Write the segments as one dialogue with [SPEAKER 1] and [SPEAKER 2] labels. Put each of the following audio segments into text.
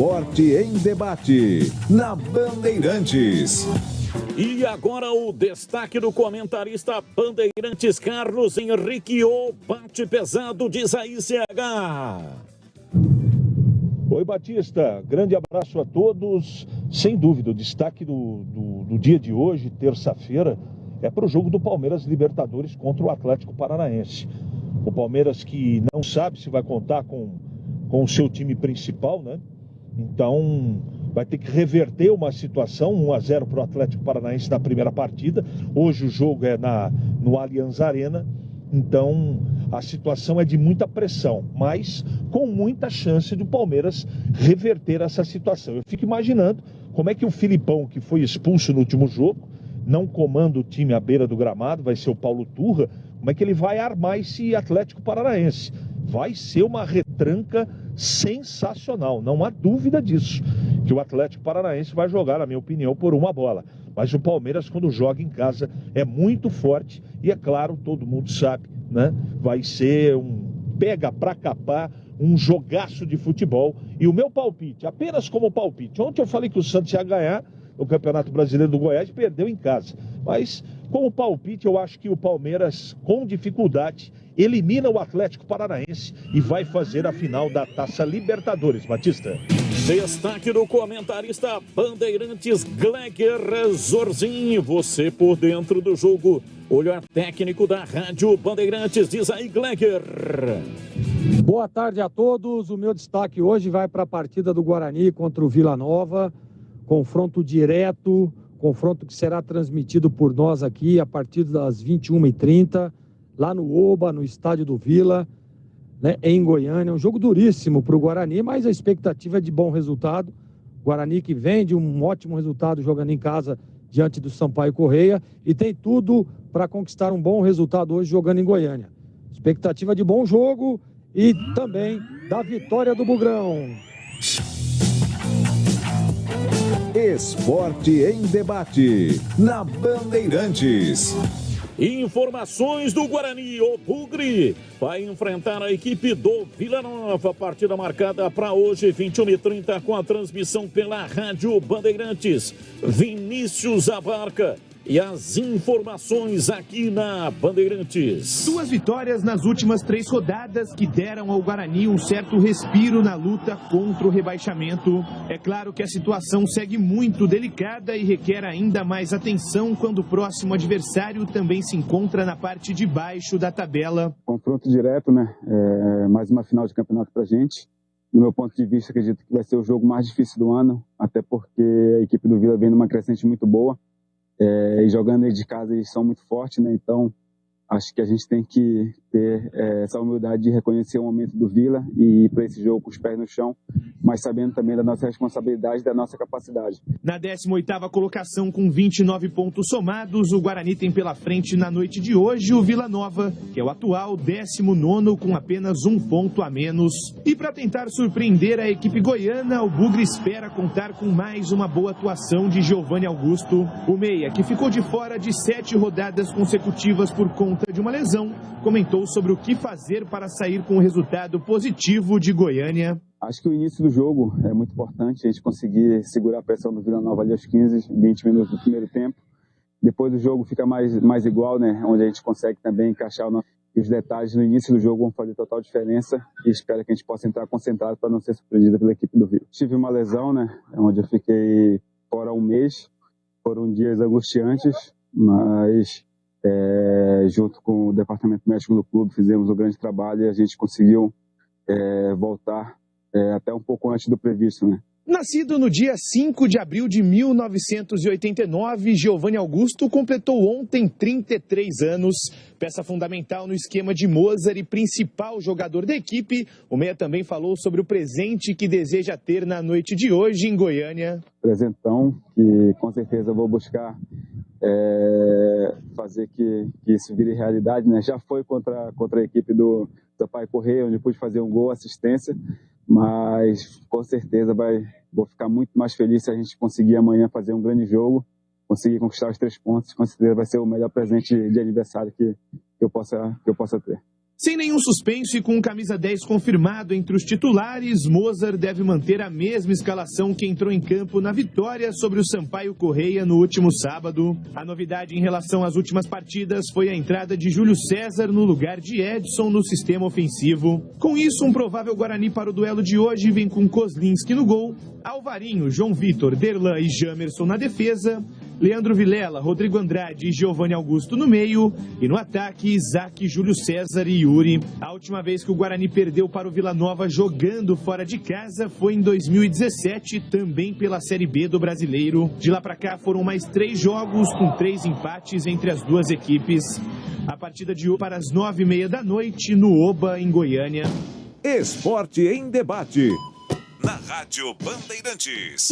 [SPEAKER 1] Esporte em debate, na Bandeirantes.
[SPEAKER 2] E agora o destaque do comentarista Bandeirantes Carlos Henrique, o bate pesado de Isaí CH.
[SPEAKER 3] Oi, Batista, grande abraço a todos. Sem dúvida, o destaque do dia de hoje, terça-feira, é para o jogo do Palmeiras Libertadores contra o Atlético Paranaense. O Palmeiras que não sabe se vai contar com o seu time principal, né? Então vai ter que reverter uma situação, 1-0 para o Atlético Paranaense na primeira partida. Hoje o jogo é no Allianz Arena, então a situação é de muita pressão, mas com muita chance do Palmeiras reverter essa situação. Eu fico imaginando como é que o Filipão, que foi expulso no último jogo, não comanda o time à beira do gramado, vai ser o Paulo Turra, como é que ele vai armar esse Atlético Paranaense? Vai ser uma retranca sensacional, não há dúvida disso, que o Atlético Paranaense vai jogar, na minha opinião, por uma bola. Mas o Palmeiras, quando joga em casa, é muito forte e, é claro, todo mundo sabe, né? Vai ser um pega pra capar, um jogaço de futebol. E o meu palpite, apenas como palpite, ontem eu falei que o Santos ia ganhar o Campeonato Brasileiro do Goiás e perdeu em casa. Mas, como palpite, eu acho que o Palmeiras, com dificuldade, elimina o Atlético Paranaense e vai fazer a final da Taça Libertadores. Batista.
[SPEAKER 2] Destaque do comentarista Bandeirantes Gleger Zorzinho. Você por dentro do jogo. Olhar técnico da Rádio Bandeirantes, diz aí, Gleger.
[SPEAKER 4] Boa tarde a todos. O meu destaque hoje vai para a partida do Guarani contra o Vila Nova. Confronto direto, confronto que será transmitido por nós aqui a partir das 21h30, lá no Oba, no estádio do Vila, né, em Goiânia. Um jogo duríssimo para o Guarani, mas a expectativa é de bom resultado. Guarani que vem de um ótimo resultado jogando em casa diante do Sampaio Correia e tem tudo para conquistar um bom resultado hoje jogando em Goiânia. Expectativa de bom jogo e também da vitória do Bugrão.
[SPEAKER 1] Esporte em debate, na Bandeirantes.
[SPEAKER 2] Informações do Guarani. O Bugre vai enfrentar a equipe do Vila Nova. Partida marcada para hoje, 21h30, com a transmissão pela Rádio Bandeirantes. Vinícius Abarca e as informações aqui na Bandeirantes.
[SPEAKER 5] 2 vitórias nas últimas 3 rodadas que deram ao Guarani um certo respiro na luta contra o rebaixamento. É claro que a situação segue muito delicada e requer ainda mais atenção quando o próximo adversário também se encontra na parte de baixo da tabela.
[SPEAKER 6] Confronto direto, né? Mais uma final de campeonato pra gente. Do meu ponto de vista, acredito que vai ser o jogo mais difícil do ano, até porque a equipe do Vila vem numa crescente muito boa. E jogando aí de casa eles são muito fortes, né? Então acho que a gente tem que ter essa humildade de reconhecer o momento do Vila e ir para esse jogo com os pés no chão, mas sabendo também da nossa responsabilidade e da nossa capacidade.
[SPEAKER 5] Na 18ª colocação com 29 pontos somados, o Guarani tem pela frente na noite de hoje o Vila Nova, que é o atual 19º com apenas 1 ponto a menos. E para tentar surpreender a equipe goiana, o Bugre espera contar com mais uma boa atuação de Giovanni Augusto. O meia, que ficou de fora de 7 rodadas consecutivas por conta de uma lesão, comentou sobre o que fazer para sair com um resultado positivo de Goiânia.
[SPEAKER 6] Acho que o início do jogo é muito importante, a gente conseguir segurar a pressão do Vila Nova ali aos 15, 20 minutos do primeiro tempo. Depois do jogo fica mais igual, né? Onde a gente consegue também encaixar os detalhes no início do jogo vão fazer total diferença e espero que a gente possa entrar concentrado para não ser surpreendido pela equipe do Vila. Tive uma lesão, né? Onde eu fiquei fora 1 mês, foram dias angustiantes, mas junto com o departamento médico do clube fizemos um grande trabalho e a gente conseguiu voltar até um pouco antes do previsto, né?
[SPEAKER 5] Nascido no dia 5 de abril de 1989, Giovanni Augusto completou ontem 33 anos. Peça fundamental no esquema de Mozart e principal jogador da equipe, o meia também falou sobre o presente que deseja ter na noite de hoje em Goiânia.
[SPEAKER 6] Presentão que com certeza vou buscar fazer que isso vire realidade, né? Já foi contra a equipe do Sampaio Correia, onde pude fazer um gol, assistência, mas com certeza vou ficar muito mais feliz se a gente conseguir amanhã fazer um grande jogo, conseguir conquistar os 3 pontos, com certeza vai ser o melhor presente de aniversário que eu possa ter.
[SPEAKER 5] Sem nenhum suspenso e com o camisa 10 confirmado entre os titulares, Mozart deve manter a mesma escalação que entrou em campo na vitória sobre o Sampaio Corrêa no último sábado. A novidade em relação às últimas partidas foi a entrada de Júlio César no lugar de Edson no sistema ofensivo. Com isso, um provável Guarani para o duelo de hoje vem com Kozlinski no gol, Alvarinho, João Vitor, Derlan e Jamerson na defesa, Leandro Vilela, Rodrigo Andrade e Giovanni Augusto no meio, e no ataque, Isaac, Júlio César e Yuri. A última vez que o Guarani perdeu para o Vila Nova jogando fora de casa foi em 2017, também pela Série B do Brasileiro. De lá para cá foram mais 3 jogos com 3 empates entre as duas equipes. A partida de hoje para as 9h30 da noite no Oba, em Goiânia.
[SPEAKER 1] Esporte em debate. Na Rádio Bandeirantes.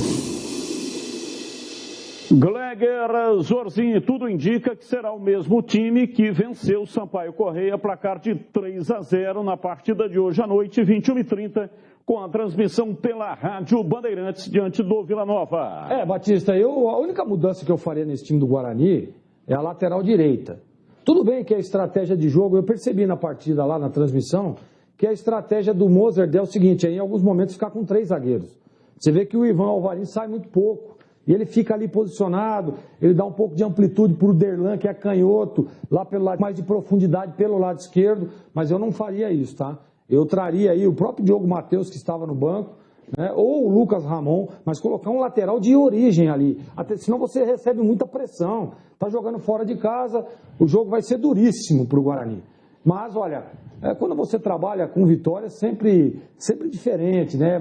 [SPEAKER 7] Gleger, Zorzinho, tudo indica que será o mesmo time que venceu o Sampaio Corrêa, placar de 3-0 na partida de hoje à noite, 21h30, com a transmissão pela Rádio Bandeirantes diante do Vila Nova.
[SPEAKER 4] Batista, a única mudança que eu faria nesse time do Guarani é a lateral direita. Tudo bem que a estratégia de jogo, eu percebi na partida lá na transmissão, que a estratégia do Mozart é o seguinte, em alguns momentos ficar com 3 zagueiros. Você vê que o Ivan Alvarinho sai muito pouco. E ele fica ali posicionado, ele dá um pouco de amplitude para o Derlan, que é canhoto, lá pelo lado, mais de profundidade pelo lado esquerdo, mas eu não faria isso, tá? Eu traria aí o próprio Diogo Matheus, que estava no banco, né? Ou o Lucas Ramon, mas colocar um lateral de origem ali, até, senão você recebe muita pressão. Tá jogando fora de casa, o jogo vai ser duríssimo para o Guarani. Mas, olha, quando você trabalha com vitória, sempre diferente, né?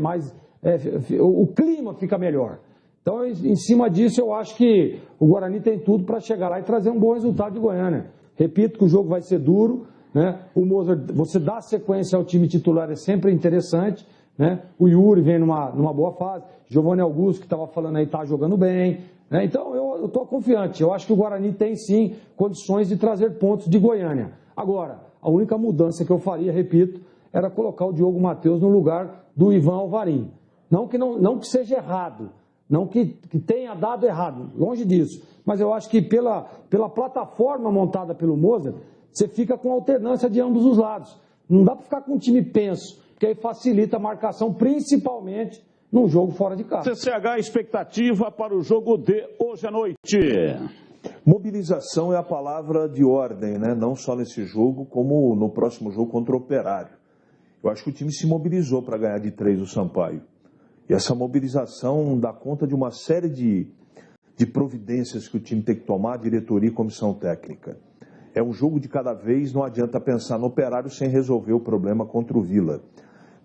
[SPEAKER 4] O clima fica melhor. Então, em cima disso, eu acho que o Guarani tem tudo para chegar lá e trazer um bom resultado de Goiânia. Repito que o jogo vai ser duro, né? O Mozart, você dá sequência ao time titular é sempre interessante, né? O Yuri vem numa boa fase, Giovanni Augusto, que estava falando aí, está jogando bem, né? Então, eu estou confiante. Eu acho que o Guarani tem, sim, condições de trazer pontos de Goiânia. Agora, a única mudança que eu faria, repito, era colocar o Diogo Matheus no lugar do Ivan Alvarinho. Não que seja errado, não que tenha dado errado, longe disso. Mas eu acho que pela plataforma montada pelo Mozart, você fica com alternância de ambos os lados. Não dá para ficar com um time penso, porque aí facilita a marcação, principalmente num jogo fora de casa.
[SPEAKER 7] CCH, expectativa para o jogo de hoje à noite.
[SPEAKER 3] Mobilização é a palavra de ordem, né? Não só nesse jogo, como no próximo jogo contra o Operário. Eu acho que o time se mobilizou para ganhar de 3 o Sampaio. E essa mobilização dá conta de uma série de providências que o time tem que tomar, diretoria e comissão técnica. É um jogo de cada vez, não adianta pensar no Operário sem resolver o problema contra o Vila.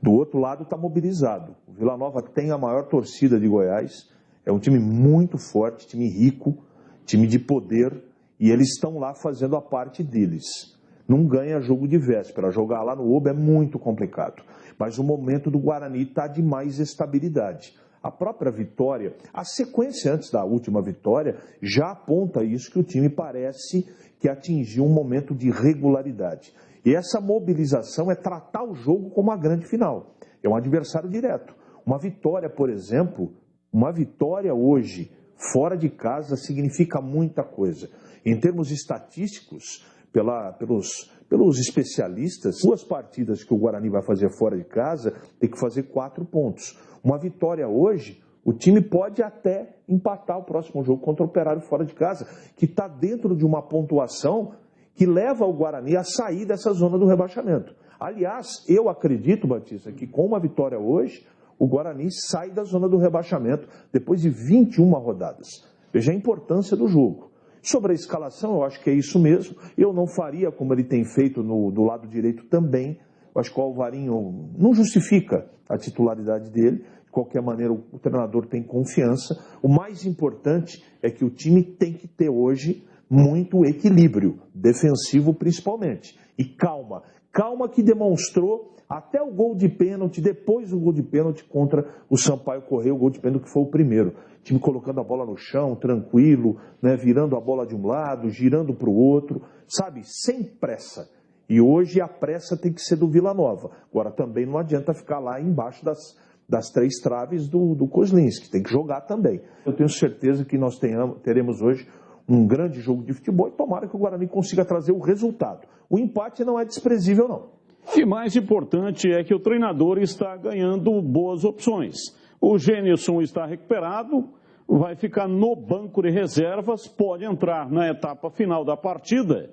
[SPEAKER 3] Do outro lado está mobilizado. O Vila Nova tem a maior torcida de Goiás, é um time muito forte, time rico, time de poder, e eles estão lá fazendo a parte deles. Não ganha jogo de véspera, jogar lá no Oba é muito complicado. Mas o momento do Guarani está de mais estabilidade. A própria vitória, a sequência antes da última vitória, já aponta isso, que o time parece que atingiu um momento de regularidade. E essa mobilização é tratar o jogo como uma grande final. É um adversário direto. Uma vitória, por exemplo, uma vitória hoje, fora de casa, significa muita coisa. Em termos estatísticos, pelos especialistas, 2 partidas que o Guarani vai fazer fora de casa, tem que fazer 4 pontos. Uma vitória hoje, o time pode até empatar o próximo jogo contra o Operário fora de casa, que está dentro de uma pontuação que leva o Guarani a sair dessa zona do rebaixamento. Aliás, eu acredito, Batista, que com uma vitória hoje, o Guarani sai da zona do rebaixamento depois de 21 rodadas. Veja a importância do jogo. Sobre a escalação, eu acho que é isso mesmo. Eu não faria como ele tem feito do lado direito também. Eu acho que o Alvarinho não justifica a titularidade dele. De qualquer maneira, o treinador tem confiança. O mais importante é que o time tem que ter hoje muito equilíbrio, defensivo principalmente. E calma. Calma que demonstrou até o gol de pênalti, depois do gol de pênalti contra o Sampaio Corrêa, o gol de pênalti que foi o primeiro. O time colocando a bola no chão, tranquilo, né, virando a bola de um lado, girando para o outro, sabe, sem pressa. E hoje a pressa tem que ser do Vila Nova. Agora também não adianta ficar lá embaixo das 3 traves do Kozlinski, tem que jogar também. Eu tenho certeza que nós teremos hoje num grande jogo de futebol e tomara que o Guarani consiga trazer o resultado. O empate não é desprezível, não.
[SPEAKER 7] E mais importante é que o treinador está ganhando boas opções. O Gênison está recuperado, vai ficar no banco de reservas, pode entrar na etapa final da partida.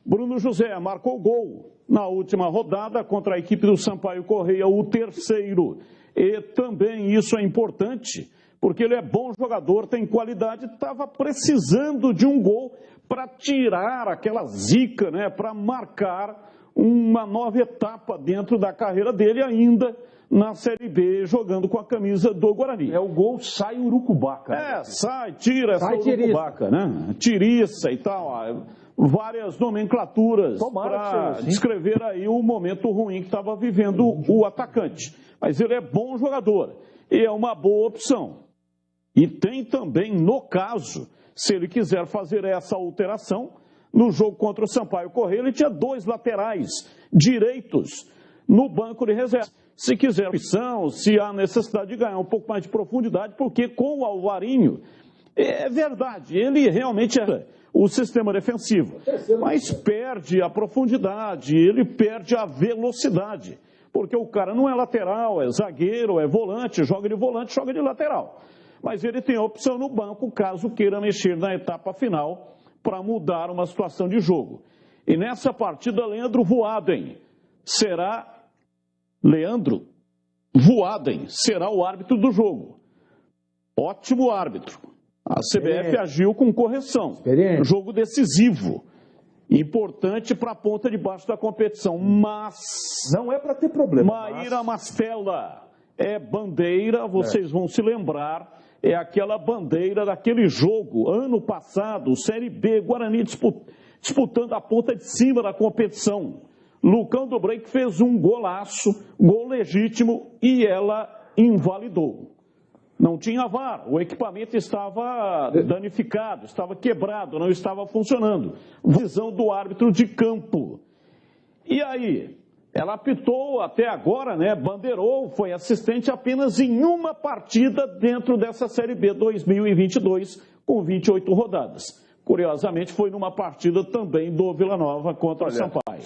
[SPEAKER 7] Bruno José marcou gol na última rodada contra a equipe do Sampaio Corrêa, o terceiro. E também isso é importante, porque ele é bom jogador, tem qualidade, estava precisando de um gol para tirar aquela zica, né, para marcar uma nova etapa dentro da carreira dele ainda na Série B, jogando com a camisa do Guarani.
[SPEAKER 3] É o gol, sai urucubaca.
[SPEAKER 7] Sai, tira essa urucubaca, né? Tiriça e tal, várias nomenclaturas para descrever aí o momento ruim que estava vivendo o atacante. Mas ele é bom jogador e é uma boa opção. E tem também, no caso, se ele quiser fazer essa alteração, no jogo contra o Sampaio Corrêa, ele tinha 2 laterais direitos no banco de reserva. Se quiser opção, se há necessidade de ganhar um pouco mais de profundidade, porque com o Alvarinho, é verdade, ele realmente é o sistema defensivo, mas perde a profundidade, ele perde a velocidade, porque o cara não é lateral, é zagueiro, é volante, joga de lateral. Mas ele tem a opção no banco, caso queira mexer na etapa final para mudar uma situação de jogo. E nessa partida, Leandro Voaden será o árbitro do jogo. Ótimo árbitro. A CBF agiu com correção. Jogo decisivo. Importante para a ponta de baixo da competição. Mas
[SPEAKER 3] não é para ter problema.
[SPEAKER 7] Maíra Mastella é bandeira, vocês vão se lembrar. É aquela bandeira daquele jogo, ano passado, Série B, Guarani disputando a ponta de cima da competição. Lucão do Break fez um golaço, gol legítimo, e ela invalidou. Não tinha VAR, o equipamento estava danificado, estava quebrado, não estava funcionando. Visão do árbitro de campo. E aí? Ela apitou até agora, né? Bandeirou, foi assistente apenas em uma partida dentro dessa Série B 2022, com 28 rodadas. Curiosamente, foi numa partida também do Vila Nova contra o Sampaio.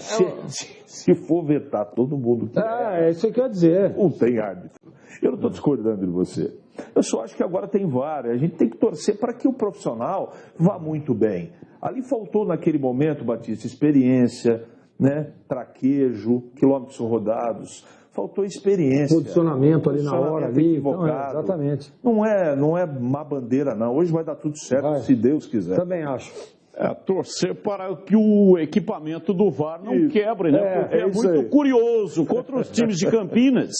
[SPEAKER 3] Se for vetar todo mundo que
[SPEAKER 4] é isso que eu ia dizer.
[SPEAKER 3] Não tem árbitro. Eu não estou discordando de você. Eu só acho que agora tem VAR. A gente tem que torcer para que o profissional vá muito bem. Ali faltou naquele momento, Batista, experiência, né? Traquejo, quilômetros rodados, faltou experiência.
[SPEAKER 4] Posicionamento ali na hora, ali.
[SPEAKER 3] Equivocado.
[SPEAKER 4] Exatamente.
[SPEAKER 3] Não é má bandeira, não. Hoje vai dar tudo certo, se Deus quiser.
[SPEAKER 4] Também acho.
[SPEAKER 7] Torcer para que o equipamento do VAR não quebre, né? Porque é muito curioso. Contra os times de Campinas,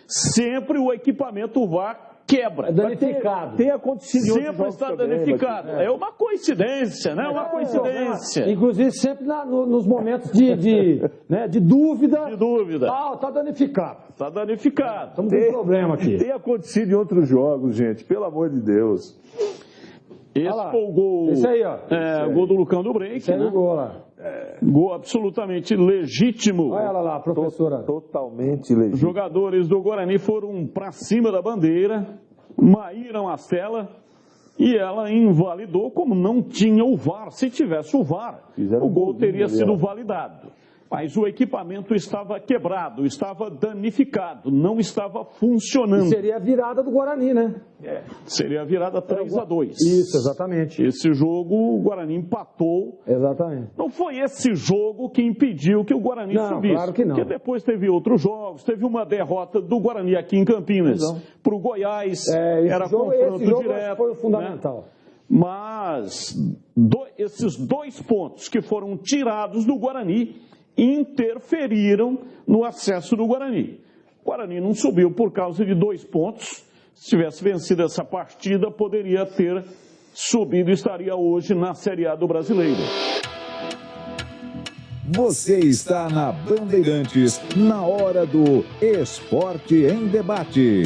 [SPEAKER 7] sempre o equipamento VAR quebra.
[SPEAKER 4] É danificado.
[SPEAKER 3] Tem acontecido
[SPEAKER 7] sempre está danificado. É uma coincidência, né? Uma coincidência.
[SPEAKER 4] Inclusive sempre nos momentos de dúvida.
[SPEAKER 7] De dúvida.
[SPEAKER 4] Está danificado.
[SPEAKER 7] Está danificado.
[SPEAKER 4] Estamos com um problema aqui.
[SPEAKER 3] Tem acontecido em outros jogos, gente. Pelo amor de Deus.
[SPEAKER 7] Esse foi o gol.
[SPEAKER 4] Esse aí, ó.
[SPEAKER 7] O gol do Lucão do Break.
[SPEAKER 4] Esse aí é o gol lá.
[SPEAKER 7] Gol absolutamente legítimo.
[SPEAKER 4] Olha ela lá, professora.
[SPEAKER 3] Totalmente legítimo.
[SPEAKER 7] Os jogadores do Guarani foram para cima da bandeira, Maíra Mastella, e ela invalidou, como não tinha o VAR. Se tivesse o VAR, o gol teria sido validado. Mas o equipamento estava quebrado, estava danificado, não estava funcionando.
[SPEAKER 4] E seria a virada do Guarani, né?
[SPEAKER 7] Seria a virada 3-2.
[SPEAKER 4] Isso, exatamente.
[SPEAKER 7] Esse jogo o Guarani empatou.
[SPEAKER 4] Exatamente.
[SPEAKER 7] Não foi esse jogo que impediu que o Guarani subisse.
[SPEAKER 4] Claro que não.
[SPEAKER 7] Porque depois teve outros jogos, teve uma derrota do Guarani aqui em Campinas para o Goiás. Era confronto direto.
[SPEAKER 4] Foi o fundamental.
[SPEAKER 7] Né? Mas esses 2 pontos que foram tirados do Guarani interferiram no acesso do Guarani. O Guarani não subiu por causa de 2 pontos. Se tivesse vencido essa partida, poderia ter subido e estaria hoje na Série A do Brasileiro.
[SPEAKER 1] Você está na Bandeirantes, na hora do Esporte em Debate.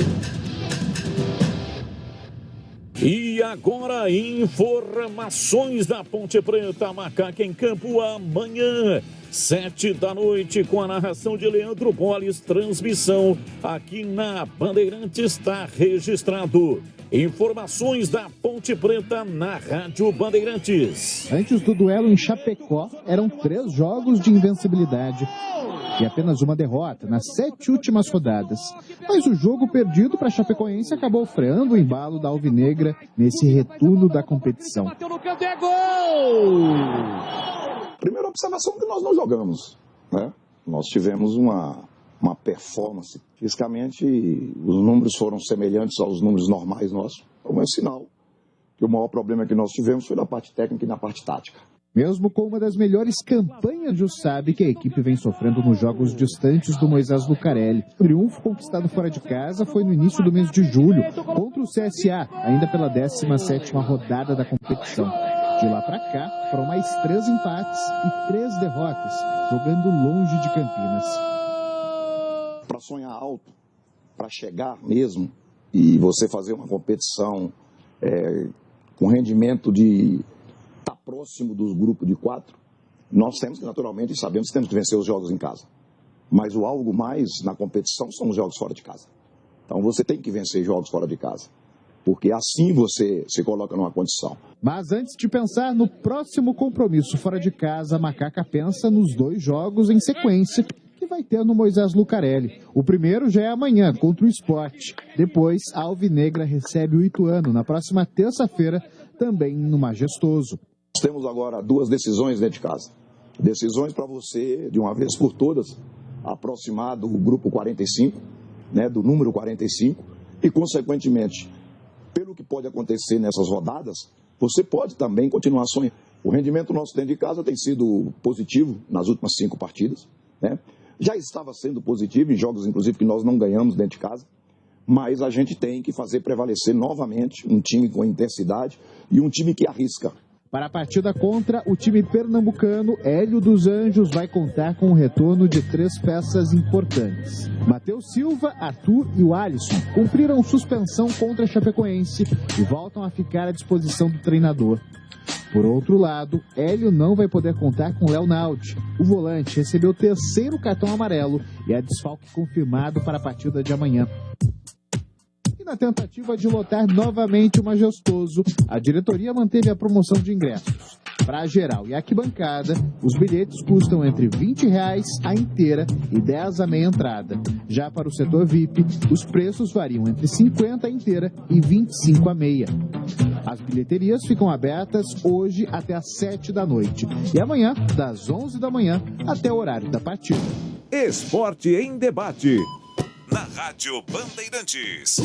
[SPEAKER 2] E agora, informações da Ponte Preta, Macaca em campo amanhã. 7 da noite, com a narração de Leandro Boles, transmissão aqui na Bandeirantes, está registrado. Informações da Ponte Preta na Rádio Bandeirantes.
[SPEAKER 8] Antes do duelo em Chapecó, eram 3 jogos de invencibilidade e apenas uma derrota nas 7 últimas rodadas. Mas o jogo perdido para a Chapecoense acabou freando o embalo da Alvinegra nesse retorno da competição.
[SPEAKER 9] Bateu no canto, é gol!
[SPEAKER 10] Primeira observação que nós não jogamos, né? Nós tivemos uma performance. Fisicamente, os números foram semelhantes aos números normais nossos. Então é sinal que o maior problema que nós tivemos foi na parte técnica e na parte tática.
[SPEAKER 8] Mesmo com uma das melhores campanhas, Ju sabe que a equipe vem sofrendo nos jogos distantes do Moisés Lucarelli. O triunfo conquistado fora de casa foi no início do mês de julho, contra o CSA, ainda pela 17ª rodada da competição. De lá para cá, foram mais 3 empates e 3 derrotas, jogando longe de Campinas.
[SPEAKER 10] Para sonhar alto, para chegar mesmo, e você fazer uma competição com rendimento de estar próximo dos grupos de 4, nós temos que, naturalmente, sabemos que temos que vencer os jogos em casa. Mas o algo mais na competição são os jogos fora de casa. Então você tem que vencer jogos fora de casa, porque assim você se coloca numa condição.
[SPEAKER 8] Mas antes de pensar no próximo compromisso fora de casa, a Macaca pensa nos 2 jogos em sequência que vai ter no Moisés Lucarelli. O primeiro já é amanhã, contra o Sport. Depois, a Alvinegra recebe o Ituano na próxima terça-feira, também no Majestoso.
[SPEAKER 10] Nós temos agora 2 decisões dentro de casa. Decisões para você, de uma vez por todas, aproximar do grupo 45, né, do número 45, e, consequentemente, pelo que pode acontecer nessas rodadas, você pode também continuar sonhando. O rendimento nosso dentro de casa tem sido positivo nas últimas 5 partidas, né? Já estava sendo positivo em jogos, inclusive, que nós não ganhamos dentro de casa, mas a gente tem que fazer prevalecer novamente um time com intensidade e um time que arrisca.
[SPEAKER 8] Para a partida contra o time pernambucano, Hélio dos Anjos vai contar com o retorno de 3 peças importantes. Matheus Silva, Arthur e o Alisson cumpriram suspensão contra a Chapecoense e voltam a ficar à disposição do treinador. Por outro lado, Hélio não vai poder contar com Léo Naldi. O volante recebeu o 3º cartão amarelo e é desfalque confirmado para a partida de amanhã. E na tentativa de lotar novamente o Majestoso, a diretoria manteve a promoção de ingressos. Para a geral e arquibancada, os bilhetes custam entre R$20 a inteira e R$10 a meia entrada. Já para o setor VIP, os preços variam entre R$50 a inteira e R$25 a meia. As bilheterias ficam abertas hoje até às 7 da noite e amanhã, das 11 da manhã até o horário da partida.
[SPEAKER 1] Esporte em debate.
[SPEAKER 11] Na Rádio Bandeirantes.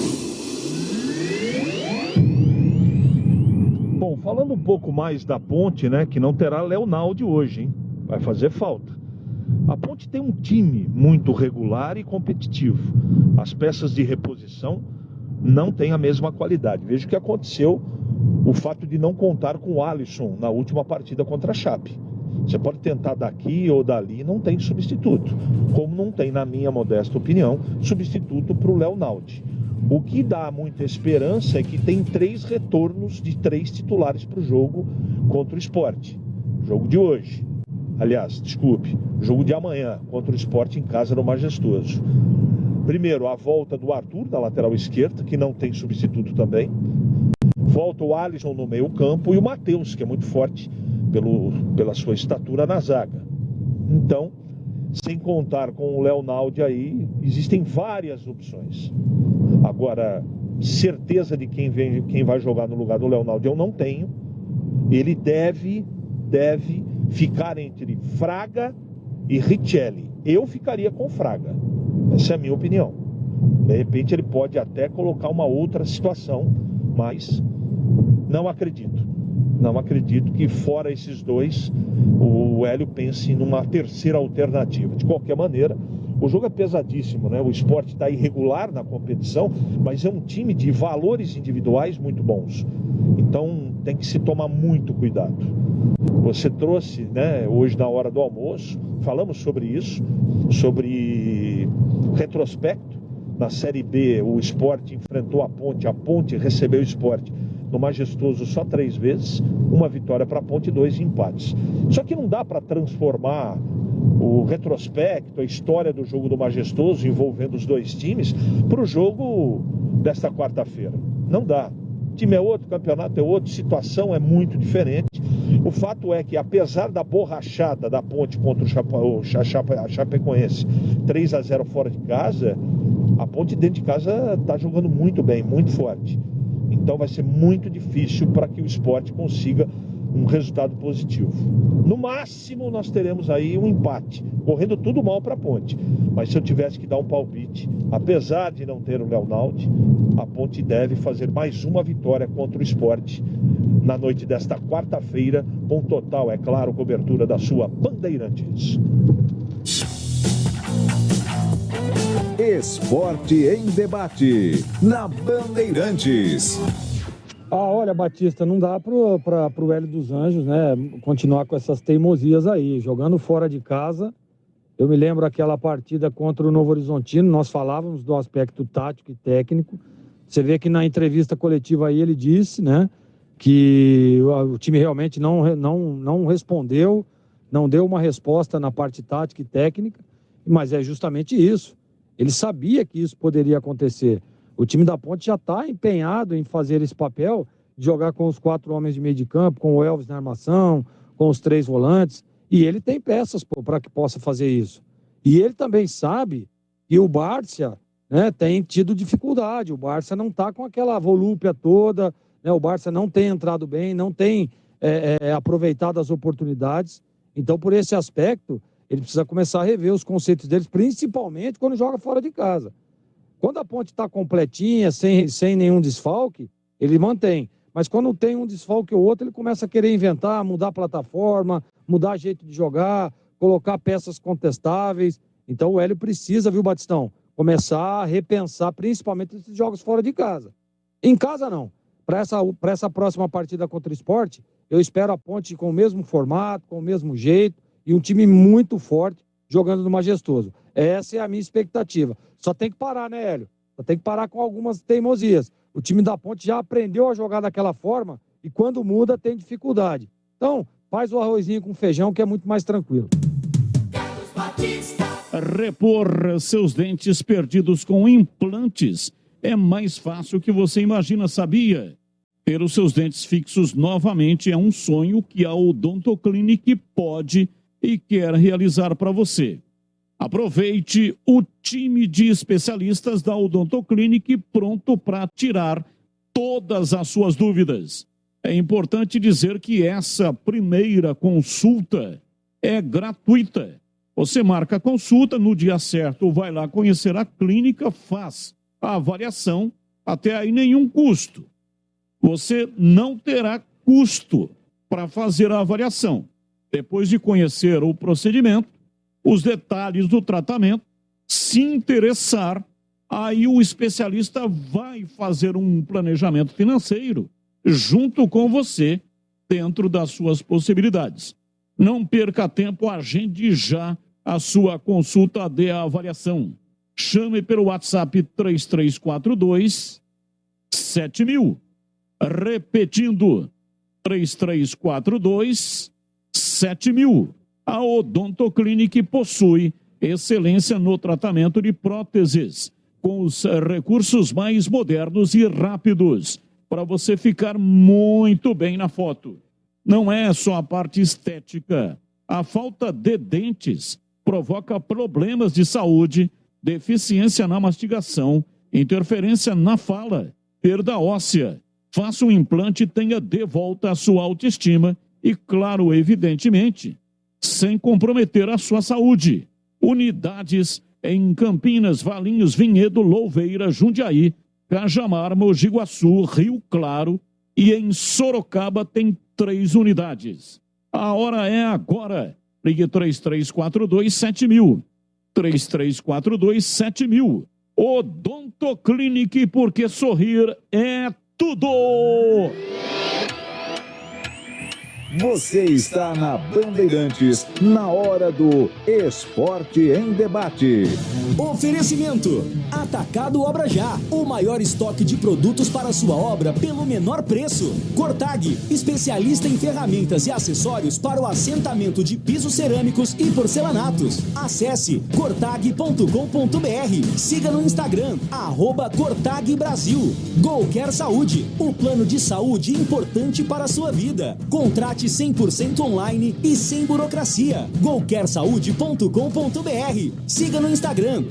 [SPEAKER 3] Bom, falando um pouco mais da Ponte, né, que não terá Léo Naldi hoje, hein? Vai fazer falta. A Ponte tem um time muito regular e competitivo. As peças de reposição não têm a mesma qualidade. Veja o que aconteceu, o fato de não contar com o Alisson na última partida contra a Chape. Você pode tentar daqui ou dali, não tem substituto. Como não tem, na minha modesta opinião, substituto para o Léo Naldi. O que dá muita esperança é que tem 3 retornos de 3 titulares para o jogo contra o Sport. Jogo de hoje. Aliás, desculpe, jogo de amanhã contra o Sport em casa no Majestoso. Primeiro, a volta do Arthur, da lateral esquerda, que não tem substituto também. Volta o Alisson no meio campo e o Matheus, que é muito forte pela sua estatura na zaga. Então, sem contar com o Léo Naldi aí, existem várias opções. Agora, certeza de quem vai jogar no lugar do Léo Naldi eu não tenho. Ele deve ficar entre Fraga e Richelli. Eu ficaria com Fraga. Essa é a minha opinião. De repente ele pode até colocar uma outra situação, mas não acredito. Não acredito que fora esses 2 o Hélio pense numa terceira alternativa. De qualquer maneira, o jogo é pesadíssimo, né? O Sport está irregular na competição, mas é um time de valores individuais muito bons. Então tem que se tomar muito cuidado. Você trouxe, né, hoje na hora do almoço, falamos sobre isso, sobre retrospecto. Na Série B, o Sport enfrentou a Ponte recebeu o Sport no Majestoso só 3 vezes, 1 vitória para a Ponte e 2 empates. Só que não dá para transformar o retrospecto, a história do jogo do Majestoso envolvendo os dois times para o jogo desta quarta-feira. Não dá. O time é outro, o campeonato é outro, situação é muito diferente. O fato é que, apesar da borrachada da Ponte contra a Chapecoense, 3-0 fora de casa, a Ponte dentro de casa está jogando muito bem, muito forte. Então vai ser muito difícil para que o Sport consiga um resultado positivo. No máximo nós teremos aí um empate, correndo tudo mal para a Ponte. Mas se eu tivesse que dar um palpite, apesar de não ter o Leonaldi, a Ponte deve fazer mais uma vitória contra o Sport na noite desta quarta-feira, com total, é claro, cobertura da sua Bandeirantes.
[SPEAKER 1] Esporte em debate, na Bandeirantes.
[SPEAKER 4] Olha, Batista, não dá pro Hélio dos Anjos, né, continuar com essas teimosias aí, jogando fora de casa. Eu me lembro aquela partida contra o Novo Horizontino, nós falávamos do aspecto tático e técnico. Você vê que na entrevista coletiva aí ele disse, né, que o time realmente não respondeu, não deu uma resposta na parte tática e técnica, mas é justamente isso. Ele sabia que isso poderia acontecer. O time da Ponte já está empenhado em fazer esse papel, de jogar com os 4 homens de meio de campo, com o Elvis na armação, com os 3 volantes, e ele tem peças para que possa fazer isso. E ele também sabe que o Bárcia, né, tem tido dificuldade, o Bárcia não está com aquela volúpia toda, né, o Bárcia não tem entrado bem, não tem aproveitado as oportunidades. Então, por esse aspecto, ele precisa começar a rever os conceitos deles, principalmente quando joga fora de casa. Quando a Ponte está completinha, sem nenhum desfalque, ele mantém. Mas quando tem um desfalque ou outro, ele começa a querer inventar, mudar a plataforma, mudar jeito de jogar, colocar peças contestáveis. Então o Hélio precisa, viu, Batistão, começar a repensar principalmente esses jogos fora de casa. Em casa não. Para essa próxima partida contra o Sport, eu espero a Ponte com o mesmo formato, com o mesmo jeito, e um time muito forte jogando no Majestoso. Essa é a minha expectativa. Só tem que parar, né, Hélio? Só tem que parar com algumas teimosias. O time da Ponte já aprendeu a jogar daquela forma e quando muda tem dificuldade. Então, faz o arrozinho com feijão que é muito mais tranquilo.
[SPEAKER 2] Repor seus dentes perdidos com implantes é mais fácil que você imagina, sabia? Ter os seus dentes fixos novamente é um sonho que a Odontoclinic pode e quer realizar para você. Aproveite o time de especialistas da Odontoclinic pronto para tirar todas as suas dúvidas. É importante dizer que essa primeira consulta é gratuita. Você marca a consulta, no dia certo vai lá conhecer a clínica, faz a avaliação, até aí nenhum custo. Você não terá custo para fazer a avaliação. Depois de conhecer o procedimento, os detalhes do tratamento, se interessar, aí o especialista vai fazer um planejamento financeiro junto com você, dentro das suas possibilidades. Não perca tempo, agende já a sua consulta de avaliação. Chame pelo WhatsApp 3342 7000. Repetindo, 3342 7000. A Odontoclinic possui excelência no tratamento de próteses, com os recursos mais modernos e rápidos, para você ficar muito bem na foto. Não é só a parte estética. A falta de dentes provoca problemas de saúde, deficiência na mastigação, interferência na fala, perda óssea. Faça um implante e tenha de volta a sua autoestima e, claro, evidentemente, sem comprometer a sua saúde. Unidades em Campinas, Valinhos, Vinhedo, Louveira, Jundiaí, Cajamar, Mogi Guaçu, Rio Claro e em Sorocaba tem 3 unidades. A hora é agora. Ligue 3342 7000. 3342 7000. Odontoclinic, porque sorrir é tudo!
[SPEAKER 1] Você está na Bandeirantes, na hora do Esporte em Debate.
[SPEAKER 12] Oferecimento: Atacado Obra Já, o maior estoque de produtos para sua obra pelo menor preço. Cortag, especialista em ferramentas e acessórios para o assentamento de pisos cerâmicos e porcelanatos. Acesse cortag.com.br. Siga no Instagram, @Cortag Brasil. Golcare Saúde, o plano de saúde importante para a sua vida. Contrate 100% online e sem burocracia. golcaresaude.com.br. Siga no Instagram,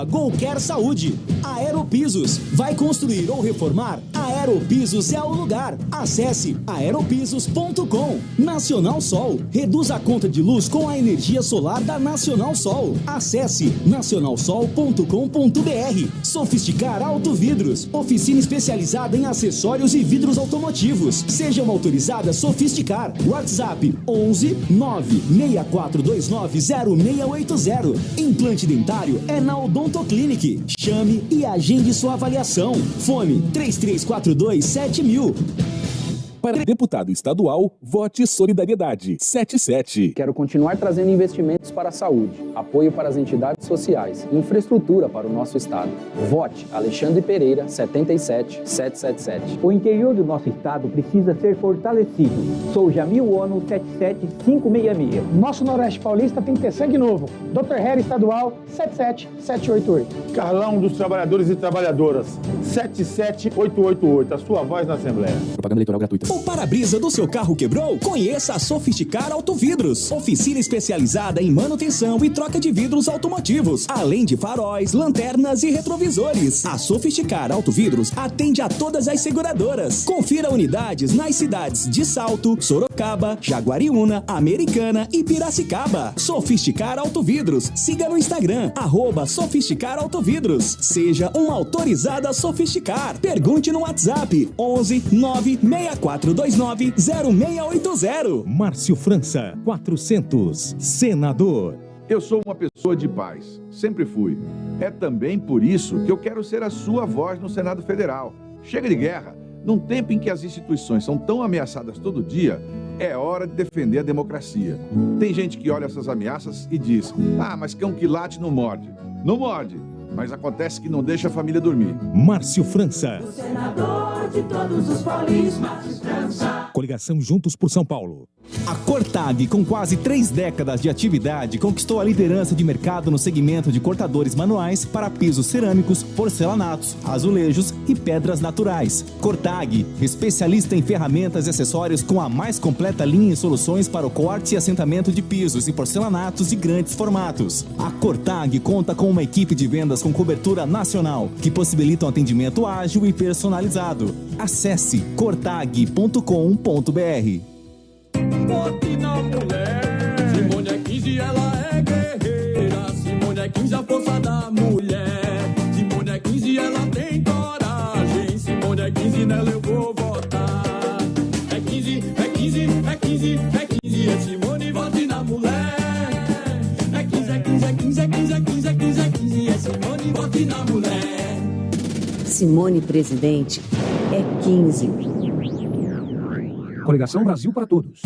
[SPEAKER 12] @Golcare Saúde. Aeropisos, vai construir ou reformar? Aeropisos é o lugar. Acesse aeropisos.com. Nacional Sol, reduz a conta de luz com a energia solar da Nacional Sol. Acesse nacionalsol.com.br. Sofisticar Autovidros, oficina especializada em acessórios e vidros automotivos. Seja uma autorizada Sofisticar. WhatsApp 11 96429 0680. Implante dentário é na Odontoclinic. Chame e agende sua avaliação. Fone 3342 7000.
[SPEAKER 13] Para deputado estadual, vote Solidariedade 77.
[SPEAKER 14] Quero continuar trazendo investimentos para a saúde, apoio para as entidades sociais e infraestrutura para o nosso estado. Vote Alexandre Pereira 77777.
[SPEAKER 15] O interior do nosso estado precisa ser fortalecido. Sou Jamil Ono 77566.
[SPEAKER 16] Nosso Noroeste Paulista tem que ter sangue novo. Dr. Harry Estadual 77788.
[SPEAKER 17] Carlão dos Trabalhadores e Trabalhadoras 77888. A sua voz na Assembleia.
[SPEAKER 13] Propaganda eleitoral gratuita.
[SPEAKER 12] O para-brisa do seu carro quebrou? Conheça a Sofisticar Autovidros. Oficina especializada em manutenção e troca de vidros automotivos, além de faróis, lanternas e retrovisores. A Sofisticar Autovidros atende a todas as seguradoras. Confira unidades nas cidades de Salto, Sorocaba, Jaguariúna, Americana e Piracicaba. Sofisticar Autovidros. Siga no Instagram, @Sofisticar Autovidros. Seja uma autorizada Sofisticar. Pergunte no WhatsApp 11 964 429-0680.
[SPEAKER 18] Márcio França, 400, senador.
[SPEAKER 19] Eu sou uma pessoa de paz, sempre fui. É também por isso que eu quero ser a sua voz no Senado Federal. Chega de guerra. Num tempo em que as instituições são tão ameaçadas todo dia, é hora de defender a democracia. Tem gente que olha essas ameaças e diz: ah, mas cão que late não morde. Não morde, mas acontece que não deixa a família dormir.
[SPEAKER 18] Márcio França.
[SPEAKER 20] O senador de todos os paulistas, Márcio França.
[SPEAKER 18] Coligação Juntos por São Paulo.
[SPEAKER 12] A Cortag, com quase 3 décadas de atividade, conquistou a liderança de mercado no segmento de cortadores manuais para pisos cerâmicos, porcelanatos, azulejos e pedras naturais. Cortag, especialista em ferramentas e acessórios com a mais completa linha e soluções para o corte e assentamento de pisos e porcelanatos de grandes formatos. A Cortag conta com uma equipe de vendas com cobertura nacional, que possibilita um atendimento ágil e personalizado. Acesse cortag.com.br.
[SPEAKER 21] Vote na mulher. Simone é 15, ela é guerreira. Simone é 15, a força da mulher. Simone é 15, ela tem coragem. Simone é 15, nela eu vou votar. É 15, é 15, é 15, é 15. É Simone, vote na mulher. É 15, é 15, é 15, é 15, é 15, é 15, é 15. É Simone, vote na mulher.
[SPEAKER 22] Simone presidente é 15.
[SPEAKER 18] Coligação Brasil para Todos.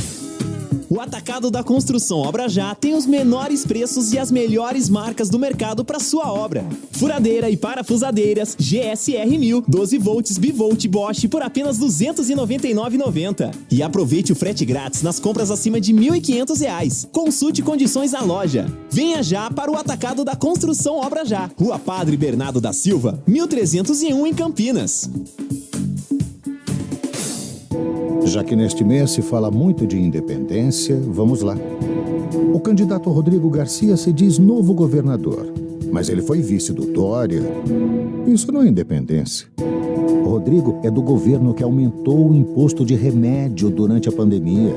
[SPEAKER 12] O Atacado da Construção Obra Já tem os menores preços e as melhores marcas do mercado para sua obra. Furadeira e parafusadeiras GSR 1000, 12 volts, bivolt Bosch por apenas R$ 299,90. E aproveite o frete grátis nas compras acima de R$ 1.500. Consulte condições na loja. Venha já para o Atacado da Construção Obra Já. Rua Padre Bernardo da Silva, 1301 em Campinas.
[SPEAKER 23] Já que neste mês se fala muito de independência, vamos lá. O candidato Rodrigo Garcia se diz novo governador, mas ele foi vice do Dória. Isso não é independência. O Rodrigo é do governo que aumentou o imposto de remédio durante a pandemia,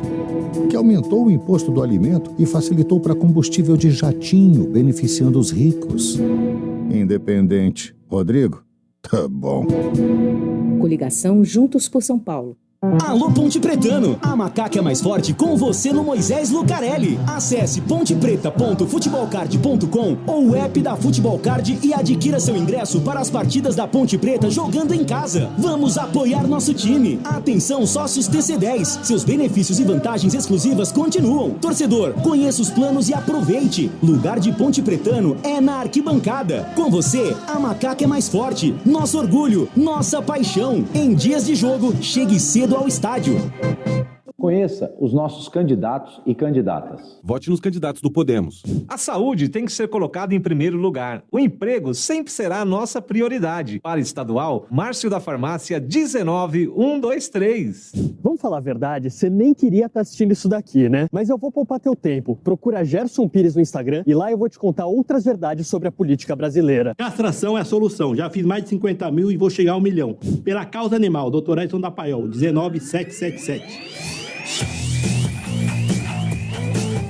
[SPEAKER 23] que aumentou o imposto do alimento e facilitou para combustível de jatinho, beneficiando os ricos. Independente. Rodrigo? Tá bom.
[SPEAKER 22] Coligação Juntos por São Paulo.
[SPEAKER 12] Alô Ponte Pretano, a macaca é mais forte com você no Moisés Lucarelli. Acesse pontepreta.futebolcard.com ou o app da Futebol Card e adquira seu ingresso para as partidas da Ponte Preta jogando em casa. Vamos apoiar nosso time. Atenção sócios TC10, seus benefícios e vantagens exclusivas continuam. Torcedor, conheça os planos e aproveite. Lugar de Ponte Pretano é na arquibancada. Com você, a macaca é mais forte. Nosso orgulho, nossa paixão. Em dias de jogo, chegue cedo ao estádio.
[SPEAKER 5] Conheça os nossos candidatos e candidatas.
[SPEAKER 6] Vote nos candidatos do Podemos.
[SPEAKER 7] A saúde tem que ser colocada em primeiro lugar. O emprego sempre será a nossa prioridade. Para estadual, Márcio da Farmácia 19123.
[SPEAKER 24] Vamos falar a verdade, você nem queria estar assistindo isso daqui, né? Mas eu vou poupar teu tempo. Procura Gerson Pires no Instagram e lá eu vou te contar outras verdades sobre a política brasileira.
[SPEAKER 25] Castração é a solução. Já fiz mais de 50 mil e vou chegar a 1 milhão. Pela causa animal, Dr. Edson da Paiol, 19777.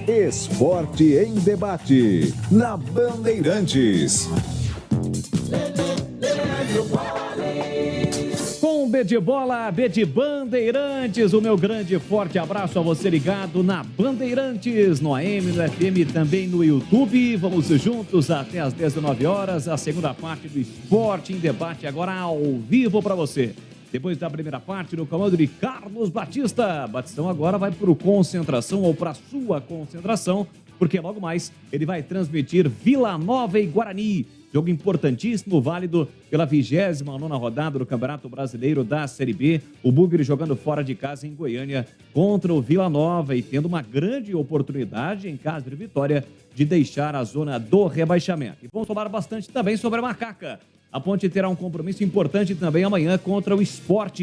[SPEAKER 1] Esporte em debate, na Bandeirantes.
[SPEAKER 2] Com B de Bola, B de Bandeirantes, o meu grande e forte abraço a você ligado na Bandeirantes, no AM, no FM, também no YouTube. Vamos juntos até às 19 horas, a segunda parte do Esporte em Debate, agora ao vivo para você. Depois da primeira parte, no comando de Carlos Batista. Batistão agora vai para o concentração, ou para sua concentração, porque logo mais ele vai transmitir Vila Nova e Guarani. Jogo importantíssimo, válido pela 29ª rodada do Campeonato Brasileiro da Série B. O Bugre jogando fora de casa em Goiânia contra o Vila Nova e tendo uma grande oportunidade, em caso de vitória, de deixar a zona do rebaixamento. E vamos falar bastante também sobre a Macaca. A Ponte terá um compromisso importante também amanhã contra o Sport.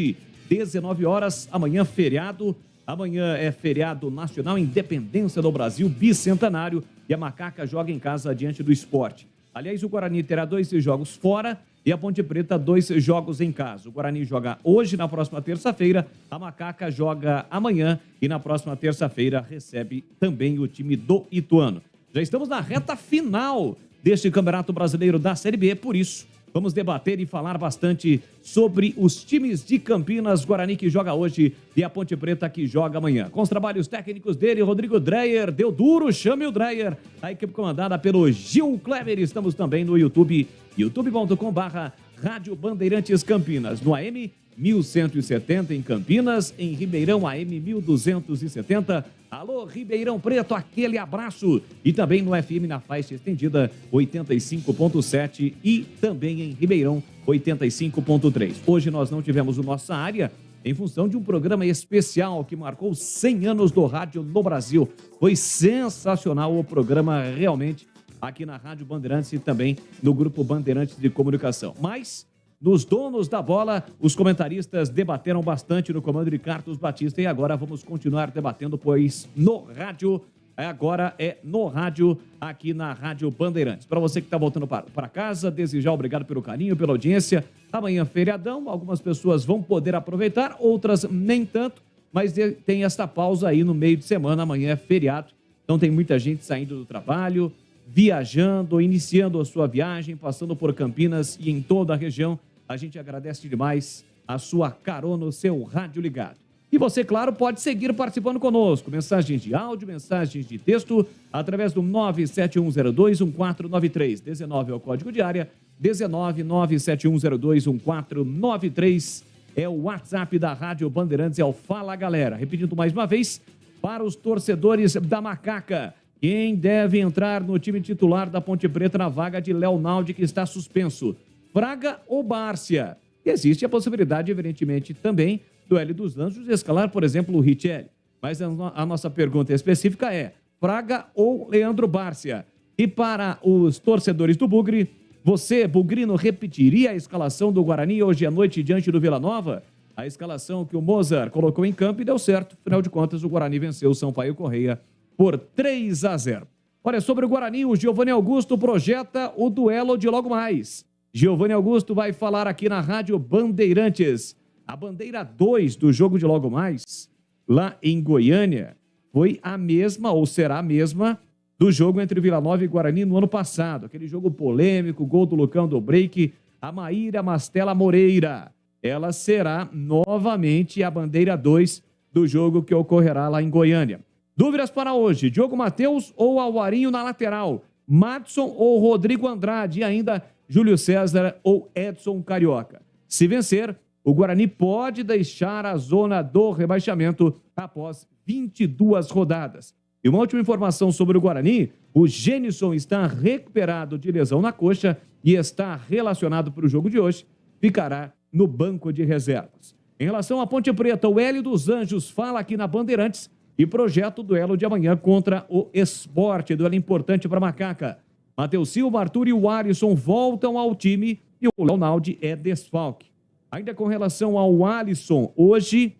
[SPEAKER 2] 19 horas, amanhã feriado. Amanhã é feriado nacional, Independência do Brasil, bicentenário. E a Macaca joga em casa diante do Sport. Aliás, o Guarani terá 2 jogos fora e a Ponte Preta 2 jogos em casa. O Guarani joga hoje, na próxima terça-feira. A Macaca joga amanhã e na próxima terça-feira recebe também o time do Ituano. Já estamos na reta final deste Campeonato Brasileiro da Série B, por isso vamos debater e falar bastante sobre os times de Campinas, Guarani que joga hoje e a Ponte Preta que joga amanhã. Com os trabalhos técnicos dele, Rodrigo Dreyer, deu duro, chame o Dreyer. A equipe comandada pelo Gil Kleber. Estamos também no YouTube, youtube.com/Rádio Bandeirantes Campinas. No AM 1170 em Campinas, em Ribeirão AM 1270. Alô, Ribeirão Preto, aquele abraço. E também no FM na faixa estendida 85.7 e também em Ribeirão 85.3. Hoje nós não tivemos o Nossa Área em função de um programa especial que marcou 100 anos do rádio no Brasil. Foi sensacional o programa realmente aqui na Rádio Bandeirantes e também no Grupo Bandeirantes de Comunicação. Mas nos donos da bola, os comentaristas debateram bastante no comando de Carlos Batista e agora vamos continuar debatendo, pois no rádio, agora é no rádio, aqui na Rádio Bandeirantes. Para você que está voltando para casa, desejar obrigado pelo carinho, pela audiência. Amanhã feriadão, algumas pessoas vão poder aproveitar, outras nem tanto, mas tem esta pausa aí no meio de semana, amanhã é feriado, então tem muita gente saindo do trabalho, viajando, iniciando a sua viagem, passando por Campinas e em toda a região. A gente agradece demais a sua carona, o seu rádio ligado. E você, claro, pode seguir participando conosco. Mensagens de áudio, mensagens de texto, através do 971021493. 19 é o código de área, 19971021493 é o WhatsApp da Rádio Bandeirantes, é o Fala Galera. Repetindo mais uma vez, para os torcedores da Macaca, quem deve entrar no time titular da Ponte Preta na vaga de Léo Naldi, que está suspenso? Fraga ou Bárcia? Existe a possibilidade, evidentemente, também do Hélio dos Anjos escalar, por exemplo, o Richelli. Mas a nossa pergunta específica é Fraga ou Leandro Bárcia? E para os torcedores do Bugre, você, bugrino, repetiria a escalação do Guarani hoje à noite diante do Vila Nova? A escalação que o Mozart colocou em campo e deu certo. Afinal de contas, o Guarani venceu o Sampaio Correia por 3-0. Olha, sobre o Guarani, o Giovanni Augusto projeta o duelo de logo mais. Giovanni Augusto vai falar aqui na Rádio Bandeirantes. A bandeira 2 do jogo de logo mais, lá em Goiânia, foi a mesma, ou será a mesma, do jogo entre Vila Nova e Guarani no ano passado. Aquele jogo polêmico, gol do Lucão do Break, a Maíra Mastella Moreira.
[SPEAKER 6] ela será novamente a bandeira 2 do jogo que ocorrerá lá em Goiânia. Dúvidas para hoje: Diogo Matheus ou Alvarinho na lateral? Madson ou Rodrigo Andrade? E ainda Júlio César ou Edson Carioca? Se vencer, o Guarani pode deixar a zona do rebaixamento após 22 rodadas. E uma última informação sobre o Guarani: o Gênison está recuperado de lesão na coxa e está relacionado para o jogo de hoje. Ficará no banco de reservas. Em relação à Ponte Preta, o Hélio dos Anjos fala aqui na Bandeirantes e projeta o duelo de amanhã contra o Sport, duelo importante para a Macaca. Matheus Silva, Arthur e o Alisson voltam ao time e o Leonaldi é desfalque. Ainda com relação ao Alisson, hoje,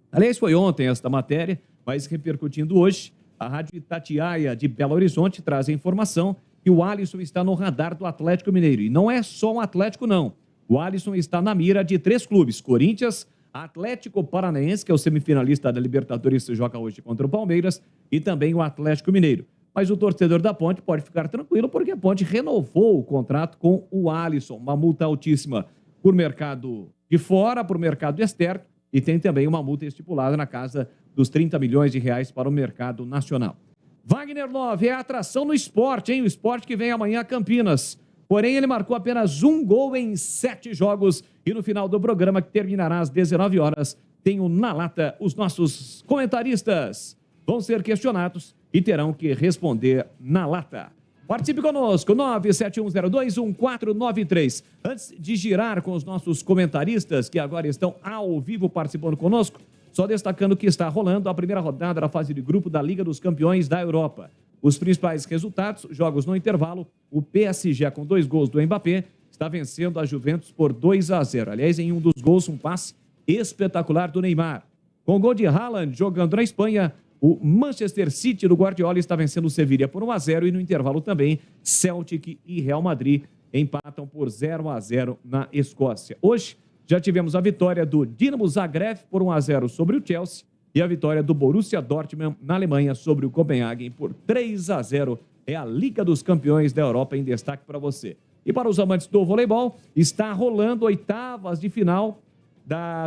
[SPEAKER 6] aliás, foi ontem esta matéria, mas repercutindo hoje, a Rádio Itatiaia de Belo Horizonte traz a informação que o Alisson está no radar do Atlético Mineiro. E não é só um Atlético, não. O Alisson está na mira de 3 clubes: Corinthians, Atlético Paranaense, que é o semifinalista da Libertadores, se joga hoje contra o Palmeiras, e também o Atlético Mineiro. Mas o torcedor da Ponte pode ficar tranquilo, porque a Ponte renovou o contrato com o Alisson, uma multa altíssima por mercado de fora, por mercado externo, e tem também uma multa estipulada na casa dos 30 milhões de reais para o mercado nacional. Wagner Love é a atração no esporte, hein? O esporte que vem amanhã a Campinas. Porém, ele marcou apenas 1 gol em 7 jogos. E no final do programa, que terminará às 19 horas, tem o Na Lata. Os nossos comentaristas vão ser questionados e terão que responder na lata. Participe conosco, 971021493. Antes de girar com os nossos comentaristas, que agora estão ao vivo participando conosco, só destacando que está rolando a primeira rodada da fase de grupo da Liga dos Campeões da Europa. Os principais resultados, jogos no intervalo: o PSG, com 2 gols do Mbappé, está vencendo a Juventus por 2-0. Aliás, em um dos gols, um passe espetacular do Neymar. Com o gol de Haaland jogando na Espanha, o Manchester City do Guardiola está vencendo o Sevilla por 1-0 e no intervalo também Celtic e Real Madrid empatam por 0-0 na Escócia. Hoje já tivemos a vitória do Dinamo Zagreb por 1-0 sobre o Chelsea e a vitória do Borussia Dortmund na Alemanha sobre o Copenhagen por 3-0. É a Liga dos Campeões da Europa em destaque para você. E para os amantes do voleibol, está rolando oitavas de final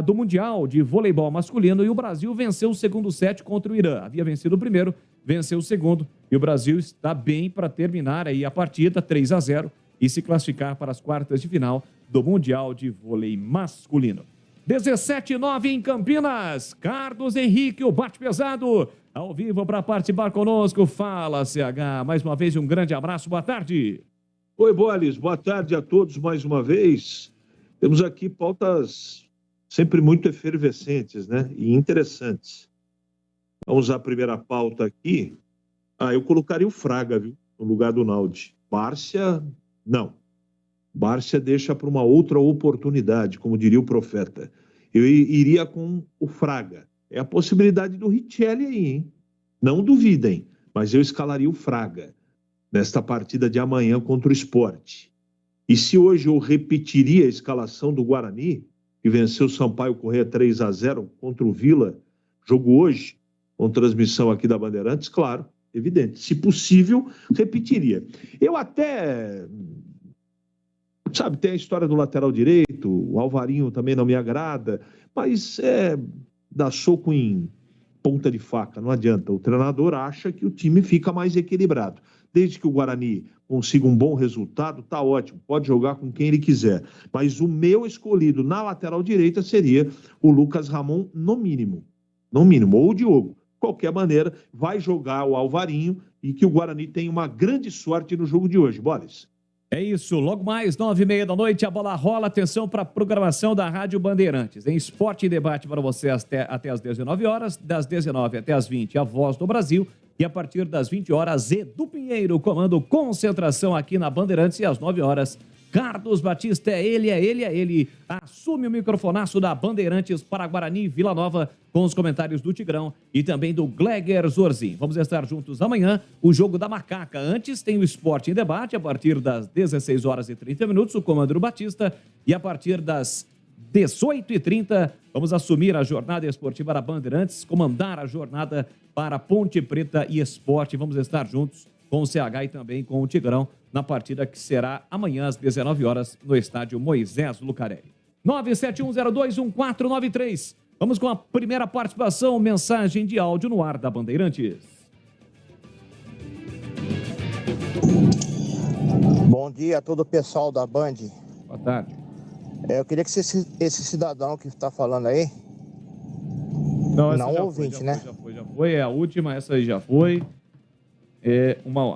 [SPEAKER 6] do Mundial de Voleibol Masculino e o Brasil venceu o segundo set contra o Irã. Havia vencido o primeiro, venceu o segundo e o Brasil está bem para terminar aí a partida 3-0 e se classificar para as quartas de final do Mundial de Vôlei Masculino. 17:09 em Campinas. Carlos Henrique, o bate pesado, ao vivo para participar conosco. Fala, CH. Mais uma vez um grande abraço, boa tarde.
[SPEAKER 3] Oi, Bolis, boa tarde a todos mais uma vez. Temos aqui pautas sempre muito efervescentes, né? E interessantes. Vamos à primeira pauta aqui. Eu colocaria o Fraga, viu? No lugar do Naldi. Bárcia, não. Bárcia deixa para uma outra oportunidade, como diria o profeta. Eu iria com o Fraga. É a possibilidade do Richelli aí, hein? Não duvidem, mas eu escalaria o Fraga nesta partida de amanhã contra o Sport. E se hoje eu repetiria a escalação do Guarani, que venceu o Sampaio Corrêa 3-0 contra o Vila, jogo hoje, com transmissão aqui da Bandeirantes, claro, evidente. Se possível, repetiria. Eu até, sabe, tem a história do lateral direito, o Alvarinho também não me agrada, mas dá soco em ponta de faca, não adianta. O treinador acha que o time fica mais equilibrado. Desde que o Guarani consiga um bom resultado, tá ótimo, pode jogar com quem ele quiser. Mas o meu escolhido na lateral direita seria o Lucas Ramon, no mínimo, ou o Diogo. De qualquer maneira, vai jogar o Alvarinho e que o Guarani tenha uma grande sorte no jogo de hoje. Boris.
[SPEAKER 6] É isso, logo mais, 9:30 da noite, a bola rola. Atenção para a programação da Rádio Bandeirantes. Em Esporte e Debate para você até às 19 horas, das 19 até às 20, a Voz do Brasil. E a partir das 20 horas, Edu Pinheiro, comando Concentração aqui na Bandeirantes. E às 9 horas, Carlos Batista, ele assume o microfonaço da Bandeirantes para Guarani e Vila Nova com os comentários do Tigrão e também do Gleger Zorzin. Vamos estar juntos amanhã, o jogo da Macaca. Antes tem o Esporte em Debate, a partir das 16 horas e 30 minutos, o comando do Batista. E a partir das 18h30, vamos assumir a jornada esportiva da Bandeirantes, comandar a jornada para Ponte Preta e Esporte. Vamos estar juntos com o CH e também com o Tigrão na partida que será amanhã às 19 horas no estádio Moisés Lucarelli. 971021493. Vamos com a primeira participação, mensagem de áudio no ar da Bandeirantes.
[SPEAKER 4] Bom dia a todo o pessoal da Band.
[SPEAKER 6] Boa tarde.
[SPEAKER 4] Eu queria que esse cidadão que está falando aí,
[SPEAKER 6] não
[SPEAKER 4] ouvinte, né?
[SPEAKER 6] Já foi, é a última, essa aí já foi.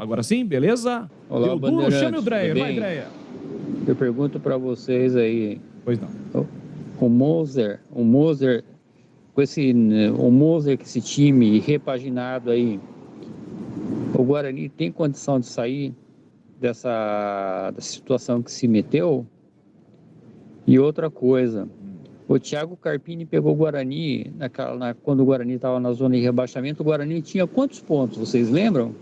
[SPEAKER 6] Agora sim, beleza?
[SPEAKER 8] Olá, Bandeirantes.
[SPEAKER 6] Chame o Dreyer, vai, Dreyer.
[SPEAKER 8] Eu pergunto para vocês aí.
[SPEAKER 6] Pois não.
[SPEAKER 8] O Moser, com o Moser, com esse time repaginado aí, o Guarani tem condição de sair dessa situação que se meteu? E outra coisa, o Thiago Carpini pegou o Guarani, quando o Guarani estava na zona de rebaixamento, o Guarani tinha quantos pontos, vocês lembram?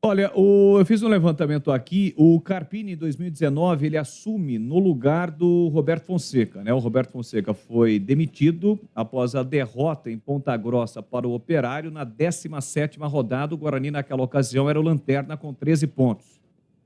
[SPEAKER 6] Olha, eu fiz um levantamento aqui, o Carpini em 2019, ele assume no lugar do Roberto Fonseca, né? O Roberto Fonseca foi demitido após a derrota em Ponta Grossa para o Operário na 17ª rodada. O Guarani naquela ocasião era o lanterna com 13 pontos.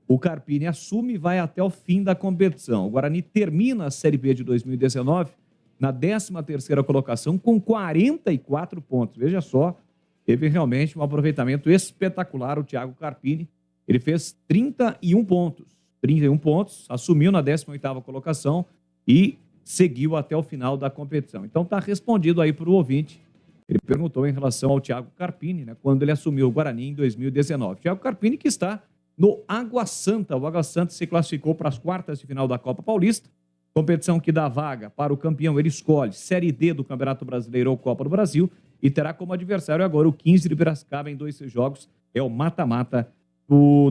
[SPEAKER 6] O Carpini assume e vai até o fim da competição. O Guarani termina a Série B de 2019 na 13ª colocação com 44 pontos. Veja só, teve realmente um aproveitamento espetacular o Thiago Carpini. Ele fez 31 pontos. 31 pontos, assumiu na 18ª colocação e seguiu até o final da competição. Então está respondido aí para o ouvinte. Ele perguntou em relação ao Thiago Carpini, né, quando ele assumiu o Guarani em 2019. Thiago Carpini que está no Água Santa. O Água Santa se classificou para as quartas de final da Copa Paulista. Competição que dá vaga para o campeão. Ele escolhe Série D do Campeonato Brasileiro ou Copa do Brasil e terá como adversário agora o 15 de Piracicaba em 2 jogos. É o mata-mata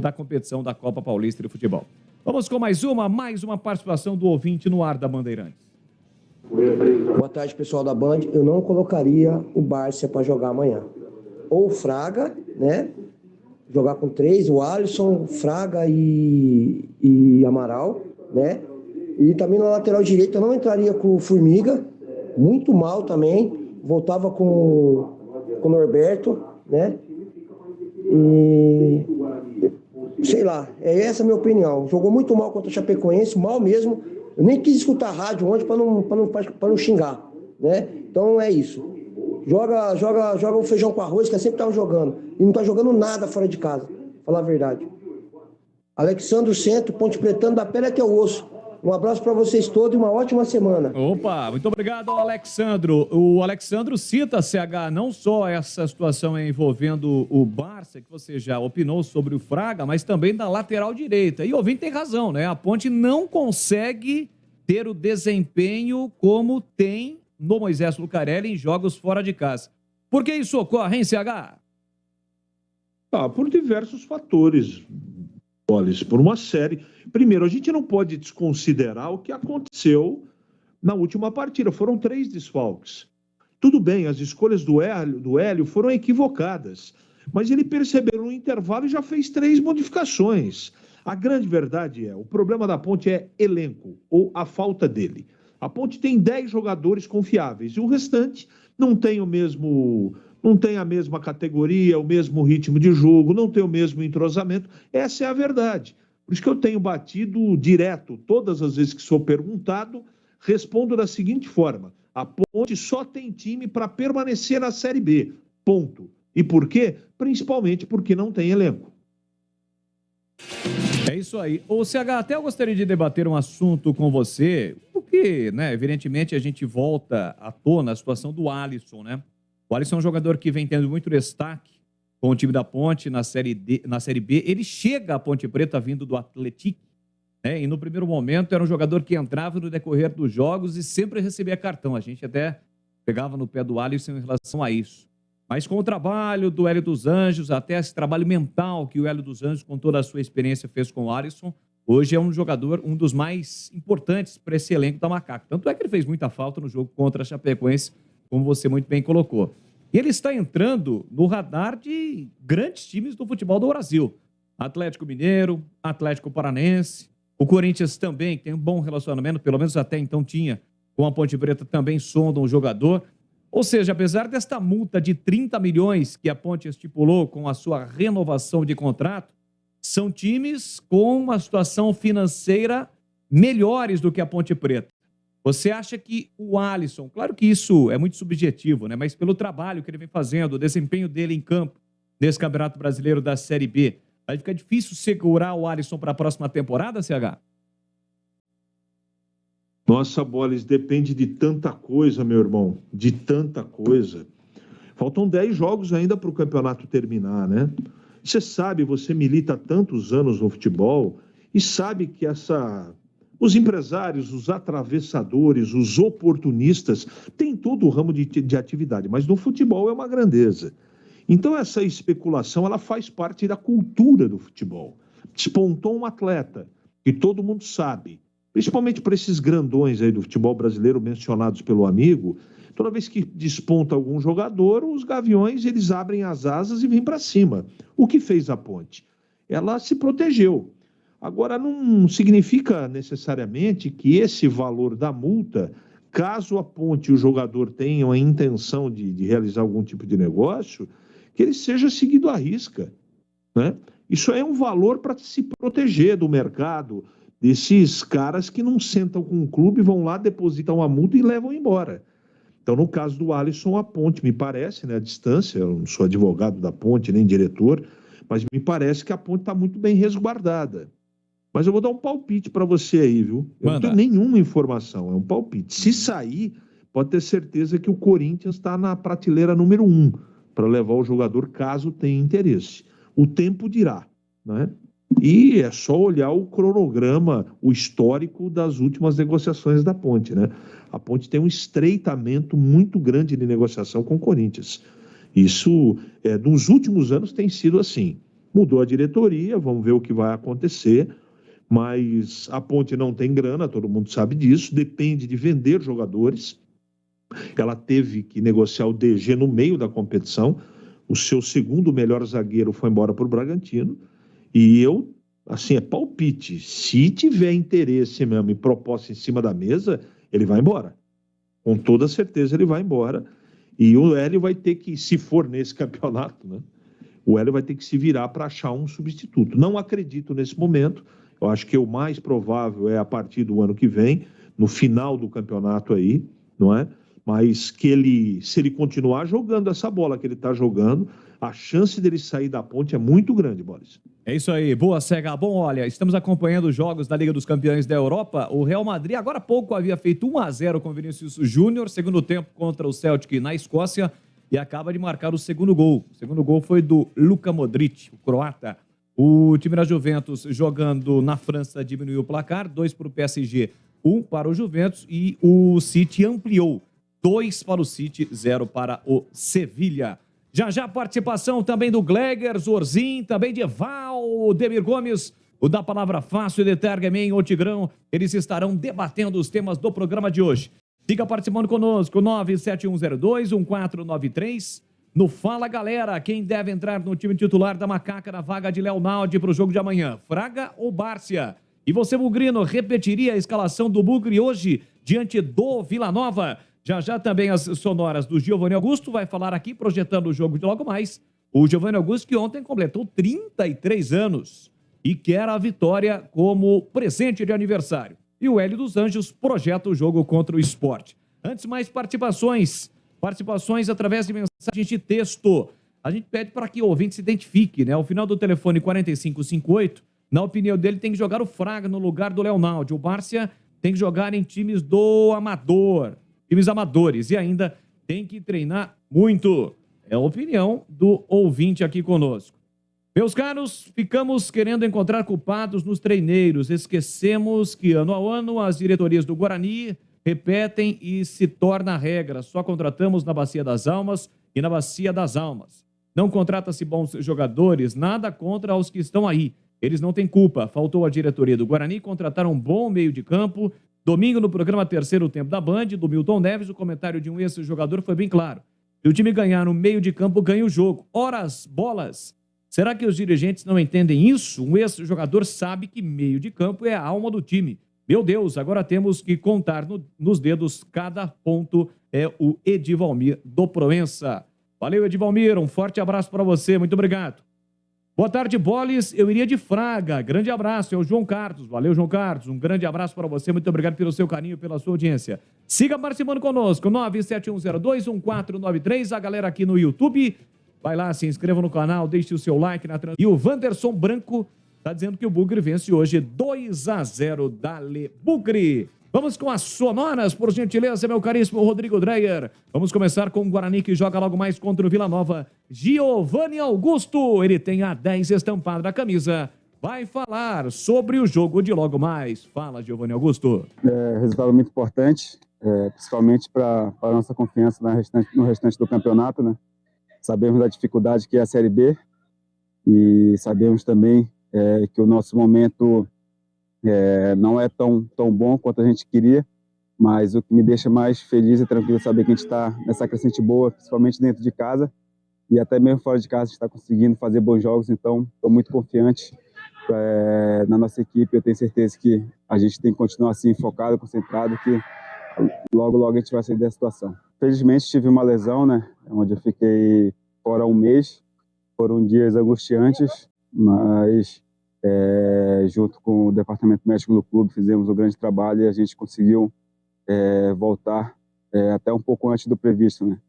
[SPEAKER 6] da competição da Copa Paulista de Futebol. Vamos com mais uma participação do ouvinte no ar da Bandeirantes.
[SPEAKER 9] Boa tarde, pessoal da Band. Eu não colocaria o Bárcia para jogar amanhã. Ou o Fraga, né? Jogar com 3, o Alisson, Fraga e Amaral, né? E também na lateral direita eu não entraria com o Formiga, muito mal também. Voltava com o Norberto, né? E sei lá, essa a minha opinião. Jogou muito mal contra o Chapecoense, mal mesmo. Eu nem quis escutar a rádio ontem para não xingar, né? Então é isso. Joga o feijão com arroz, que sempre estava jogando. E não está jogando nada fora de casa, pra falar a verdade. Alexandro Centro, Ponte Pretano, da pele até o osso. Um abraço para vocês todos e uma ótima semana.
[SPEAKER 6] Opa, muito obrigado ao Alexandro. O Alexandro cita, CH, não só essa situação envolvendo o Barça, que você já opinou sobre o Fraga, mas também da lateral direita. E o ouvinte tem razão, né? A Ponte não consegue ter o desempenho como tem no Moisés Lucarelli em jogos fora de casa. Por que isso ocorre, hein, CH?
[SPEAKER 3] Por diversos fatores, Bolis, por uma série. Primeiro, a gente não pode desconsiderar o que aconteceu na última partida. Foram 3 desfalques. Tudo bem, as escolhas do Hélio foram equivocadas, mas ele percebeu no intervalo e já fez 3 modificações. A grande verdade o problema da Ponte é elenco, ou a falta dele. A Ponte tem 10 jogadores confiáveis e o restante não tem a mesma categoria, o mesmo ritmo de jogo, não tem o mesmo entrosamento. Essa é a verdade. Por isso que eu tenho batido direto, todas as vezes que sou perguntado, respondo da seguinte forma: a Ponte só tem time para permanecer na Série B, ponto. E por quê? Principalmente porque não tem elenco.
[SPEAKER 6] É isso aí. Ô, CH, até eu gostaria de debater um assunto com você, porque, né, evidentemente a gente volta à tona a situação do Alisson, né? O Alisson é um jogador que vem tendo muito destaque com o time da Ponte na Série B. Ele chega à Ponte Preta vindo do Atlético, né? E no primeiro momento era um jogador que entrava no decorrer dos jogos e sempre recebia cartão. A gente até pegava no pé do Alisson em relação a isso. Mas com o trabalho do Hélio dos Anjos, até esse trabalho mental que o Hélio dos Anjos, com toda a sua experiência, fez com o Alisson, hoje é um jogador, um dos mais importantes para esse elenco da Macaco. Tanto é que ele fez muita falta no jogo contra a Chapecoense, como você muito bem colocou. E ele está entrando no radar de grandes times do futebol do Brasil. Atlético Mineiro, Atlético Paranense, o Corinthians também, que tem um bom relacionamento, pelo menos até então tinha, com a Ponte Preta, também sonda um jogador. Ou seja, apesar desta multa de 30 milhões que a Ponte estipulou com a sua renovação de contrato, são times com uma situação financeira melhores do que a Ponte Preta. Você acha que o Alisson, claro que isso é muito subjetivo, né? Mas pelo trabalho que ele vem fazendo, o desempenho dele em campo nesse Campeonato Brasileiro da Série B, vai ficar difícil segurar o Alisson para a próxima temporada, CH?
[SPEAKER 3] Nossa, Boles, depende de tanta coisa, meu irmão, de tanta coisa. Faltam 10 jogos ainda para o campeonato terminar, né? Você sabe, você milita há tantos anos no futebol e sabe que os empresários, os atravessadores, os oportunistas, têm todo o ramo de atividade, mas no futebol é uma grandeza. Então essa especulação, ela faz parte da cultura do futebol. Despontou um atleta, que todo mundo sabe, principalmente para esses grandões aí do futebol brasileiro mencionados pelo amigo, toda vez que desponta algum jogador, os gaviões, eles abrem as asas e vêm para cima. O que fez a Ponte? Ela se protegeu. Agora, não significa necessariamente que esse valor da multa, caso a Ponte e o jogador tenham a intenção de realizar algum tipo de negócio, que ele seja seguido à risca, né? Isso é um valor para se proteger do mercado, desses caras que não sentam com o clube, vão lá, depositam uma multa e levam embora. Então, no caso do Alisson, a Ponte, me parece, né, a distância, eu não sou advogado da Ponte, nem diretor, mas me parece que a Ponte está muito bem resguardada. Mas eu vou dar um palpite para você aí, viu? Eu não tenho nenhuma informação, é um palpite. Se sair, pode ter certeza que o Corinthians está na prateleira número 1 para levar o jogador caso tenha interesse. O tempo dirá, né? E é só olhar o cronograma, o histórico das últimas negociações da Ponte, né? A Ponte tem um estreitamento muito grande de negociação com o Corinthians. Isso, nos últimos anos, tem sido assim. Mudou a diretoria, vamos ver o que vai acontecer, mas a Ponte não tem grana, todo mundo sabe disso, depende de vender jogadores. Ela teve que negociar o DG no meio da competição, o seu segundo melhor zagueiro foi embora para o Bragantino, e eu, assim, é palpite, se tiver interesse mesmo e proposta em cima da mesa, ele vai embora. Com toda certeza ele vai embora, e o Hélio vai ter que, se for nesse campeonato, né, o Hélio vai ter que se virar para achar um substituto. Não acredito nesse momento, eu acho que o mais provável é a partir do ano que vem, no final do campeonato aí, não é? Mas que ele, se ele continuar jogando essa bola que ele está jogando, a chance dele sair da Ponte é muito grande, Boris.
[SPEAKER 6] É isso aí, boa, Cega. Bom, olha, estamos acompanhando os jogos da Liga dos Campeões da Europa. O Real Madrid agora há pouco havia feito 1-0 com o Vinícius Júnior, segundo tempo contra o Celtic na Escócia, e acaba de marcar o segundo gol. O segundo gol foi do Luka Modric, o croata. O time da Juventus jogando na França diminuiu o placar, 2 para o PSG, 1 para o Juventus, e o City ampliou. 2 para o City, 0 para o Sevilha. Já a participação também do Gleger, Zorzin, também de Valdemir Gomes, o da Palavra Fácil e de Tergemen, o Tigrão. Eles estarão debatendo os temas do programa de hoje. Fica participando conosco, 97102-1493. No Fala Galera, quem deve entrar no time titular da Macaca na vaga de Léo Naldi para o jogo de amanhã? Fraga ou Bárcia? E você, Bugrino, repetiria a escalação do Bugre hoje diante do Vila Nova? Já também as sonoras do Giovanni Augusto vai falar aqui, projetando o jogo de logo mais. O Giovanni Augusto que ontem completou 33 anos e quer a vitória como presente de aniversário. E o Hélio dos Anjos projeta o jogo contra o Sport. Antes, mais participações através de mensagem de texto. A gente pede para que o ouvinte se identifique, né? Ao final do telefone 4558, na opinião dele, tem que jogar o Fraga no lugar do Leonardo. O Bárcia tem que jogar em times do Amador. Times amadores, e ainda tem que treinar muito. É a opinião do ouvinte aqui conosco. Meus caros, ficamos querendo encontrar culpados nos treineiros. Esquecemos que ano a ano as diretorias do Guarani repetem e se torna regra. Só contratamos na Bacia das Almas e na Bacia das Almas. Não contrata-se bons jogadores, nada contra os que estão aí. Eles não têm culpa. Faltou a diretoria do Guarani contratar um bom meio de campo. Domingo, no programa Terceiro Tempo da Band, do Milton Neves, o comentário de um ex-jogador foi bem claro. Se o time ganhar no meio de campo, ganha o jogo. Ora as bolas! Será que os dirigentes não entendem isso? Um ex-jogador sabe que meio de campo é a alma do time. Meu Deus, agora temos que contar nos dedos cada ponto. É o Edivalmir do Proença. Valeu, Edivalmir. Um forte abraço para você. Muito obrigado. Boa tarde, Boles. Eu iria de Fraga. Grande abraço. É o João Carlos. Valeu, João Carlos. Um grande abraço para você. Muito obrigado pelo seu carinho, pela sua audiência. Siga participando conosco. 971021493. A galera aqui no YouTube. Vai lá, se inscreva no canal, deixe o seu like na transmissão. E o Wanderson Branco está dizendo que o Bugre vence hoje 2-0 Dale Bugre. Vamos com as sonoras, por gentileza, meu caríssimo Rodrigo Dreyer. Vamos começar com o Guarani, que joga logo mais contra o Vila Nova. Giovanni Augusto, ele tem a 10 estampada na camisa. Vai falar sobre o jogo de logo mais. Fala, Giovanni Augusto.
[SPEAKER 10] Resultado muito importante, principalmente para a nossa confiança no restante do campeonato, né? Sabemos da dificuldade que é a Série B e sabemos também que o nosso momento não é tão bom quanto a gente queria, mas o que me deixa mais feliz e tranquilo é saber que a gente está nessa crescente boa, principalmente dentro de casa e até mesmo fora de casa a gente está conseguindo fazer bons jogos, então estou muito confiante na nossa equipe. Eu tenho certeza que a gente tem que continuar assim focado, concentrado, que logo a gente vai sair dessa situação. Felizmente tive uma lesão, né, onde eu fiquei fora um mês, foram dias angustiantes, mas junto com o departamento médico do clube fizemos um grande trabalho e a gente conseguiu voltar até um pouco antes do previsto, né?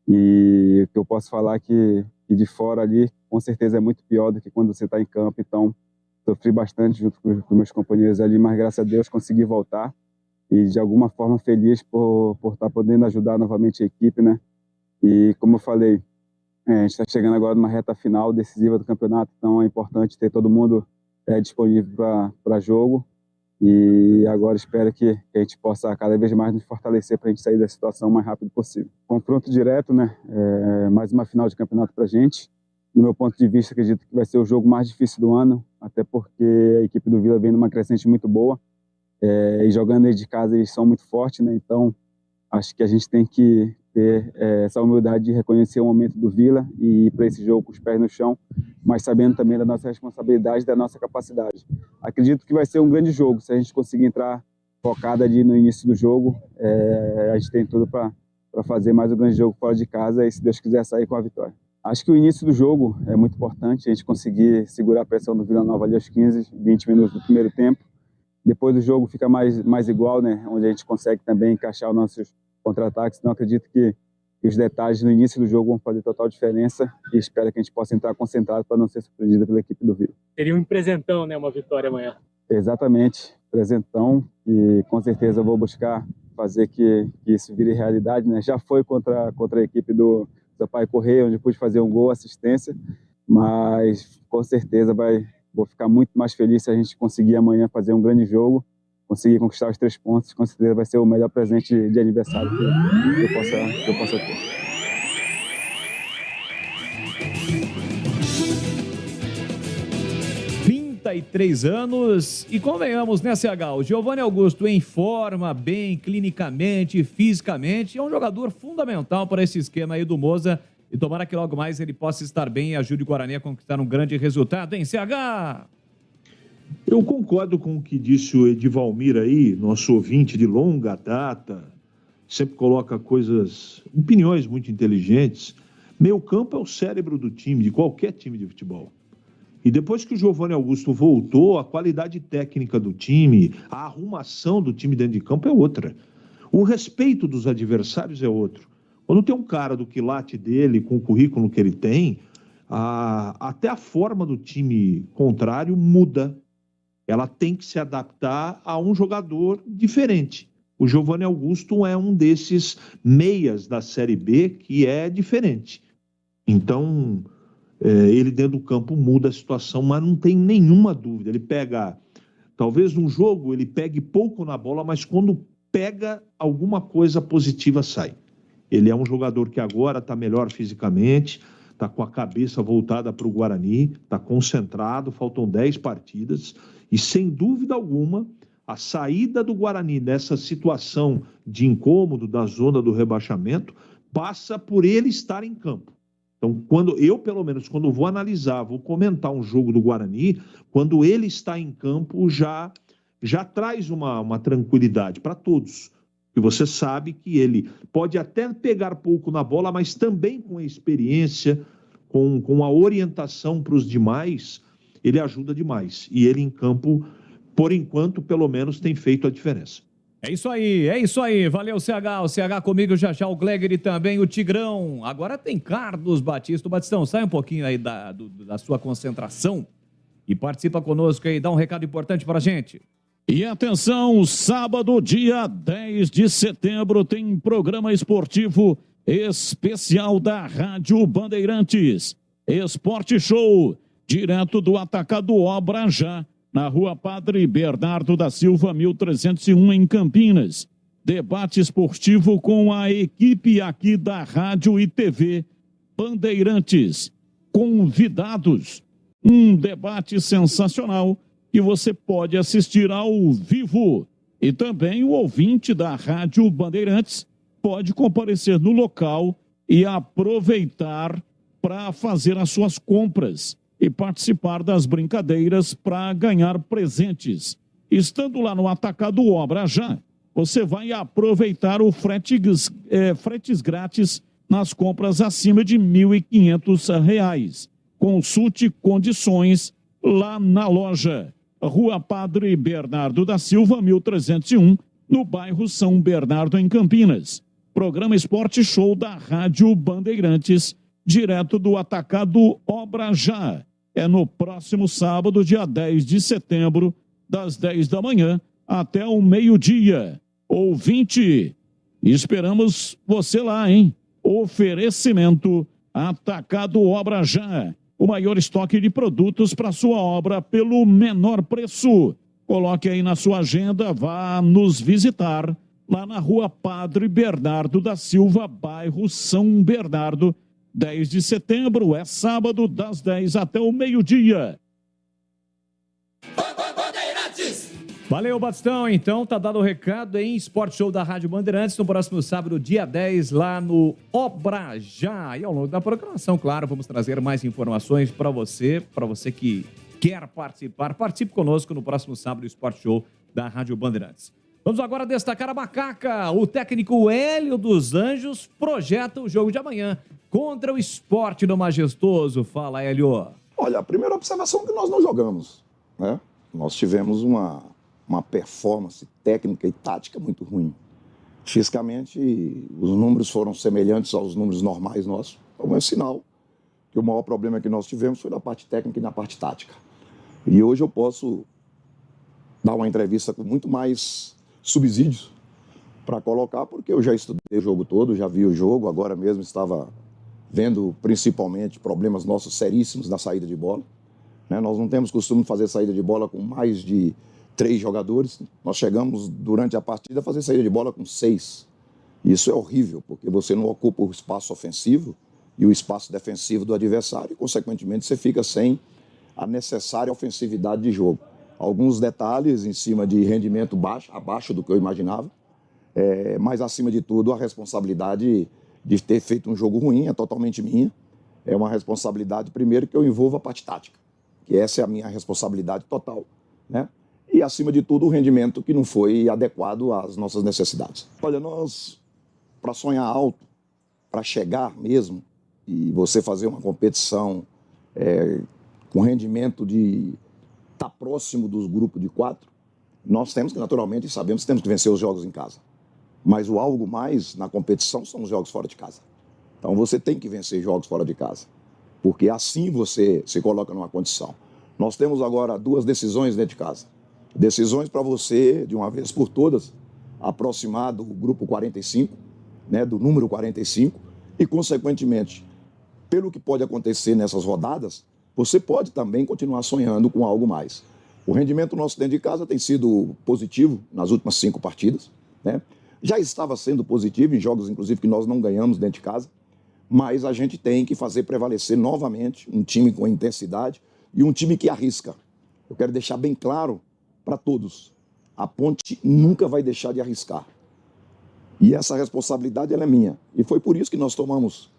[SPEAKER 10] E o que eu posso falar é que de fora ali com certeza é muito pior do que quando você está em campo, então sofri bastante junto com meus companheiros ali, mas graças a Deus consegui voltar e de alguma forma feliz por estar podendo ajudar novamente a equipe, né? E como eu falei, a gente está chegando agora numa reta final decisiva do campeonato, então é importante ter todo mundo disponível para jogo e agora espero que a gente possa cada vez mais nos fortalecer para a gente sair da situação o mais rápido possível. Confronto direto, né? Mais uma final de campeonato para a gente. No meu ponto de vista, acredito que vai ser o jogo mais difícil do ano, até porque a equipe do Vila vem numa crescente muito boa e jogando dentro de casa eles são muito fortes, né? Então acho que a gente tem que ter essa humildade de reconhecer o momento do Vila e ir para esse jogo com os pés no chão, mas sabendo também da nossa responsabilidade, da nossa capacidade. Acredito que vai ser um grande jogo, se a gente conseguir entrar focado ali no início do jogo, a gente tem tudo para fazer mais um grande jogo fora de casa e, se Deus quiser, sair com a vitória. Acho que o início do jogo é muito importante, a gente conseguir segurar a pressão do Vila Nova ali aos 15, 20 minutos do primeiro tempo. Depois do jogo fica mais igual, né? Onde a gente consegue também encaixar os nossos contra-ataques. Então acredito que os detalhes no início do jogo vão fazer total diferença e espero que a gente possa entrar concentrado para não ser surpreendido pela equipe do Vila.
[SPEAKER 11] Seria um presentão, né? Uma vitória amanhã.
[SPEAKER 10] Exatamente, presentão, e com certeza eu vou buscar fazer que isso vire realidade, né? Já foi contra a equipe do Sampaio Correia, onde pude fazer um gol, assistência, mas com certeza vou ficar muito mais feliz se a gente conseguir amanhã fazer um grande jogo, conseguir conquistar os 3 pontos, com certeza vai ser o melhor presente de aniversário que eu possa ter.
[SPEAKER 6] E 3 anos, e convenhamos, né, CH? O Giovanni Augusto em forma, bem clinicamente, fisicamente, é um jogador fundamental para esse esquema aí do Moza, e tomara que logo mais ele possa estar bem e ajude o Guarani a conquistar um grande resultado, hein, CH?
[SPEAKER 3] Eu concordo com o que disse o Edivalmir aí, nosso ouvinte de longa data, sempre coloca opiniões muito inteligentes. Meio campo é o cérebro do time, de qualquer time de futebol. E depois que o Giovanni Augusto voltou, a qualidade técnica do time, a arrumação do time dentro de campo é outra. O respeito dos adversários é outro. Quando tem um cara do quilate dele, com o currículo que ele tem, até a forma do time contrário muda. Ela tem que se adaptar a um jogador diferente. O Giovanni Augusto é um desses meias da Série B que é diferente. Então, ele dentro do campo muda a situação, mas não tem nenhuma dúvida. Ele pega, talvez num jogo ele pegue pouco na bola, mas quando pega alguma coisa positiva sai. Ele é um jogador que agora está melhor fisicamente, está com a cabeça voltada para o Guarani, está concentrado, faltam 10 partidas e sem dúvida alguma a saída do Guarani nessa situação de incômodo da zona do rebaixamento passa por ele estar em campo. Então, pelo menos, quando vou analisar, vou comentar um jogo do Guarani, quando ele está em campo, já traz uma tranquilidade para todos. E você sabe que ele pode até pegar pouco na bola, mas também com a experiência, com a orientação para os demais, ele ajuda demais. E ele em campo, por enquanto, pelo menos, tem feito a diferença.
[SPEAKER 6] É isso aí. Valeu, CH. O CH comigo, já o Gleger e também o Tigrão. Agora tem Carlos Batista. O Batistão, sai um pouquinho aí da sua concentração e participa conosco aí. Dá um recado importante pra gente.
[SPEAKER 2] E atenção, sábado, dia 10 de setembro, tem programa esportivo especial da Rádio Bandeirantes. Esporte Show, direto do Atacado Obra Já, na Rua Padre Bernardo da Silva, 1301, em Campinas. Debate esportivo com a equipe aqui da Rádio e TV Bandeirantes. Convidados. Um debate sensacional que você pode assistir ao vivo. E também o ouvinte da Rádio Bandeirantes pode comparecer no local e aproveitar para fazer as suas compras e participar das brincadeiras para ganhar presentes. Estando lá no Atacado Obra Já, você vai aproveitar o fretes grátis nas compras acima de R$ 1.500. Consulte condições lá na loja. Rua Padre Bernardo da Silva, 1301, no bairro São Bernardo, em Campinas. Programa Esporte Show da Rádio Bandeirantes, direto do Atacado Obra Já. É no próximo sábado, dia 10 de setembro, das 10 da manhã até o meio-dia. Ouvinte, esperamos você lá, hein? Oferecimento Atacado Obra Já. O maior estoque de produtos para sua obra pelo menor preço. Coloque aí na sua agenda, vá nos visitar lá na Rua Padre Bernardo da Silva, bairro São Bernardo. 10 de setembro, é sábado, das 10 até o meio-dia.
[SPEAKER 6] Valeu, Batistão. Então, tá dado o recado em Sport Show da Rádio Bandeirantes no próximo sábado, dia 10, lá no Obra Já. E ao longo da programação, claro, vamos trazer mais informações para você que quer participar. Participe conosco no próximo sábado do Sport Show da Rádio Bandeirantes. Vamos agora destacar a Macaca. O técnico Hélio dos Anjos projeta o jogo de amanhã contra o Sport do Majestoso. Fala, Hélio.
[SPEAKER 13] Olha, a primeira observação é que nós não jogamos, né? Nós tivemos uma performance técnica e tática muito ruim. Fisicamente, os números foram semelhantes aos números normais nossos. Então é sinal que o maior problema que nós tivemos foi na parte técnica e na parte tática. E hoje eu posso dar uma entrevista com muito mais subsídios para colocar, porque eu já estudei o jogo todo, já vi o jogo, agora mesmo estava vendo principalmente problemas nossos seríssimos na saída de bola. Né? Nós não temos costume de fazer saída de bola com mais de 3 jogadores. Nós chegamos durante a partida a fazer saída de bola com 6. Isso é horrível, porque você não ocupa o espaço ofensivo e o espaço defensivo do adversário e, consequentemente, você fica sem a necessária ofensividade de jogo. Alguns detalhes em cima de rendimento baixo, abaixo do que eu imaginava, mas, acima de tudo, a responsabilidade de ter feito um jogo ruim é totalmente minha. É uma responsabilidade, primeiro, que eu envolvo a parte tática, que essa é a minha responsabilidade total, né? E, acima de tudo, o rendimento que não foi adequado às nossas necessidades. Olha, nós, para sonhar alto, para chegar mesmo, e você fazer uma competição com rendimento de estar próximo dos grupos de 4, nós temos que, naturalmente, sabemos que temos que vencer os jogos em casa. Mas o algo mais na competição são os jogos fora de casa. Então você tem que vencer jogos fora de casa, porque assim você se coloca numa condição. Nós temos agora 2 decisões dentro de casa. Decisões para você, de uma vez por todas, aproximar do grupo 45, né, do número 45, e, consequentemente, pelo que pode acontecer nessas rodadas, você pode também continuar sonhando com algo mais. O rendimento nosso dentro de casa tem sido positivo nas últimas 5 partidas, né? Já estava sendo positivo em jogos, inclusive, que nós não ganhamos dentro de casa, mas a gente tem que fazer prevalecer novamente um time com intensidade e um time que arrisca. Eu quero deixar bem claro para todos, a Ponte nunca vai deixar de arriscar. E essa responsabilidade ela é minha. E foi por isso que nós tomamos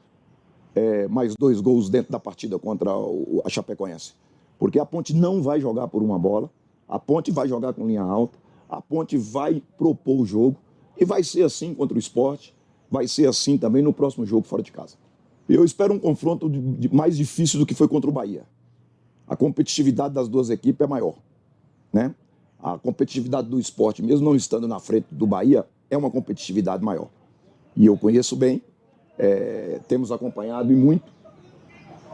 [SPEAKER 13] mais 2 gols dentro da partida contra a Chapecoense. Porque a Ponte não vai jogar por uma bola, a Ponte vai jogar com linha alta, a Ponte vai propor o jogo, e vai ser assim contra o Sport, vai ser assim também no próximo jogo fora de casa. Eu espero um confronto mais difícil do que foi contra o Bahia. A competitividade das duas equipes é maior, né? A competitividade do Sport, mesmo não estando na frente do Bahia, é uma competitividade maior. E eu conheço bem, temos acompanhado e muito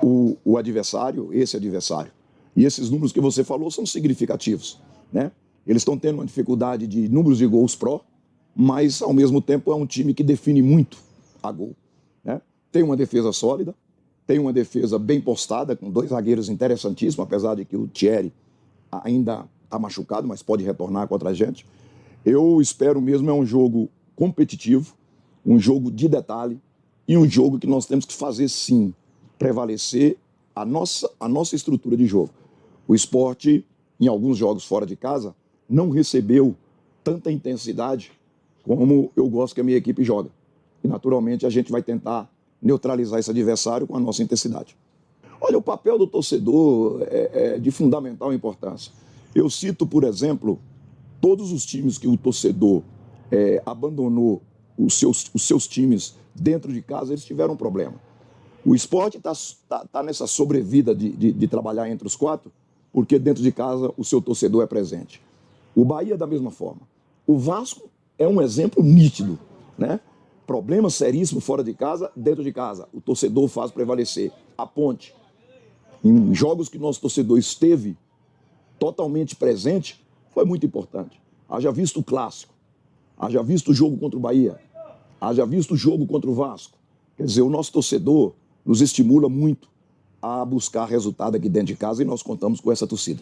[SPEAKER 13] o adversário, esse adversário. E esses números que você falou são significativos, né? Eles estão tendo uma dificuldade de números de gols pró, mas ao mesmo tempo é um time que define muito a gol, né? Tem uma defesa sólida, tem uma defesa bem postada, com 2 zagueiros interessantíssimos, apesar de que o Thierry ainda está machucado, mas pode retornar contra a gente. Eu espero mesmo um jogo competitivo, um jogo de detalhe e um jogo que nós temos que fazer, sim, prevalecer a nossa estrutura de jogo. O Sport, em alguns jogos fora de casa, não recebeu tanta intensidade como eu gosto que a minha equipe joga. E, naturalmente, a gente vai tentar neutralizar esse adversário com a nossa intensidade. Olha, o papel do torcedor é de fundamental importância. Eu cito, por exemplo, todos os times que o torcedor abandonou os seus times dentro de casa, eles tiveram um problema. O Sport tá nessa sobrevida de trabalhar entre os 4, porque dentro de casa o seu torcedor é presente. O Bahia, da mesma forma. O Vasco é um exemplo nítido, né? Problema seríssimo fora de casa, dentro de casa. O torcedor faz prevalecer. A Ponte, em jogos que nosso torcedor esteve totalmente presente, foi muito importante. Haja visto o Clássico, haja visto o jogo contra o Bahia, haja visto o jogo contra o Vasco. Quer dizer, o nosso torcedor nos estimula muito a buscar resultado aqui dentro de casa e nós contamos com essa torcida.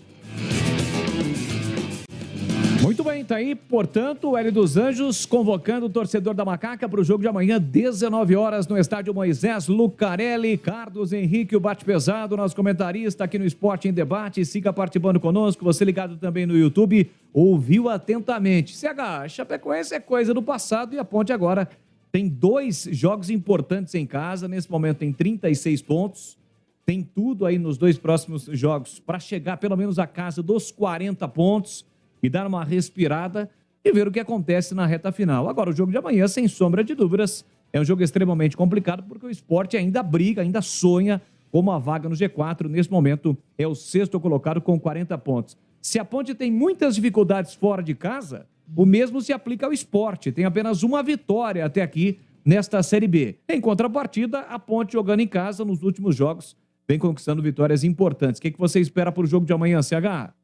[SPEAKER 6] Muito bem, tá aí, portanto, o Hélio dos Anjos convocando o torcedor da Macaca para o jogo de amanhã, 19 horas, no estádio Moisés Lucarelli. Carlos Henrique, o bate-pesado, nosso comentarista aqui no Esporte em Debate. Siga participando conosco, você ligado também no YouTube, ouviu atentamente. CH, Chapecoense é coisa do passado e a Ponte agora tem 2 jogos importantes em casa, nesse momento tem 36 pontos, tem tudo aí nos 2 próximos jogos para chegar pelo menos à casa dos 40 pontos, e dar uma respirada e ver o que acontece na reta final. Agora, o jogo de amanhã, sem sombra de dúvidas, é um jogo extremamente complicado, porque o Sport ainda briga, ainda sonha com uma vaga no G4. Nesse momento, é o 6º colocado com 40 pontos. Se a Ponte tem muitas dificuldades fora de casa, o mesmo se aplica ao Sport. Tem apenas uma vitória até aqui nesta Série B. Em contrapartida, a Ponte jogando em casa nos últimos jogos, vem conquistando vitórias importantes. O que você espera para o jogo de amanhã, CH?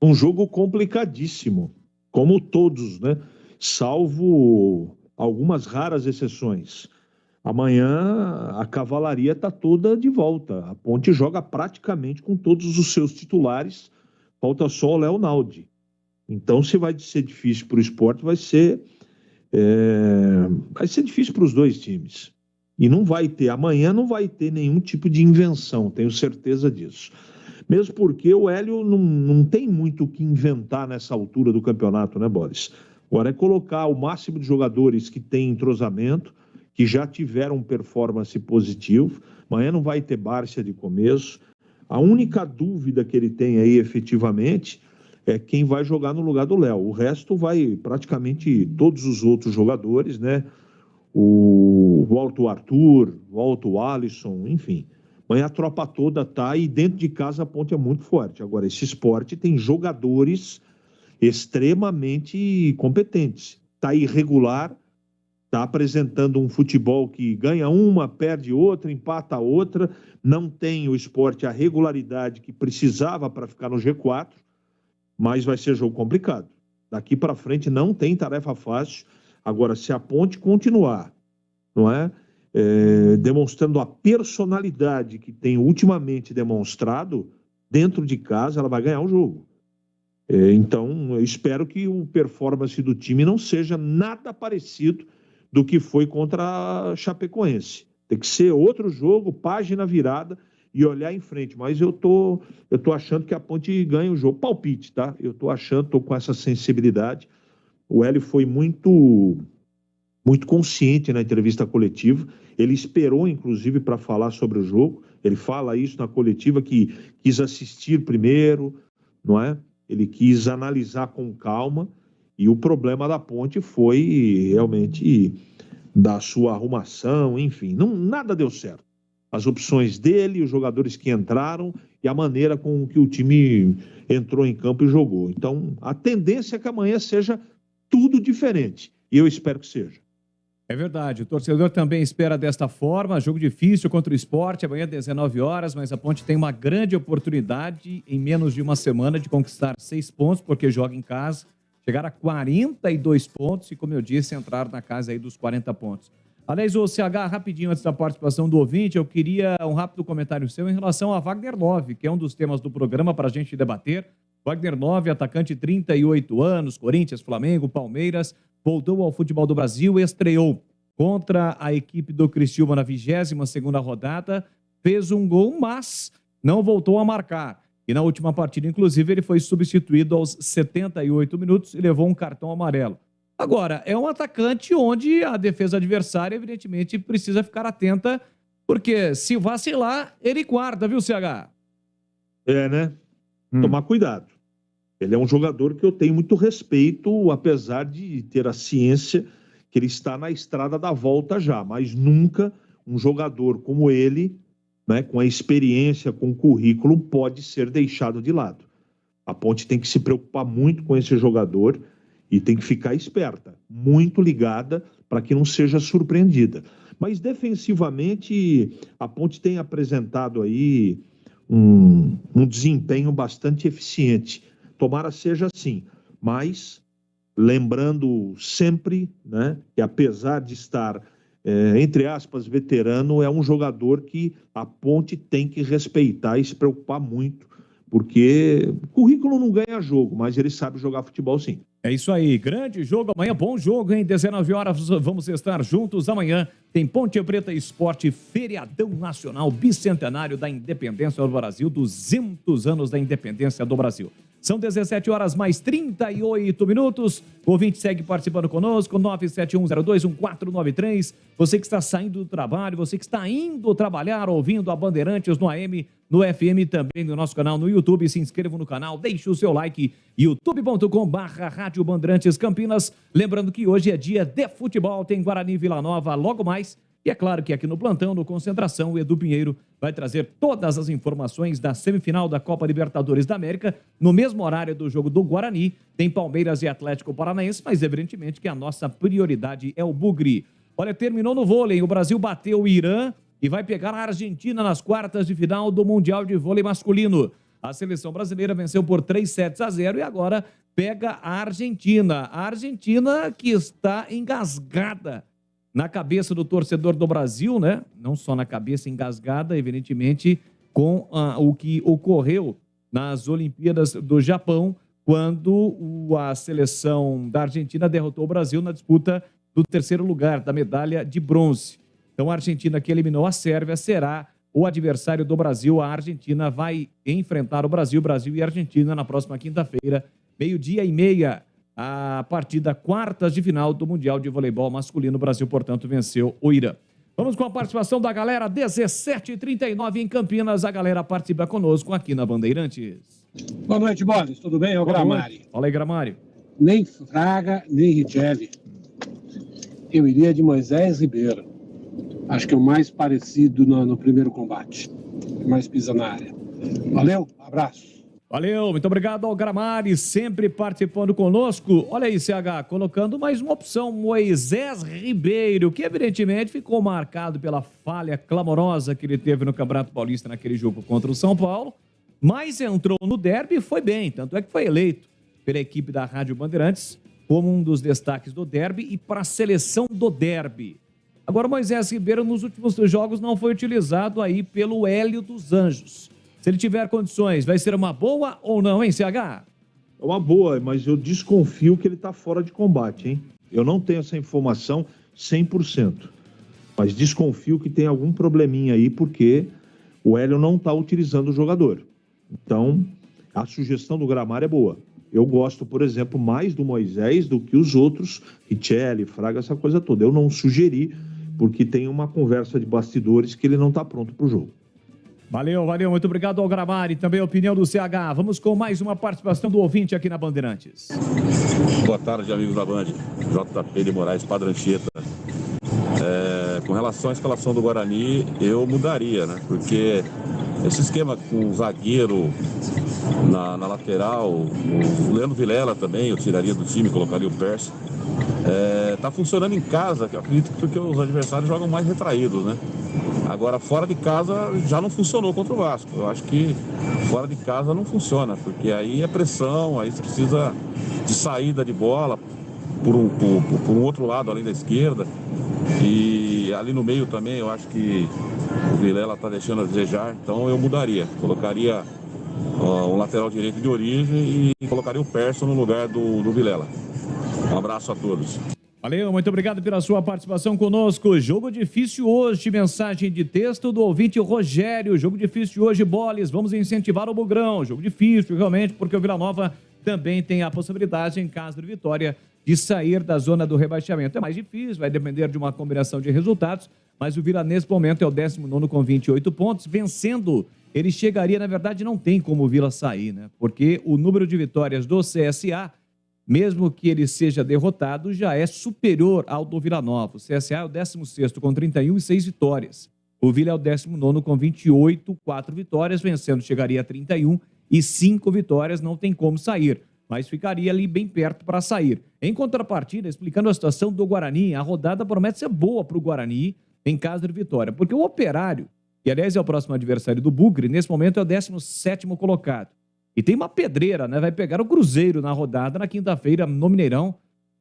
[SPEAKER 3] Um jogo complicadíssimo, como todos, né? Salvo algumas raras exceções. Amanhã a cavalaria está toda de volta. A Ponte joga praticamente com todos os seus titulares. Falta só o Léo Naldi. Então, se vai ser difícil para o Sport, vai ser difícil para os 2 times. E amanhã não vai ter nenhum tipo de invenção, tenho certeza disso. Mesmo porque o Hélio não tem muito o que inventar nessa altura do campeonato, né, Boris? Agora é colocar o máximo de jogadores que têm entrosamento, que já tiveram performance positiva. Amanhã não vai ter Bárcia de começo. A única dúvida que ele tem aí, efetivamente, é quem vai jogar no lugar do Léo. O resto vai praticamente todos os outros jogadores, né? Volta o Arthur, volta o Alisson, enfim. Amanhã a tropa toda tá e dentro de casa a Ponte é muito forte. Agora, esse Sport tem jogadores extremamente competentes. Tá irregular, tá apresentando um futebol que ganha uma, perde outra, empata outra. Não tem o Sport a regularidade que precisava para ficar no G4, mas vai ser jogo complicado. Daqui para frente não tem tarefa fácil. Agora, se a Ponte continuar, não é? Demonstrando a personalidade que tem ultimamente demonstrado, dentro de casa ela vai ganhar o jogo. Então, eu espero que o performance do time não seja nada parecido do que foi contra a Chapecoense. Tem que ser outro jogo, página virada e olhar em frente. Mas eu tô achando que a Ponte ganha o jogo. Palpite, tá? Eu tô com essa sensibilidade. O Hélio foi muito consciente na entrevista coletiva. Ele esperou, inclusive, para falar sobre o jogo. Ele fala isso na coletiva, que quis assistir primeiro, não é? Ele quis analisar com calma. E o problema da Ponte foi realmente da sua arrumação, enfim. Nada deu certo. as opções dele, os jogadores que entraram e a maneira com que o time entrou em campo e jogou. Então, a tendência é que amanhã seja tudo diferente. E eu espero que seja.
[SPEAKER 6] É verdade, o torcedor também espera desta forma, jogo difícil contra o Sport, amanhã 19 horas, mas a Ponte tem uma grande oportunidade em menos de uma semana de conquistar 6 pontos, porque joga em casa, chegar a 42 pontos e, como eu disse, entrar na casa aí dos 40 pontos. Aliás, o CH, rapidinho antes da participação do ouvinte, eu queria um rápido comentário seu em relação a Wagner Love, que é um dos temas do programa para a gente debater. Wagner Love, atacante, 38 anos, Corinthians, Flamengo, Palmeiras, voltou ao futebol do Brasil, estreou contra a equipe do Criciúma na 22ª rodada, fez um gol, mas não voltou a marcar. E na última partida, inclusive, ele foi substituído aos 78 minutos e levou um cartão amarelo. Agora, é um atacante onde a defesa adversária, evidentemente, precisa ficar atenta, porque se vacilar, ele guarda, viu, CH?
[SPEAKER 3] É, né? Tomar cuidado. Ele é um jogador que eu tenho muito respeito, apesar de ter a ciência que ele está na estrada da volta já, mas nunca um jogador como ele, né, com a experiência, com o currículo, pode ser deixado de lado. A Ponte tem que se preocupar muito com esse jogador e tem que ficar esperta, muito ligada para que não seja surpreendida. Mas defensivamente, a Ponte tem apresentado aí um desempenho bastante eficiente. Tomara seja assim, mas lembrando sempre, né, que apesar de estar, entre aspas, veterano, é um jogador que a Ponte tem que respeitar e se preocupar muito, porque currículo não ganha jogo, mas ele sabe jogar futebol sim.
[SPEAKER 6] É isso aí, grande jogo amanhã, bom jogo, hein? 19 horas, vamos estar juntos amanhã. Tem Ponte Preta Esporte, feriadão nacional, bicentenário da independência do Brasil, 200 anos da independência do Brasil. São 17 horas mais 38 minutos. O ouvinte segue participando conosco, 971021493. Você que está saindo do trabalho, você que está indo trabalhar, ouvindo a Bandeirantes no AM, no FM, também no nosso canal no YouTube. Se inscreva no canal, deixe o seu like, youtube.com/Rádio Bandeirantes Campinas. Lembrando que hoje é dia de futebol, tem Guarani e Vila Nova logo mais. E é claro que aqui no plantão, no Concentração, o Edu Pinheiro vai trazer todas as informações da semifinal da Copa Libertadores da América. No mesmo horário do jogo do Guarani, tem Palmeiras e Atlético Paranaense, mas evidentemente que a nossa prioridade é o Bugre. Olha, terminou no vôlei, o Brasil bateu o Irã e vai pegar a Argentina nas quartas de final do Mundial de Vôlei Masculino. A seleção brasileira venceu por 3-0 e agora pega a Argentina. A Argentina que está engasgada na cabeça do torcedor do Brasil, né? Não só na cabeça, engasgada, evidentemente, com o que ocorreu nas Olimpíadas do Japão, quando a seleção da Argentina derrotou o Brasil na disputa do terceiro lugar, da medalha de bronze. Então, a Argentina, que eliminou a Sérvia, será o adversário do Brasil. A Argentina vai enfrentar o Brasil e a Argentina na próxima quinta-feira, 12h30. A partida quartas de final do Mundial de Voleibol Masculino. O Brasil, portanto, venceu o Irã. Vamos com a participação da galera, 17h39 em Campinas. A galera participa conosco aqui na Bandeirantes.
[SPEAKER 14] Boa noite, Boris. Tudo bem? É o Gramari.
[SPEAKER 6] Fala aí, Gramari.
[SPEAKER 14] Nem Fraga, nem Richelli. Eu iria de Moisés Ribeiro. Acho que é o mais parecido no primeiro combate. Mais pisa na área. Valeu, abraço.
[SPEAKER 6] Valeu, muito obrigado ao Gramari, sempre participando conosco. Olha aí, CH, colocando mais uma opção, Moisés Ribeiro, que evidentemente ficou marcado pela falha clamorosa que ele teve no Campeonato Paulista naquele jogo contra o São Paulo, mas entrou no derby e foi bem, tanto é que foi eleito pela equipe da Rádio Bandeirantes como um dos destaques do derby e para a seleção do derby. Agora, Moisés Ribeiro nos últimos jogos não foi utilizado aí pelo Hélio dos Anjos. Se ele tiver condições, vai ser uma boa ou não, hein, CH?
[SPEAKER 3] É uma boa, mas eu desconfio que ele está fora de combate, hein? Eu não tenho essa informação 100%, mas desconfio que tem algum probleminha aí, porque o Hélio não está utilizando o jogador. Então, a sugestão do Gramari é boa. Eu gosto, por exemplo, mais do Moisés do que os outros, Richelli, Fraga, essa coisa toda. Eu não sugeri, porque tem uma conversa de bastidores que ele não está pronto para o jogo.
[SPEAKER 6] Valeu, valeu, muito obrigado ao Gramari, também a opinião do CH. Vamos com mais uma participação do ouvinte aqui na Bandeirantes.
[SPEAKER 15] Boa tarde, amigos da Band. JP de Moraes, Padre Anchieta. Com relação relação à escalação do Guarani, eu mudaria, né? Porque esse esquema com o zagueiro na lateral, o Leandro Vilela também, eu tiraria do time, colocaria o Percy. Tá funcionando em casa, que eu acredito que porque os adversários jogam mais retraídos, né? Agora, fora de casa, já não funcionou contra o Vasco. Eu acho que fora de casa não funciona, porque aí é pressão, aí você precisa de saída de bola por um outro lado, além da esquerda. E ali no meio também, eu acho que o Vilela está deixando a desejar, então eu mudaria. Colocaria um lateral direito de origem e colocaria o Persson no lugar do Vilela. Um abraço a todos.
[SPEAKER 6] Valeu, muito obrigado pela sua participação conosco. Jogo difícil hoje, mensagem de texto do ouvinte Rogério. Jogo difícil hoje, Boles. Vamos incentivar o Bugrão. Jogo difícil, realmente, porque o Vila Nova também tem a possibilidade, em caso de vitória, de sair da zona do rebaixamento. É mais difícil, vai depender de uma combinação de resultados, mas o Vila, nesse momento, é o 19º com 28 pontos. Vencendo, ele chegaria, na verdade, não tem como o Vila sair, né? Porque o número de vitórias do CSA, mesmo que ele seja derrotado, já é superior ao do Vila Nova. O CSA é o 16º com 31 e 6 vitórias. O Vila é o 19º com 28, 4 vitórias, vencendo chegaria a 31 e 5 vitórias, não tem como sair, mas ficaria ali bem perto para sair. Em contrapartida, explicando a situação do Guarani, a rodada promete ser boa para o Guarani em caso de vitória, porque o Operário, que aliás é o próximo adversário do Bugre, nesse momento é o 17º colocado. E tem uma pedreira, né? Vai pegar o Cruzeiro na rodada na quinta-feira no Mineirão.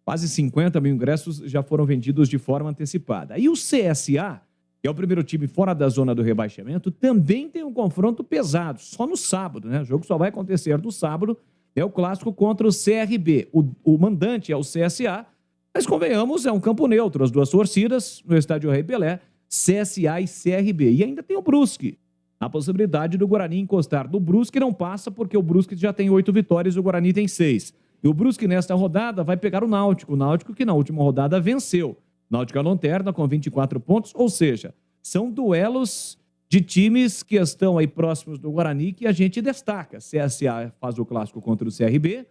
[SPEAKER 6] Quase 50 mil ingressos já foram vendidos de forma antecipada. E o CSA, que é o primeiro time fora da zona do rebaixamento, também tem um confronto pesado, só no sábado, né? O jogo só vai acontecer no sábado, é o clássico contra o CRB. O mandante é o CSA, mas convenhamos, é um campo neutro, as duas torcidas, no estádio Rei Pelé, CSA e CRB. E ainda tem o Brusque. A possibilidade do Guarani encostar no Brusque não passa, porque o Brusque já tem 8 vitórias e o Guarani tem 6. E o Brusque, nesta rodada, vai pegar o Náutico. O Náutico que na última rodada venceu. O Náutico é a lanterna com 24 pontos, ou seja, são duelos de times que estão aí próximos do Guarani que a gente destaca. CSA faz o clássico contra o CRB,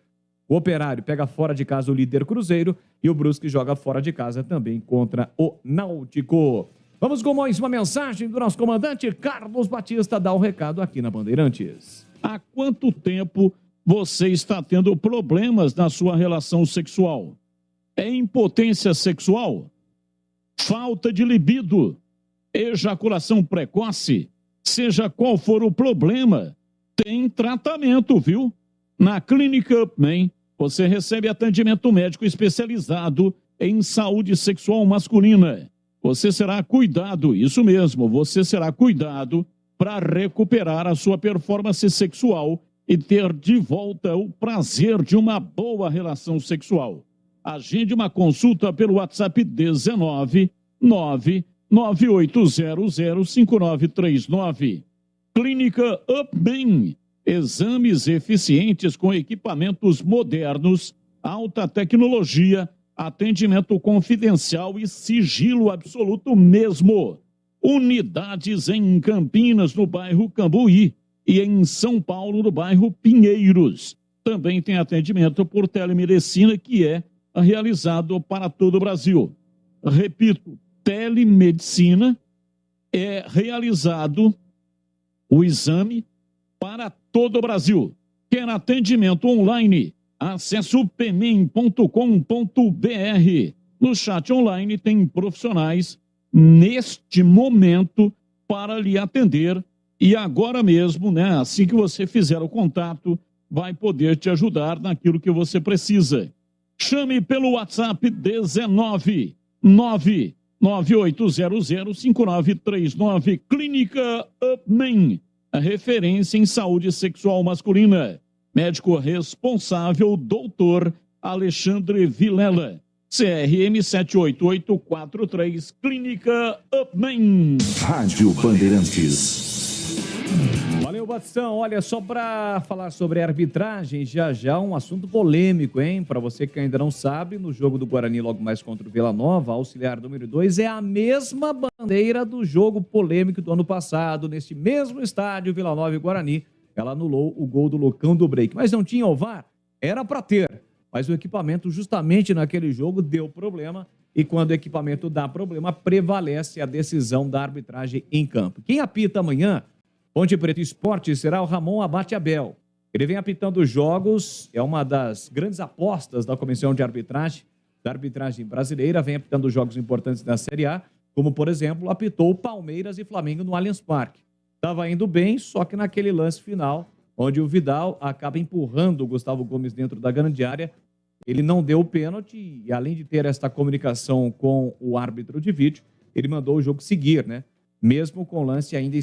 [SPEAKER 6] o Operário pega fora de casa o líder Cruzeiro e o Brusque joga fora de casa também contra o Náutico. Vamos com mais uma mensagem do nosso comandante Carlos Batista, dá o recado aqui na Bandeirantes.
[SPEAKER 2] Há quanto tempo você está tendo problemas na sua relação sexual? É impotência sexual? Falta de libido? Ejaculação precoce? Seja qual for o problema, tem tratamento, viu? Na Clínica Upman, você recebe atendimento médico especializado em saúde sexual masculina. Você será cuidado, isso mesmo, você será cuidado para recuperar a sua performance sexual e ter de volta o prazer de uma boa relação sexual. Agende uma consulta pelo WhatsApp 19 998005939. Clínica Upman, exames eficientes com equipamentos modernos, alta tecnologia, atendimento confidencial e sigilo absoluto mesmo. Unidades em Campinas, no bairro Cambuí, e em São Paulo, no bairro Pinheiros. Também tem atendimento por telemedicina, que é realizado para todo o Brasil. Repito, telemedicina é realizado o exame para todo o Brasil. Quer atendimento online? Acesse o pemem.com.br. No chat online tem profissionais neste momento para lhe atender e agora mesmo, né, assim que você fizer o contato, vai poder te ajudar naquilo que você precisa. Chame pelo WhatsApp 19 998005939. Clínica Upman, a referência em saúde sexual masculina. Médico responsável, doutor Alexandre Vilela. CRM 78843, Clínica Upman.
[SPEAKER 1] Rádio Bandeirantes.
[SPEAKER 6] Valeu, Batistão. Olha, só para falar sobre arbitragem, já um assunto polêmico, hein? Para você que ainda não sabe, no jogo do Guarani, logo mais contra o Vila Nova, auxiliar número 2, é a mesma bandeira do jogo polêmico do ano passado, nesse mesmo estádio, Vila Nova e Guarani. Ela anulou o gol do Lucão do Break. Mas não tinha o VAR? Era para ter. Mas o equipamento, justamente naquele jogo, deu problema. e quando o equipamento dá problema, prevalece a decisão da arbitragem em campo. Quem apita amanhã, Ponte Preta Esporte, será o Ramon Abate Abel. Ele vem apitando os jogos, é uma das grandes apostas da comissão de arbitragem, da arbitragem brasileira, vem apitando jogos importantes da Série A, como, por exemplo, apitou Palmeiras e Flamengo no Allianz Parque. Estava indo bem, só que naquele lance final, onde o Vidal acaba empurrando o Gustavo Gomes dentro da grande área, ele não deu o pênalti e, além de ter esta comunicação com o árbitro de vídeo, ele mandou o jogo seguir, né? Mesmo com o lance ainda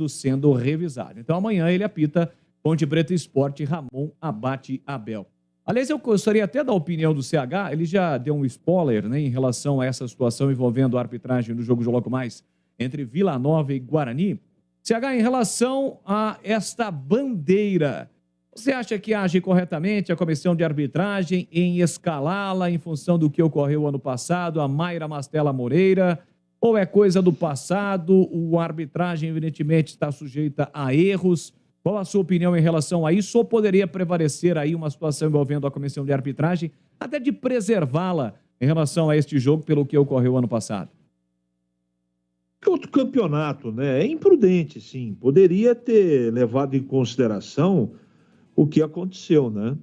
[SPEAKER 6] sendo revisado. Então, amanhã ele apita Ponte Preta Esporte, Ramon Abate Abel. Aliás, eu gostaria até da opinião do CH, ele já deu um spoiler, né, em relação a essa situação envolvendo a arbitragem do jogo de logo mais entre Vila Nova e Guarani. CH, em relação a esta bandeira, você acha que age corretamente a comissão de arbitragem em escalá-la em função do que ocorreu ano passado, a Mayra Mastella Moreira, ou é coisa do passado, a arbitragem evidentemente está sujeita a erros? Qual a sua opinião em relação a isso? Ou poderia prevalecer aí uma situação envolvendo a comissão de arbitragem, até de preservá-la em relação a este jogo pelo que ocorreu ano passado?
[SPEAKER 3] Outro campeonato, né? É imprudente, sim. Poderia ter levado em consideração o que aconteceu, né?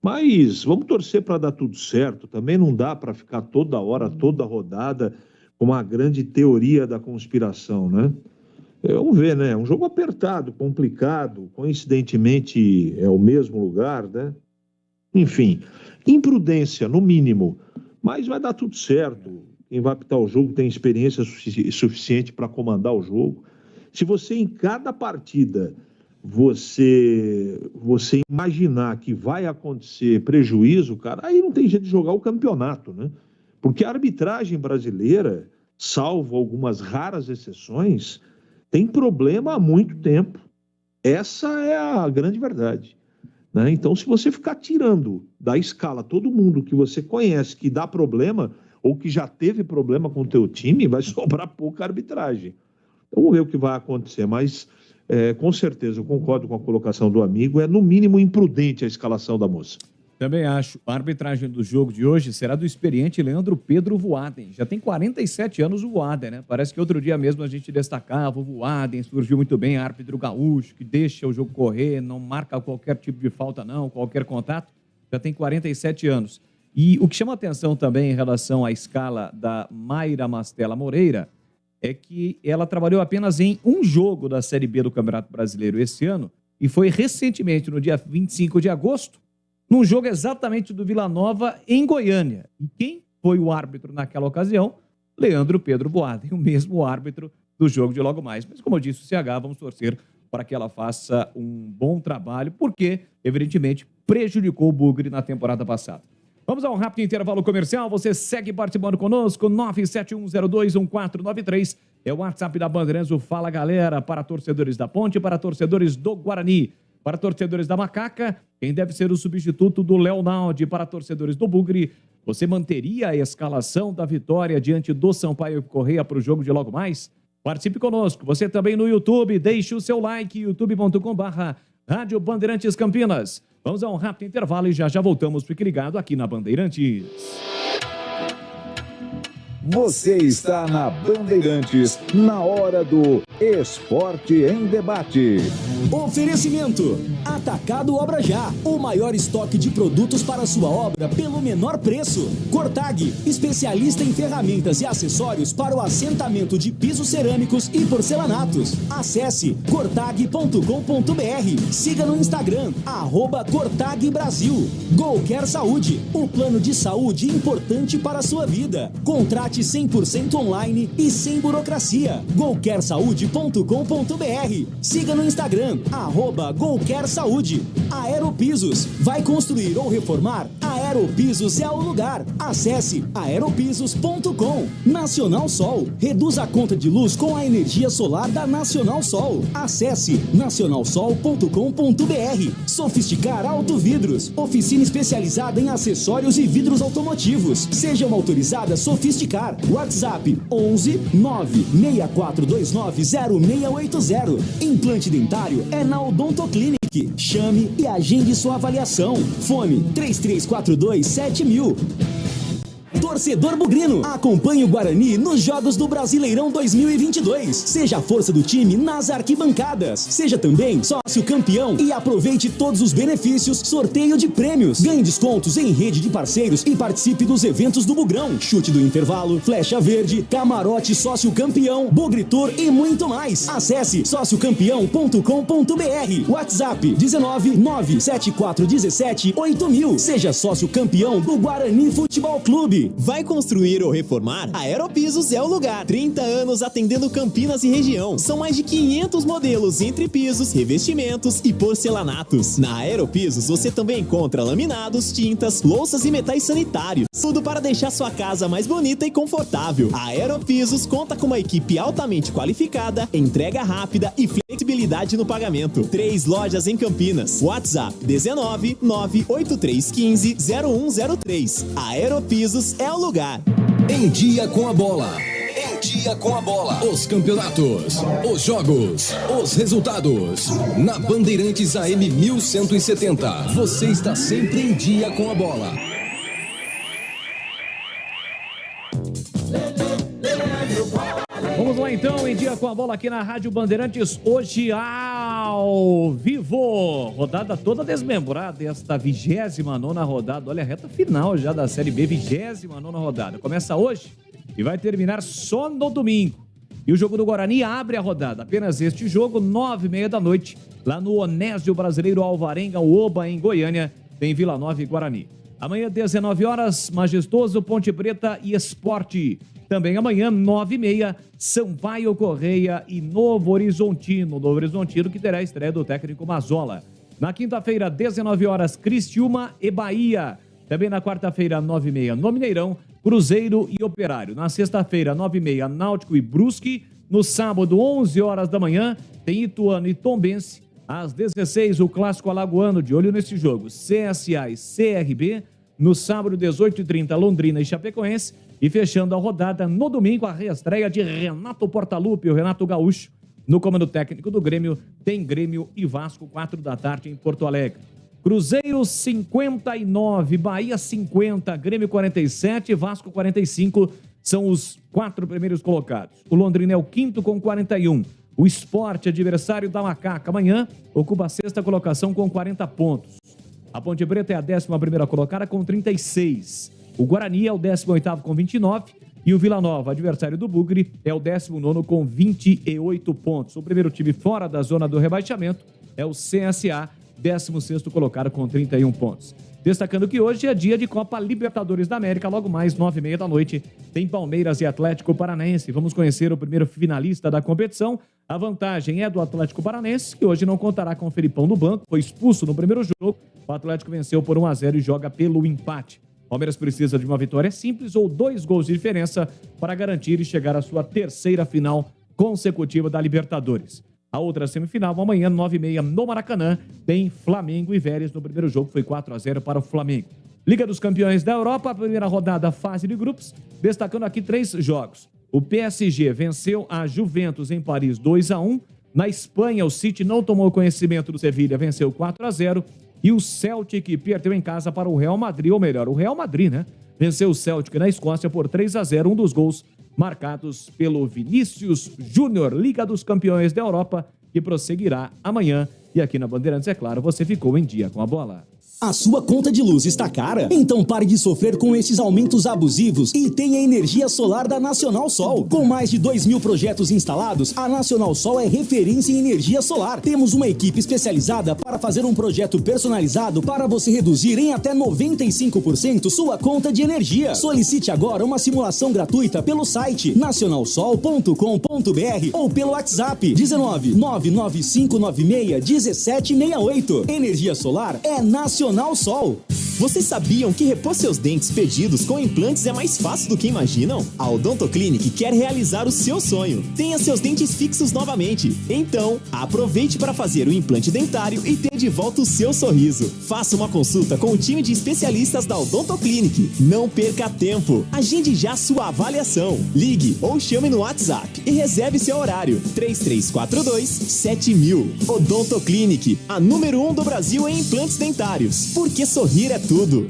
[SPEAKER 3] Mas vamos torcer para dar tudo certo. Também não dá para ficar toda hora, toda rodada, com uma grande teoria da conspiração, né? Vamos ver, né? É um jogo apertado, complicado, coincidentemente é o mesmo lugar, né? Enfim, imprudência, no mínimo. Mas vai dar tudo certo. Quem vai apitar o jogo tem experiência suficiente para comandar o jogo. Se você, em cada partida, você imaginar que vai acontecer prejuízo, cara, aí não tem jeito de jogar o campeonato, né? Porque a arbitragem brasileira, salvo algumas raras exceções, tem problema há muito tempo. Essa é a grande verdade, né? Então, se você ficar tirando da escala todo mundo que você conhece que dá problema ou que já teve problema com o teu time, vai sobrar pouca arbitragem. Então, vamos ver o que vai acontecer, mas com certeza eu concordo com a colocação do amigo, é no mínimo imprudente a escalação da moça.
[SPEAKER 6] Também acho. A arbitragem do jogo de hoje será do experiente Leandro Pedro Voaden. Já tem 47 anos o Voaden, né? Parece que outro dia mesmo a gente destacava o Voaden, surgiu muito bem, árbitro gaúcho, que deixa o jogo correr, não marca qualquer tipo de falta não, qualquer contato. Já tem 47 anos. E o que chama atenção também em relação à escala da Mayra Mastella Moreira é que ela trabalhou apenas em um jogo da Série B do Campeonato Brasileiro esse ano e foi recentemente, no dia 25 de agosto, num jogo exatamente do Vila Nova em Goiânia. E quem foi o árbitro naquela ocasião? Leandro Pedro Voaden, o mesmo árbitro do jogo de logo mais. Mas como eu disse, o CH, vamos torcer para que ela faça um bom trabalho, porque, evidentemente, prejudicou o Bugre na temporada passada. Vamos a um rápido intervalo comercial. Você segue participando conosco. 971021493 é o WhatsApp da Bandeirantes. O Fala Galera para torcedores da Ponte, para torcedores do Guarani. Para torcedores da Macaca, quem deve ser o substituto do Leonaldi? Para torcedores do Bugre, você manteria a escalação da vitória diante do Sampaio Correia para o jogo de logo mais? Participe conosco. Você também no YouTube, deixe o seu like, youtube.com/Rádio Bandeirantes Campinas. Vamos a um rápido intervalo e já voltamos. Fique ligado aqui na Bandeirantes.
[SPEAKER 1] Você está na Bandeirantes, na hora do Esporte em Debate.
[SPEAKER 12] Oferecimento: Atacado Obra Já, o maior estoque de produtos para sua obra pelo menor preço. Cortag, especialista em ferramentas e acessórios para o assentamento de pisos cerâmicos e porcelanatos. Acesse cortag.com.br. Siga no Instagram, @Cortag Brasil. Golcare Saúde, o plano de saúde importante para a sua vida. Contrate 100% online e sem burocracia. golcaresaude.com.br. Siga no Instagram, @Golcare Saúde. Aeropisos, vai construir ou reformar? Aeropisos é o lugar. Acesse aeropisos.com. Nacional Sol, reduz a conta de luz com a energia solar da Nacional Sol. Acesse nacionalsol.com.br. Sofisticar Autovidros, oficina especializada em acessórios e vidros automotivos. Seja uma autorizada Sofisticar. WhatsApp 11 96429 0680. Implante dentário é na Odontoclinic. Chame e agende sua avaliação. Fone 3342 7000. Torcedor bugrino, acompanhe o Guarani nos Jogos do Brasileirão 2022. Seja a força do time nas arquibancadas. Seja também sócio campeão e aproveite todos os benefícios, sorteio de prêmios. Ganhe descontos em rede de parceiros e participe dos eventos do Bugrão. Chute do intervalo, flecha verde, camarote sócio campeão, Bugritor e muito mais. Acesse sociocampeão.com.br. WhatsApp 19 97417 8000. Seja sócio campeão do Guarani Futebol Clube.
[SPEAKER 16] Vai construir ou reformar? A Aeropisos é o lugar. 30 anos atendendo Campinas e região. São mais de 500 modelos entre pisos, revestimentos e porcelanatos. Na Aeropisos você também encontra laminados, tintas, louças e metais sanitários. Tudo para deixar sua casa mais bonita e confortável. A Aeropisos conta com uma equipe altamente qualificada, entrega rápida e flexibilidade no pagamento. 3 lojas em Campinas. WhatsApp 19 98315 0103. A Aeropisos é o lugar.
[SPEAKER 17] Em Dia com a Bola. Em Dia com a Bola. Os campeonatos, os jogos, os resultados. Na Bandeirantes AM 1170. Você está sempre em dia com a bola.
[SPEAKER 6] Vamos lá então, em Dia com a Bola aqui na Rádio Bandeirantes, hoje ao vivo, rodada toda desmembrada, esta 29ª rodada, olha a reta final já da Série B, 29ª rodada, começa hoje e vai terminar só no domingo, e o jogo do Guarani abre a rodada, apenas este jogo, 9h30 da noite, lá no Onésio Brasileiro Alvarenga, Oba, em Goiânia, tem Vila Nova e Guarani. Amanhã, 19 horas, Majestoso, Ponte Preta e Esporte. Também amanhã, 9h30, Sampaio Correia e Novo Horizontino. Novo Horizontino que terá a estreia do técnico Mazzola. Na quinta-feira, 19 horas, Criciúma e Bahia. Também na quarta-feira, 9h30, no Mineirão, Cruzeiro e Operário. Na sexta-feira, 9h30, Náutico e Brusque. No sábado, 11 horas da manhã, tem Ituano e Tombense. Às 16h, o Clássico Alagoano, de olho nesse jogo, CSA e CRB. No sábado, 18h30, Londrina e Chapecoense. E fechando a rodada, no domingo, a reestreia de Renato Portaluppi, o Renato Gaúcho. No comando técnico do Grêmio, tem Grêmio e Vasco, 4 da tarde em Porto Alegre. Cruzeiro 59, Bahia 50, Grêmio 47, Vasco 45, são os 4 primeiros colocados. O Londrina é o 5º com 41. O Sport, adversário da Macaca, amanhã ocupa a 6ª colocação com 40 pontos. A Ponte Preta é a 11ª colocada com 36. O Guarani é o 18º com 29 e o Vila Nova, adversário do Bugre, é o 19º com 28 pontos. O primeiro time fora da zona do rebaixamento é o CSA, 16º colocado com 31 pontos. Destacando que hoje é dia de Copa Libertadores da América, logo mais 9h30 da noite, tem Palmeiras e Atlético Paranaense. Vamos conhecer o primeiro finalista da competição. A vantagem é do Atlético Paranaense, que hoje não contará com o Felipão no banco, foi expulso no primeiro jogo. O Atlético venceu por 1-0 e joga pelo empate. Palmeiras precisa de uma vitória simples ou 2 gols de diferença para garantir e chegar à sua 3ª final consecutiva da Libertadores. A outra semifinal, amanhã, 9h30, no Maracanã, tem Flamengo e Vélez. No primeiro jogo foi 4-0 para o Flamengo. Liga dos Campeões da Europa, a primeira rodada, fase de grupos, destacando aqui 3 jogos. O PSG venceu a Juventus em Paris 2-1. Na Espanha, o City não tomou conhecimento do Sevilha, venceu 4-0. E o Celtic perdeu em casa para o Real Madrid, ou melhor, o Real Madrid, né? Venceu o Celtic na Escócia por 3-0, um dos gols marcados pelo Vinícius Júnior, Liga dos Campeões da Europa, que prosseguirá amanhã. E aqui na Bandeirantes, é claro, você ficou em dia com a bola.
[SPEAKER 12] A sua conta de luz está cara? Então pare de sofrer com esses aumentos abusivos e tenha energia solar da Nacional Sol. Com mais de 2.000 projetos instalados, a Nacional Sol é referência em energia solar. Temos uma equipe especializada para fazer um projeto personalizado para você reduzir em até 95% sua conta de energia. Solicite agora uma simulação gratuita pelo site nacionalsol.com.br ou pelo WhatsApp 19 99596 1768. Energia solar é Nacional Sol.
[SPEAKER 16] Vocês sabiam que repor seus dentes perdidos com implantes é mais fácil do que imaginam? A Odontoclinic quer realizar o seu sonho. Tenha seus dentes fixos novamente. Então, aproveite para fazer o implante dentário e ter de volta o seu sorriso. Faça uma consulta com o time de especialistas da Odontoclinic. Não perca tempo. Agende já sua avaliação. Ligue ou chame no WhatsApp e reserve seu horário. 3342-7000. Odontoclinic, a número 1 do Brasil em implantes dentários. Porque sorrir é tudo.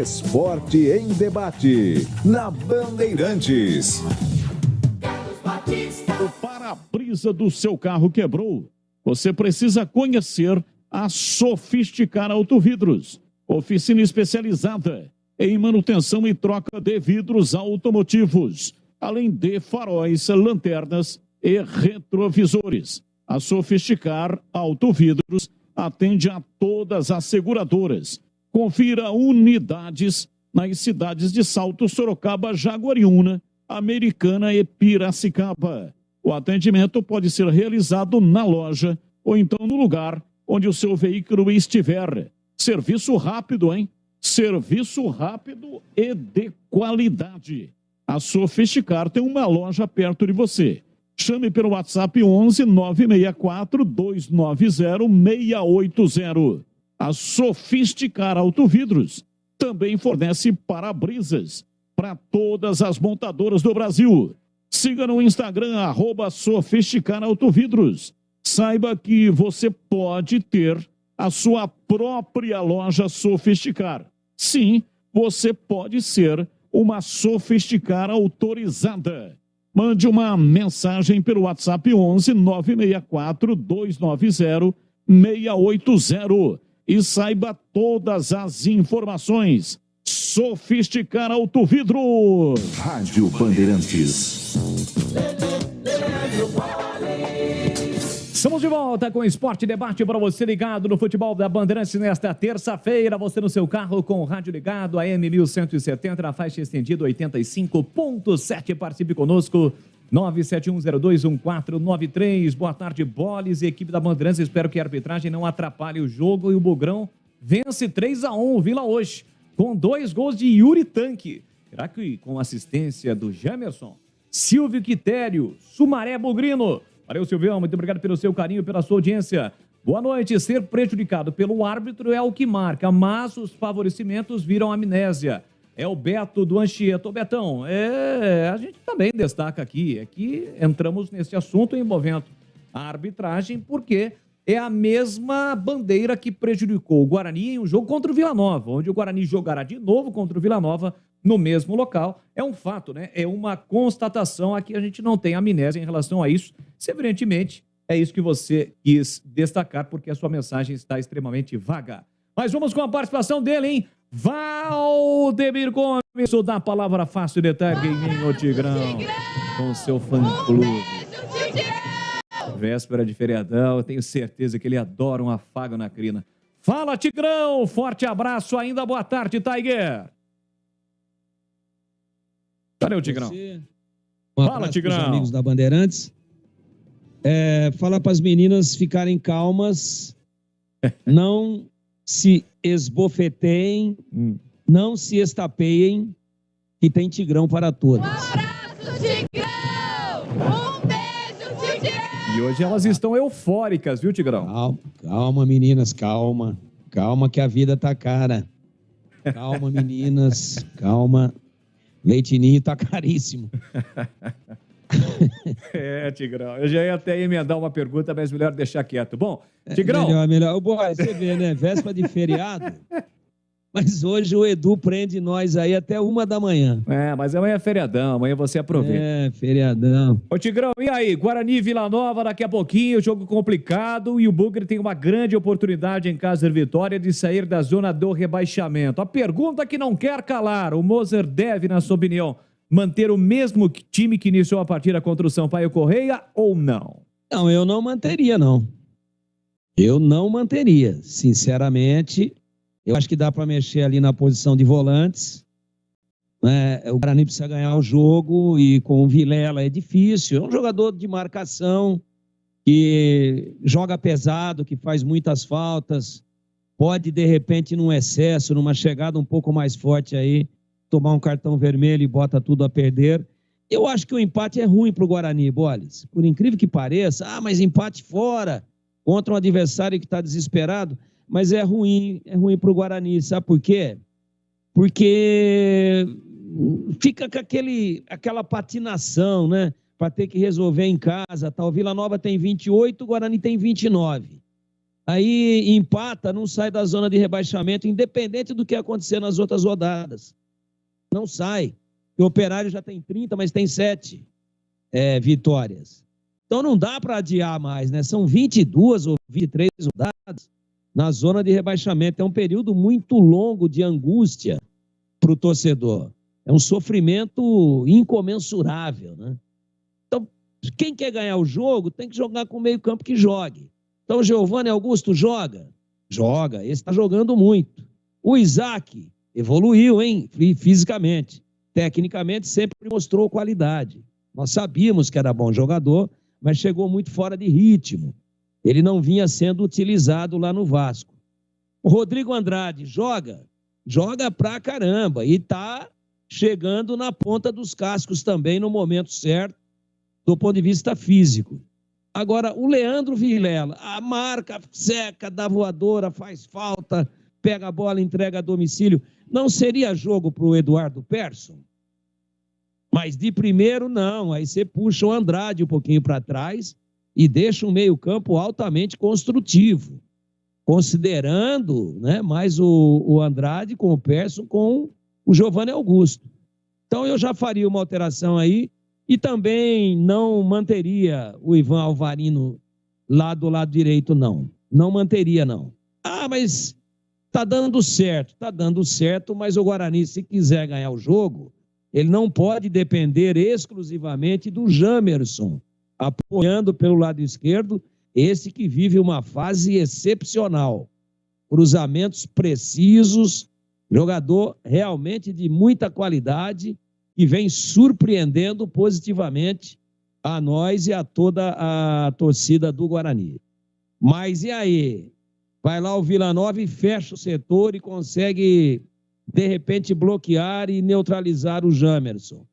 [SPEAKER 1] Esporte em Debate, na Bandeirantes.
[SPEAKER 2] O para-brisa do seu carro quebrou? Você precisa conhecer a Sofisticar Autovidros, oficina especializada em manutenção e troca de vidros automotivos, além de faróis, lanternas e retrovisores. A Sofisticar Autovidros atende a todas as seguradoras. Confira unidades nas cidades de Salto, Sorocaba, Jaguariúna, Americana e Piracicaba. O atendimento pode ser realizado na loja ou então no lugar onde o seu veículo estiver. Serviço rápido, hein? Serviço rápido e de qualidade. A Sofisticar tem uma loja perto de você. Chame pelo WhatsApp 11 964 290 680. A Sofisticar Autovidros também fornece para-brisas para todas as montadoras do Brasil. Siga no Instagram, @Sofisticar Autovidros. Saiba que você pode ter a sua própria loja Sofisticar. Sim, você pode ser uma Sofisticar autorizada. Mande uma mensagem pelo WhatsApp 11 964 290 680 e saiba todas as informações. Sofisticar Autovidros.
[SPEAKER 1] Rádio Bandeirantes.
[SPEAKER 6] Estamos de volta com o Esporte Debate para você ligado no futebol da Bandeirantes nesta terça-feira. Você no seu carro com o rádio ligado, AM 1170, na faixa estendida 85.7. Participe conosco, 971021493. Boa tarde, Boles e equipe da Bandeirantes. Espero que a arbitragem não atrapalhe o jogo e o Bugrão vence 3-1 o Vila hoje, com 2 gols de Yuri Tanque. Será que com assistência do Jamerson, Silvio Quitério, Sumaré Bugrino? Valeu, Silvião, muito obrigado pelo seu carinho, pela sua audiência. Boa noite. Ser prejudicado pelo árbitro é o que marca, mas os favorecimentos viram amnésia. É o Beto do Anchieta. Ô, Betão, a gente também destaca aqui, é que entramos nesse assunto envolvendo a arbitragem, porque é a mesma bandeira que prejudicou o Guarani em um jogo contra o Vila Nova, onde o Guarani jogará de novo contra o Vila Nova no mesmo local. É um fato, né? É uma constatação. Aqui a gente não tem amnésia em relação a isso. Evidentemente, é isso que você quis destacar, porque a sua mensagem está extremamente vaga. Mas vamos com a participação dele, hein? Valdemir Gomes, o da palavra fácil de tarde em mim, o Tigrão, com seu fã-clube. Véspera de feriadão, eu tenho certeza que ele adora um afago na crina. Fala, Tigrão! Forte abraço ainda, boa tarde, Tiger! Cadê o Tigrão?
[SPEAKER 18] Fala, Tigrão! Amigos da Bandeirantes. Fala para as meninas ficarem calmas, não se esbofeteiem, não se estapeiem, que tem Tigrão para todas.
[SPEAKER 6] E hoje elas estão eufóricas, viu, Tigrão?
[SPEAKER 18] Calma, meninas, calma. Calma que a vida tá cara. Calma, meninas, calma. Leitinho tá caríssimo.
[SPEAKER 6] Tigrão, eu já ia até emendar uma pergunta, mas melhor deixar quieto. Bom, Tigrão...
[SPEAKER 18] Melhor. Boy, você vê, né? Véspera de feriado... Mas hoje o Edu prende nós aí até 1h.
[SPEAKER 6] Mas amanhã é feriadão, amanhã você aproveita.
[SPEAKER 18] Feriadão.
[SPEAKER 6] Ô, Tigrão, e aí? Guarani e Vila Nova daqui a pouquinho, jogo complicado, e o Bugre tem uma grande oportunidade em casa de vitória de sair da zona do rebaixamento. A pergunta que não quer calar, o Moser deve, na sua opinião, manter o mesmo time que iniciou a partida contra o Sampaio Correia ou não?
[SPEAKER 18] Não, eu não manteria, não. Eu não manteria, sinceramente... Eu acho que dá para mexer ali na posição de volantes. Né? O Guarani precisa ganhar o jogo e com o Vilela é difícil. É um jogador de marcação que joga pesado, que faz muitas faltas. Pode, de repente, num excesso, numa chegada um pouco mais forte aí, tomar um cartão vermelho e bota tudo a perder. Eu acho que o empate é ruim para o Guarani, Boles. Por incrível que pareça, mas empate fora, contra um adversário que está desesperado. Mas é ruim para o Guarani, sabe por quê? Porque fica com aquela patinação, né? Para ter que resolver em casa, tal. Vila Nova tem 28, o Guarani tem 29. Aí empata, não sai da zona de rebaixamento, independente do que acontecer nas outras rodadas. Não sai. O Operário já tem 30, mas tem 7 vitórias. Então não dá para adiar mais, né? São 22 ou 23 rodadas na zona de rebaixamento. É um período muito longo de angústia para o torcedor. É um sofrimento incomensurável, né? Então, quem quer ganhar o jogo tem que jogar com o meio-campo que jogue. Então, o Giovanni Augusto joga? Joga. Esse está jogando muito. O Isaac evoluiu, hein? Fisicamente. Tecnicamente, sempre mostrou qualidade. Nós sabíamos que era bom jogador, mas chegou muito fora de ritmo. Ele não vinha sendo utilizado lá no Vasco. O Rodrigo Andrade joga? Joga pra caramba. E tá chegando na ponta dos cascos também no momento certo, do ponto de vista físico. Agora, o Leandro Vilela, a marca seca, dá voadora, faz falta, pega a bola, entrega a domicílio. Não seria jogo para o Eduardo Persson? Mas de primeiro, não. Aí você puxa o Andrade um pouquinho para trás e deixa um meio-campo altamente construtivo, considerando, né, mais o Andrade com o Persson, com o Giovanni Augusto. Então eu já faria uma alteração aí e também não manteria o Ivan Alvarino lá do lado direito, não. Não manteria, não. Ah, mas tá dando certo, mas o Guarani, se quiser ganhar o jogo, ele não pode depender exclusivamente do Jamerson, apoiando pelo lado esquerdo, esse que vive uma fase excepcional. Cruzamentos precisos, jogador realmente de muita qualidade e vem surpreendendo positivamente a nós e a toda a torcida do Guarani. Mas e aí? Vai lá o Vila Nova e fecha o setor e consegue, de repente, bloquear e neutralizar o Jamerson.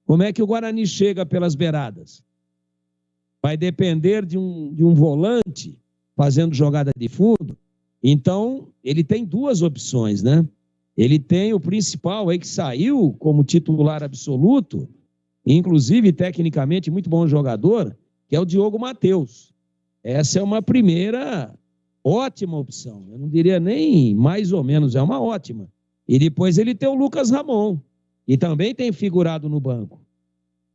[SPEAKER 18] Como é que o Guarani chega pelas beiradas? Vai depender de um volante fazendo jogada de fundo? Então, ele tem duas opções, né? Ele tem o principal aí que saiu como titular absoluto, inclusive tecnicamente muito bom jogador, que é o Diogo Matheus. Essa é uma primeira ótima opção. Eu não diria nem mais ou menos, é uma ótima. E depois ele tem o Lucas Ramon, e também tem figurado no banco.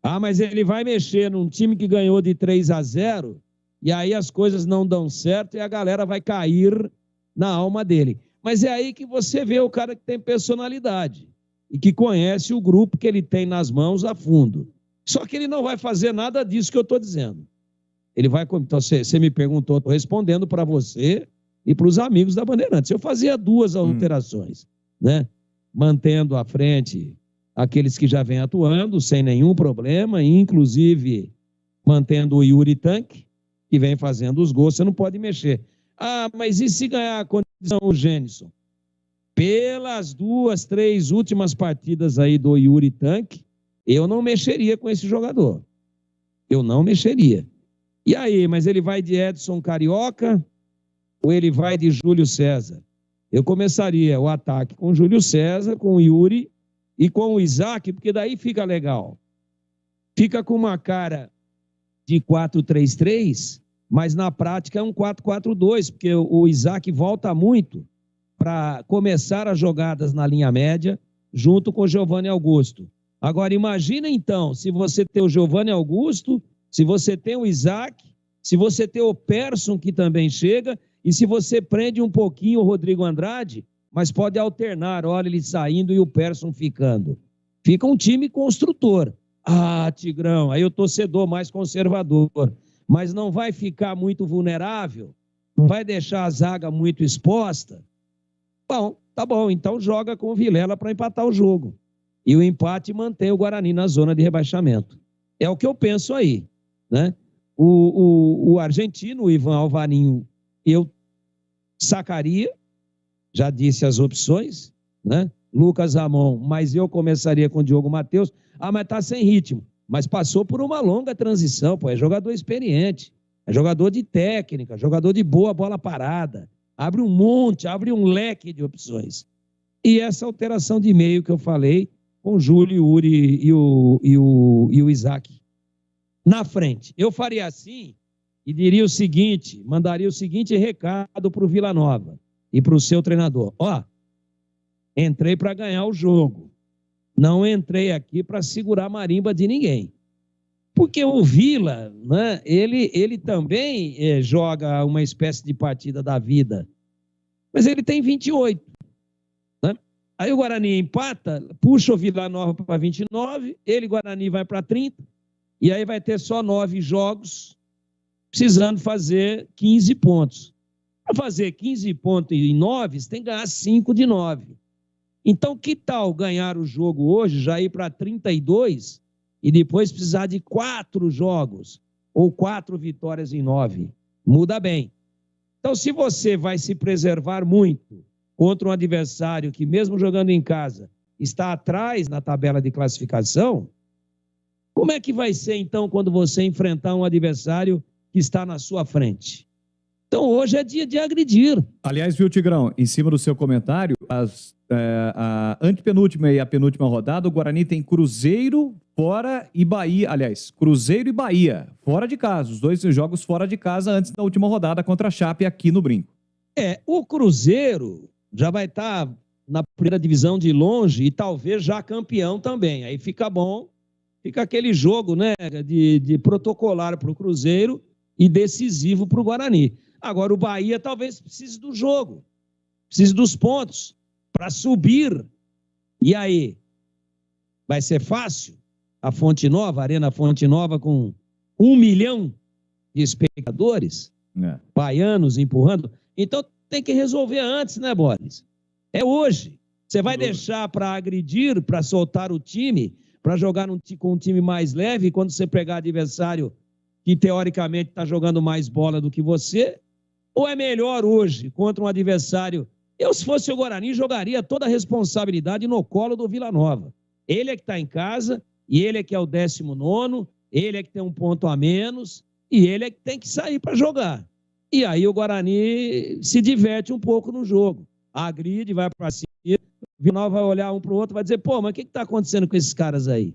[SPEAKER 18] Ah, mas ele vai mexer num time que ganhou de 3-0, e aí as coisas não dão certo e a galera vai cair na alma dele. Mas é aí que você vê o cara que tem personalidade e que conhece o grupo que ele tem nas mãos a fundo. Só que ele não vai fazer nada disso que eu estou dizendo. Ele vai... Então, você me perguntou, estou respondendo para você e para os amigos da Bandeirantes. Eu fazia duas alterações, né? Mantendo à frente aqueles que já vêm atuando sem nenhum problema, inclusive mantendo o Yuri Tanque, que vem fazendo os gols, você não pode mexer. Ah, mas e se ganhar a condição o Gênison? Pelas 2, 3 últimas partidas aí do Yuri Tanque, eu não mexeria com esse jogador. Eu não mexeria. E aí, mas ele vai de Edson Carioca ou ele vai de Júlio César? Eu começaria o ataque com o Júlio César, com o Yuri e com o Isaac, porque daí fica legal. Fica com uma cara de 4-3-3, mas na prática é um 4-4-2, porque o Isaac volta muito para começar as jogadas na linha média, junto com o Giovanni Augusto. Agora, imagina então, se você tem o Giovanni Augusto, se você tem o Isaac, se você tem o Persson, que também chega, e se você prende um pouquinho o Rodrigo Andrade, mas pode alternar, olha ele saindo e o Persson ficando. Fica um time construtor. Ah, Tigrão, aí o torcedor mais conservador, mas não vai ficar muito vulnerável? Não vai deixar a zaga muito exposta? Bom, tá bom, então joga com o Vilela para empatar o jogo. E o empate mantém o Guarani na zona de rebaixamento. É o que eu penso aí, né? O argentino, o Ivan Alvarinho, eu sacaria, já disse as opções, né? Lucas Ramon, mas eu começaria com o Diogo Matheus. Ah, mas tá sem ritmo. Mas passou por uma longa transição, pô. É jogador experiente, é jogador de técnica, jogador de boa bola parada. Abre um monte, abre um leque de opções. E essa alteração de meio que eu falei, com o Júlio, Yuri e o Isaac na frente. Eu faria assim, e diria o seguinte, mandaria o seguinte recado para o Vila Nova e para o seu treinador. Ó, entrei para ganhar o jogo. Não entrei aqui para segurar a marimba de ninguém. Porque o Vila, né, ele também joga uma espécie de partida da vida. Mas ele tem 28. Né? Aí o Guarani empata, puxa o Vila Nova para 29, ele, Guarani, vai para 30, e aí vai ter só 9 jogos, precisando fazer 15 pontos. Para fazer 15 pontos em 9, você tem que ganhar 5 de 9. Então, que tal ganhar o jogo hoje, já ir para 32 e depois precisar de 4 jogos ou 4 vitórias em 9? Muda bem. Então, se você vai se preservar muito contra um adversário que, mesmo jogando em casa, está atrás na tabela de classificação, como é que vai ser, então, quando você enfrentar um adversário que está na sua frente? Então, hoje é dia de agredir.
[SPEAKER 6] Aliás, viu, Tigrão, em cima do seu comentário, a antepenúltima e a penúltima rodada, o Guarani tem Cruzeiro fora e Bahia. Aliás, Cruzeiro e Bahia, fora de casa. Os 2 jogos fora de casa antes da última rodada contra a Chape aqui no Brinco. O Cruzeiro já vai estar na primeira divisão de longe e talvez já campeão também. Aí fica bom, fica aquele jogo, né, de protocolar para o Cruzeiro e decisivo para o Guarani. Agora, o Bahia talvez precise do jogo, precise dos pontos para subir. E aí? Vai ser fácil? A Fonte Nova, a Arena Fonte Nova, com 1 milhão de espectadores, baianos empurrando. Então, tem que resolver antes, né, Boris? É hoje. Você vai deixar para agredir, para soltar o time, para jogar com um time mais leve, quando você pegar adversário que, teoricamente, está jogando mais bola do que você? Ou é melhor hoje, contra um adversário... Eu, se fosse o Guarani, jogaria toda a responsabilidade no colo do Vila Nova. Ele é que está em casa, e ele é que é o 19º, ele é que tem um ponto a menos, e ele é que tem que sair para jogar. E aí o Guarani se diverte um pouco no jogo. Agride, vai para cima, o Vila Nova vai olhar um para o outro e vai dizer, pô, mas o que está acontecendo com esses caras aí?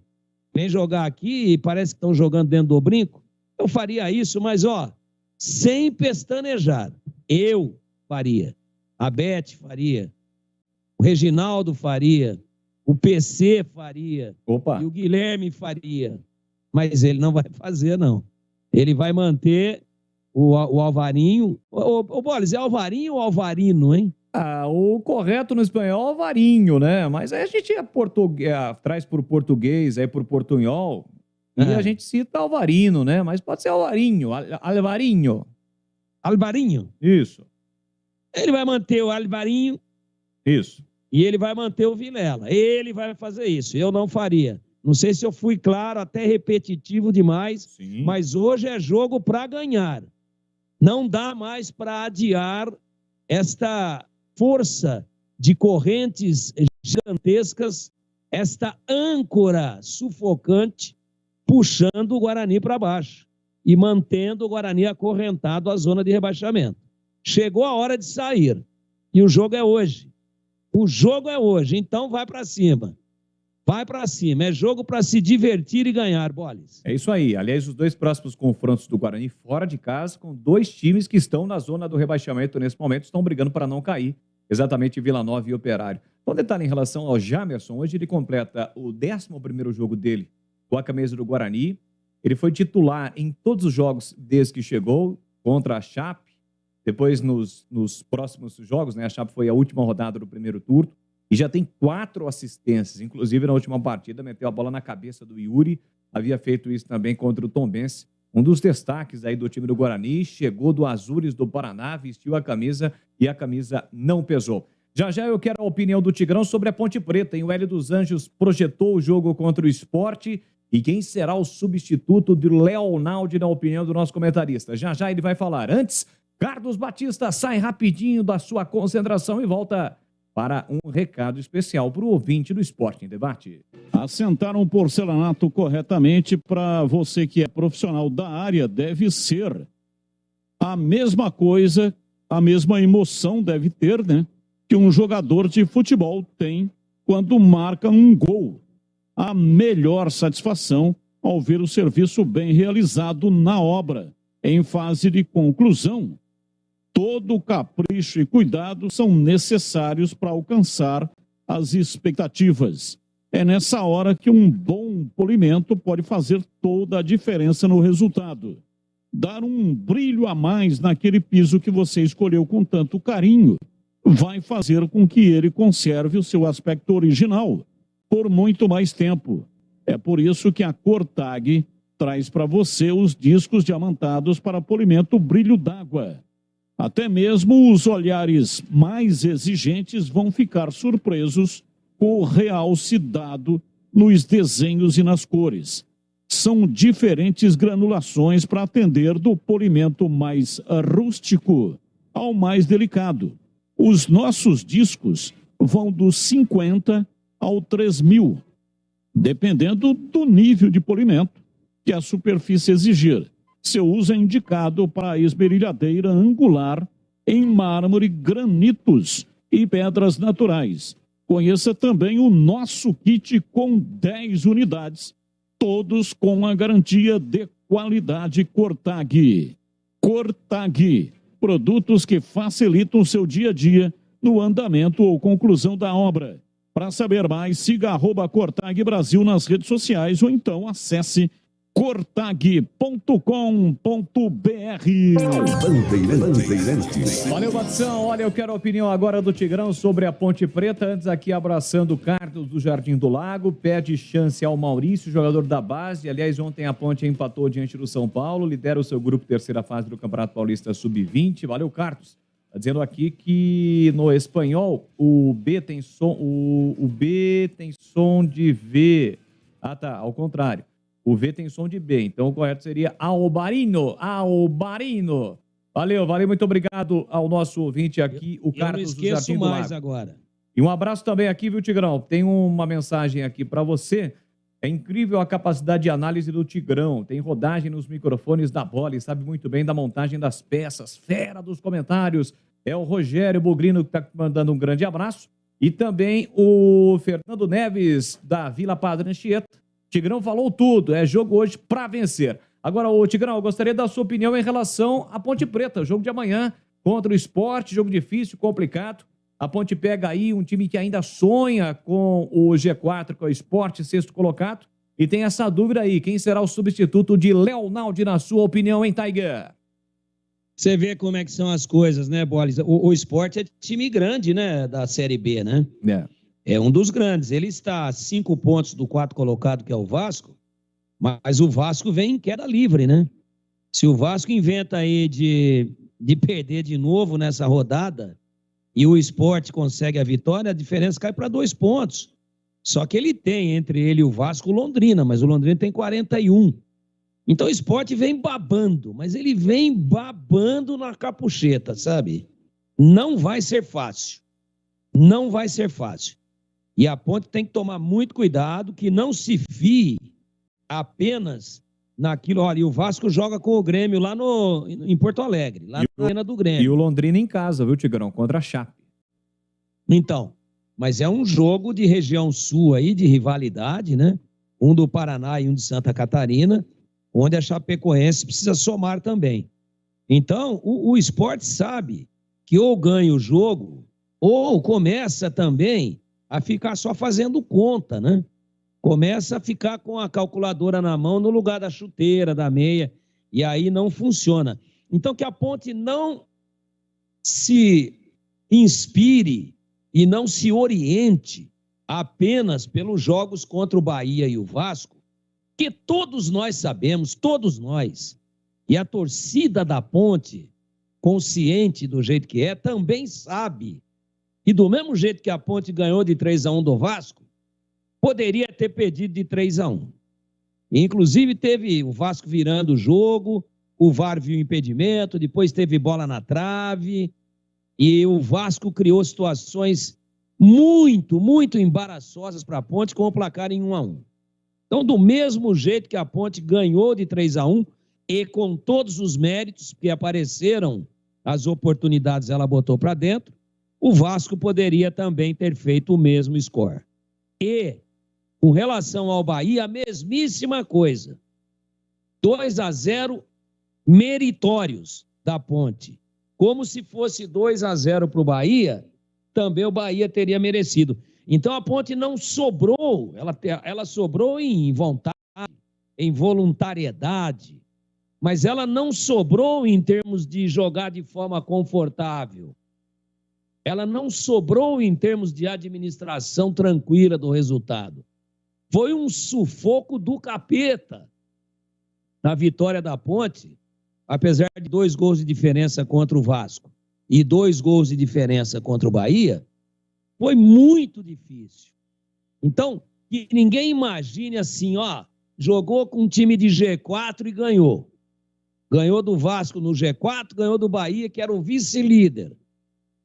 [SPEAKER 6] Vem jogar aqui e parece que estão jogando dentro do brinco. Eu faria isso, mas, ó, sem pestanejar. Eu faria. A Beth faria. O Reginaldo faria. O PC faria. E o Guilherme faria. Mas ele não vai fazer, não. Ele vai manter o Alvarinho. Ô, Bolis, é Alvarinho ou Alvarino, hein? O correto no espanhol é Alvarinho, né? Mas aí a gente traz por português, aí por portunhol, e a gente cita Alvarino, né? Mas pode ser Alvarinho, Alvarinho. Alvarinho? Isso. Ele vai manter o Alvarinho. Isso. E ele vai manter o Vilela. Ele vai fazer isso. Eu não faria. Não sei se eu fui claro, até repetitivo demais. Sim. Mas hoje é jogo para ganhar. Não dá mais para adiar esta força de correntes gigantescas, esta âncora sufocante, puxando o Guarani para baixo e mantendo o Guarani acorrentado à zona de rebaixamento. Chegou a hora de sair. E o jogo é hoje. O jogo é hoje. Então vai para cima. Vai para cima. É jogo para se divertir e ganhar, Bolis. É isso aí. Aliás, os 2 próximos confrontos do Guarani fora de casa, com 2 times que estão na zona do rebaixamento nesse momento, estão brigando para não cair. Exatamente Vila Nova e Operário. Um detalhe em relação ao Jamerson. Hoje ele completa o 11º jogo dele com a camisa do Guarani. Ele foi titular em todos os jogos desde que chegou, contra a Chape. Depois, nos próximos jogos, né, a Chape foi a última rodada do primeiro turno e já tem 4 assistências. Inclusive, na última partida, meteu a bola na cabeça do Yuri. Havia feito isso também contra o Tombense. Um dos destaques aí do time do Guarani, chegou do Azures do Paraná, vestiu a camisa e a camisa não pesou. Já já eu quero a opinião do Tigrão sobre a Ponte Preta. O Hélio dos Anjos projetou o jogo contra o Sport. E quem será o substituto de Leonaldo, na opinião do nosso comentarista? Já já ele vai falar. Antes, Carlos Batista sai rapidinho da sua concentração e volta para um recado especial para o ouvinte do Esporte em Debate.
[SPEAKER 19] Assentar um porcelanato corretamente para você que é profissional da área deve ser a mesma coisa, a mesma emoção deve ter, né? Que um jogador de futebol tem quando marca um gol. A melhor satisfação ao ver o serviço bem realizado na obra. em fase de conclusão. Todo capricho e cuidado são necessários para alcançar as expectativas. É nessa hora que um bom polimento pode fazer toda a diferença no resultado. Dar um brilho a mais naquele piso que você escolheu com tanto carinho vai fazer com que ele conserve o seu aspecto original por muito mais tempo. É por isso que a Cortag traz para você os discos diamantados para polimento brilho d'água. Até mesmo os olhares mais exigentes vão ficar surpresos com o realce dado nos desenhos e nas cores. São diferentes granulações para atender do polimento mais rústico ao mais delicado. Os nossos discos vão dos 50 ao 3.000, dependendo do nível de polimento que a superfície exigir. Seu uso é indicado para a esmerilhadeira angular em mármore, granitos e pedras naturais. Conheça também o nosso kit com 10 unidades, todos com a garantia de qualidade Cortag. Cortag, produtos que facilitam o seu dia a dia no andamento ou conclusão da obra. Para saber mais, siga @Cortag Brasil nas redes sociais ou então acesse cortag.com.br.
[SPEAKER 6] Valeu, Batção. Olha, eu quero a opinião agora do Tigrão sobre a Ponte Preta. Antes aqui abraçando o Carlos do Jardim do Lago, pede chance ao Maurício, jogador da base. Aliás, ontem a Ponte empatou diante do São Paulo, lidera o seu grupo terceira fase do Campeonato Paulista Sub-20. Valeu, Carlos. Está dizendo aqui que no espanhol o B tem som, o B tem som de V. Ah, tá, ao contrário. O V tem som de B, então o correto seria Albarino. Valeu, muito obrigado ao nosso ouvinte aqui, o Carlos do Jardim do Lago.
[SPEAKER 18] Mais agora.
[SPEAKER 6] E um abraço também aqui, viu, Tigrão? Tem uma mensagem aqui para você. É incrível a capacidade de análise do Tigrão. Tem rodagem nos microfones da bola e sabe muito bem da montagem das peças. Fera dos comentários. É o Rogério Bugrino que está mandando um grande abraço. E também o Fernando Neves, da Vila Padre Anchieta. Tigrão falou tudo, é jogo hoje para vencer. Agora, ô Tigrão, eu gostaria da sua opinião em relação à Ponte Preta, jogo de amanhã contra o Sport, jogo difícil, complicado. A Ponte pega aí um time que ainda sonha com o G4, com o Sport, sexto colocado, e tem essa dúvida aí, quem será o substituto de Leonaldi, na sua opinião, hein, Tiger?
[SPEAKER 18] Você vê como é que são as coisas, né, Bolis? O Sport é time grande, né, da Série B, né? É um dos grandes. Ele está a 5 pontos do quarto colocado, que é o Vasco, mas o Vasco vem em queda livre, né? Se o Vasco inventa aí de perder de novo nessa rodada e o Sport consegue a vitória, a diferença cai para 2 pontos. Só que ele tem entre ele e o Vasco o Londrina, mas o Londrina tem 41. Então o Sport vem babando, mas ele vem babando na capucheta, sabe? Não vai ser fácil. Não vai ser fácil. E a Ponte tem que tomar muito cuidado, que não se fie apenas naquilo. Olha, e o Vasco joga com o Grêmio lá em Porto Alegre, lá na arena do Grêmio.
[SPEAKER 6] E o Londrina em casa, viu, Tigrão? Contra a Chape.
[SPEAKER 18] Então, mas é um jogo de região sul aí, de rivalidade, né? Um do Paraná e um de Santa Catarina, onde a Chapecoense precisa somar também. Então, o Sport sabe que ou ganha o jogo, ou começa também a ficar só fazendo conta, né? Começa a ficar com a calculadora na mão no lugar da chuteira, da meia, e aí não funciona. Então, que a Ponte não se inspire e não se oriente apenas pelos jogos contra o Bahia e o Vasco, que todos nós sabemos, todos nós, e a torcida da Ponte, consciente do jeito que é, também sabe. E do mesmo jeito que a Ponte ganhou de 3-1 do Vasco, poderia ter perdido de 3-1. Inclusive teve o Vasco virando o jogo, o VAR viu o impedimento, depois teve bola na trave, e o Vasco criou situações muito, muito embaraçosas para a Ponte com o placar em 1-1. Então, do mesmo jeito que a Ponte ganhou de 3-1, e com todos os méritos que apareceram, as oportunidades ela botou para dentro, o Vasco poderia também ter feito o mesmo score. E, com relação ao Bahia, a mesmíssima coisa. 2-0, meritórios da Ponte. Como se fosse 2-0 para o Bahia, também o Bahia teria merecido. Então a Ponte não sobrou, ela sobrou em vontade, em voluntariedade, mas ela não sobrou em termos de jogar de forma confortável. Ela não sobrou em termos de administração tranquila do resultado. Foi um sufoco do capeta na vitória da Ponte, apesar de 2 gols de diferença contra o Vasco e 2 gols de diferença contra o Bahia, foi muito difícil. Então, que ninguém imagine assim, ó, jogou com um time de G4 e ganhou. Ganhou do Vasco no G4, ganhou do Bahia, que era o vice-líder.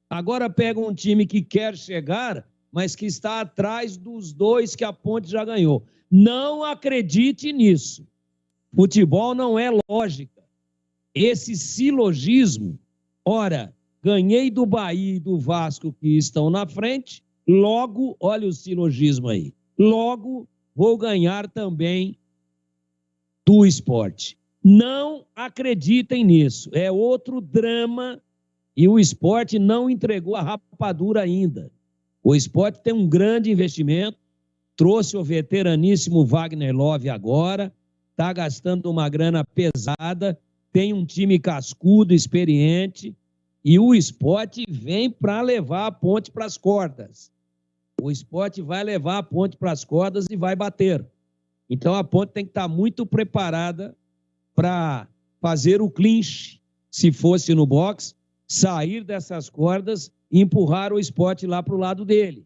[SPEAKER 18] Agora pega um time que quer chegar, mas que está atrás dos 2 que a Ponte já ganhou. Não acredite nisso. Futebol não é lógica. Esse silogismo, ora, ganhei do Bahia e do Vasco que estão na frente, logo, olha o silogismo aí, logo vou ganhar também do Sport. Não acreditem nisso, é outro drama e o Sport não entregou a rapadura ainda. O Sport tem um grande investimento, trouxe o veteraníssimo Wagner Love agora, está gastando uma grana pesada, tem um time cascudo, experiente, e o Sport vem para levar a Ponte para as cordas. O Sport vai levar a Ponte para as cordas e vai bater. Então a Ponte tem que estar muito preparada para fazer o clinch, se fosse no boxe, sair dessas cordas e empurrar o Sport lá para o lado dele.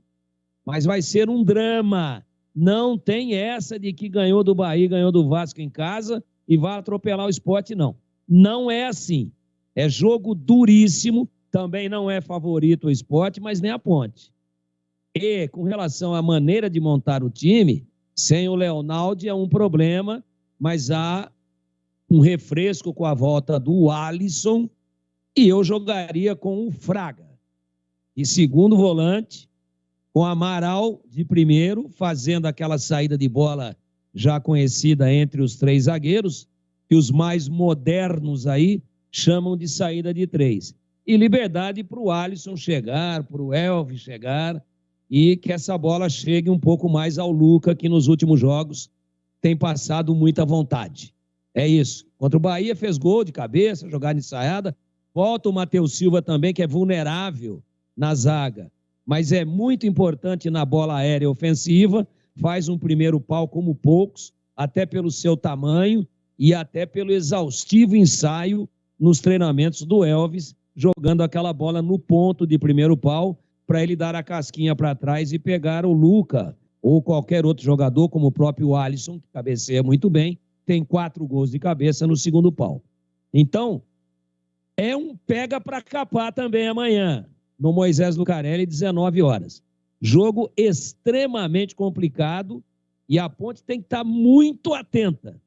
[SPEAKER 18] Mas vai ser um drama. Não tem essa de que ganhou do Bahia, ganhou do Vasco em casa e vai atropelar o Sport, não. Não é assim. É jogo duríssimo, também não é favorito o Sport, mas nem a Ponte. E com relação à maneira de montar o time, sem o Leonaldo é um problema, mas há um refresco com a volta do Alisson e eu jogaria com o Fraga. E segundo volante, com Amaral de primeiro, fazendo aquela saída de bola já conhecida entre os 3 zagueiros, que os mais modernos aí chamam de saída de 3. E liberdade para o Alisson chegar, para o Elvis chegar, e que essa bola chegue um pouco mais ao Luca, que nos últimos jogos tem passado muita vontade. É isso. Contra o Bahia fez gol de cabeça, jogada ensaiada. Volta o Matheus Silva também, que é vulnerável na zaga. Mas é muito importante na bola aérea ofensiva, faz um primeiro pau como poucos, até pelo seu tamanho e até pelo exaustivo ensaio nos treinamentos do Elvis, jogando aquela bola no ponto de primeiro pau, para ele dar a casquinha para trás e pegar o Luca, ou qualquer outro jogador, como o próprio Alisson, que cabeceia muito bem, tem 4 gols de cabeça no segundo pau. Então, é um pega para capar também amanhã, no Moisés Lucarelli, 19 horas. Jogo extremamente complicado e a Ponte tem que estar muito atenta,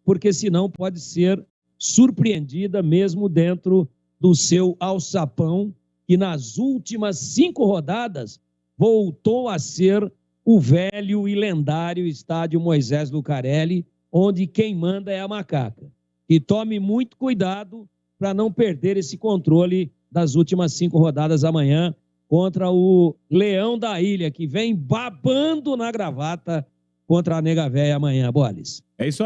[SPEAKER 18] porque senão pode ser surpreendida mesmo dentro do seu alçapão, que nas últimas 5 rodadas voltou a ser o velho e lendário estádio Moisés Lucarelli, onde quem manda é a macaca. E tome muito cuidado para não perder esse controle das últimas 5 rodadas amanhã contra o Leão da Ilha, que vem babando na gravata contra a Nega Véia amanhã, Boles.
[SPEAKER 6] É isso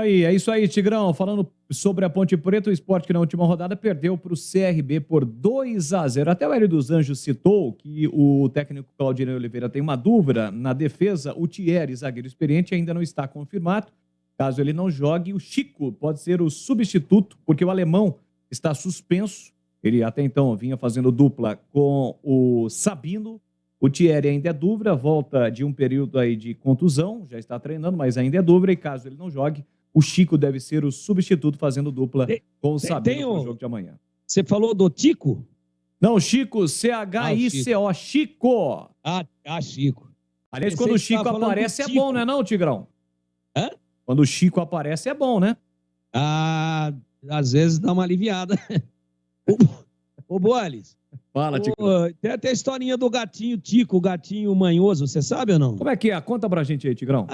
[SPEAKER 6] aí, Tigrão. Falando sobre a Ponte Preta, o Sport que na última rodada perdeu para o CRB por 2-0. Até o Hélio dos Anjos citou que o técnico Claudinei Oliveira tem uma dúvida na defesa. O Thierry, zagueiro experiente, ainda não está confirmado. Caso ele não jogue, o Chico pode ser o substituto, porque o alemão está suspenso. Ele até então vinha fazendo dupla com o Sabino. O Thierry ainda é dúvida, volta de um período aí de contusão, já está treinando, mas ainda é dúvida, e caso ele não jogue, o Chico deve ser o substituto fazendo dupla com o Sabino no jogo de amanhã.
[SPEAKER 18] Você falou do Tico?
[SPEAKER 6] Não, Chico, C-H-I-C-O, Chico.
[SPEAKER 18] Chico.
[SPEAKER 6] Aliás, quando o Chico aparece é bom, né não, Tigrão?
[SPEAKER 18] Hã?
[SPEAKER 6] Quando o Chico aparece é bom, né?
[SPEAKER 18] Às vezes dá uma aliviada. Ô, Boales.
[SPEAKER 6] Fala, Tico.
[SPEAKER 18] Tem até a historinha do gatinho Tico, o gatinho manhoso, você sabe ou não?
[SPEAKER 6] Como é que é? Conta pra gente aí, Tigrão.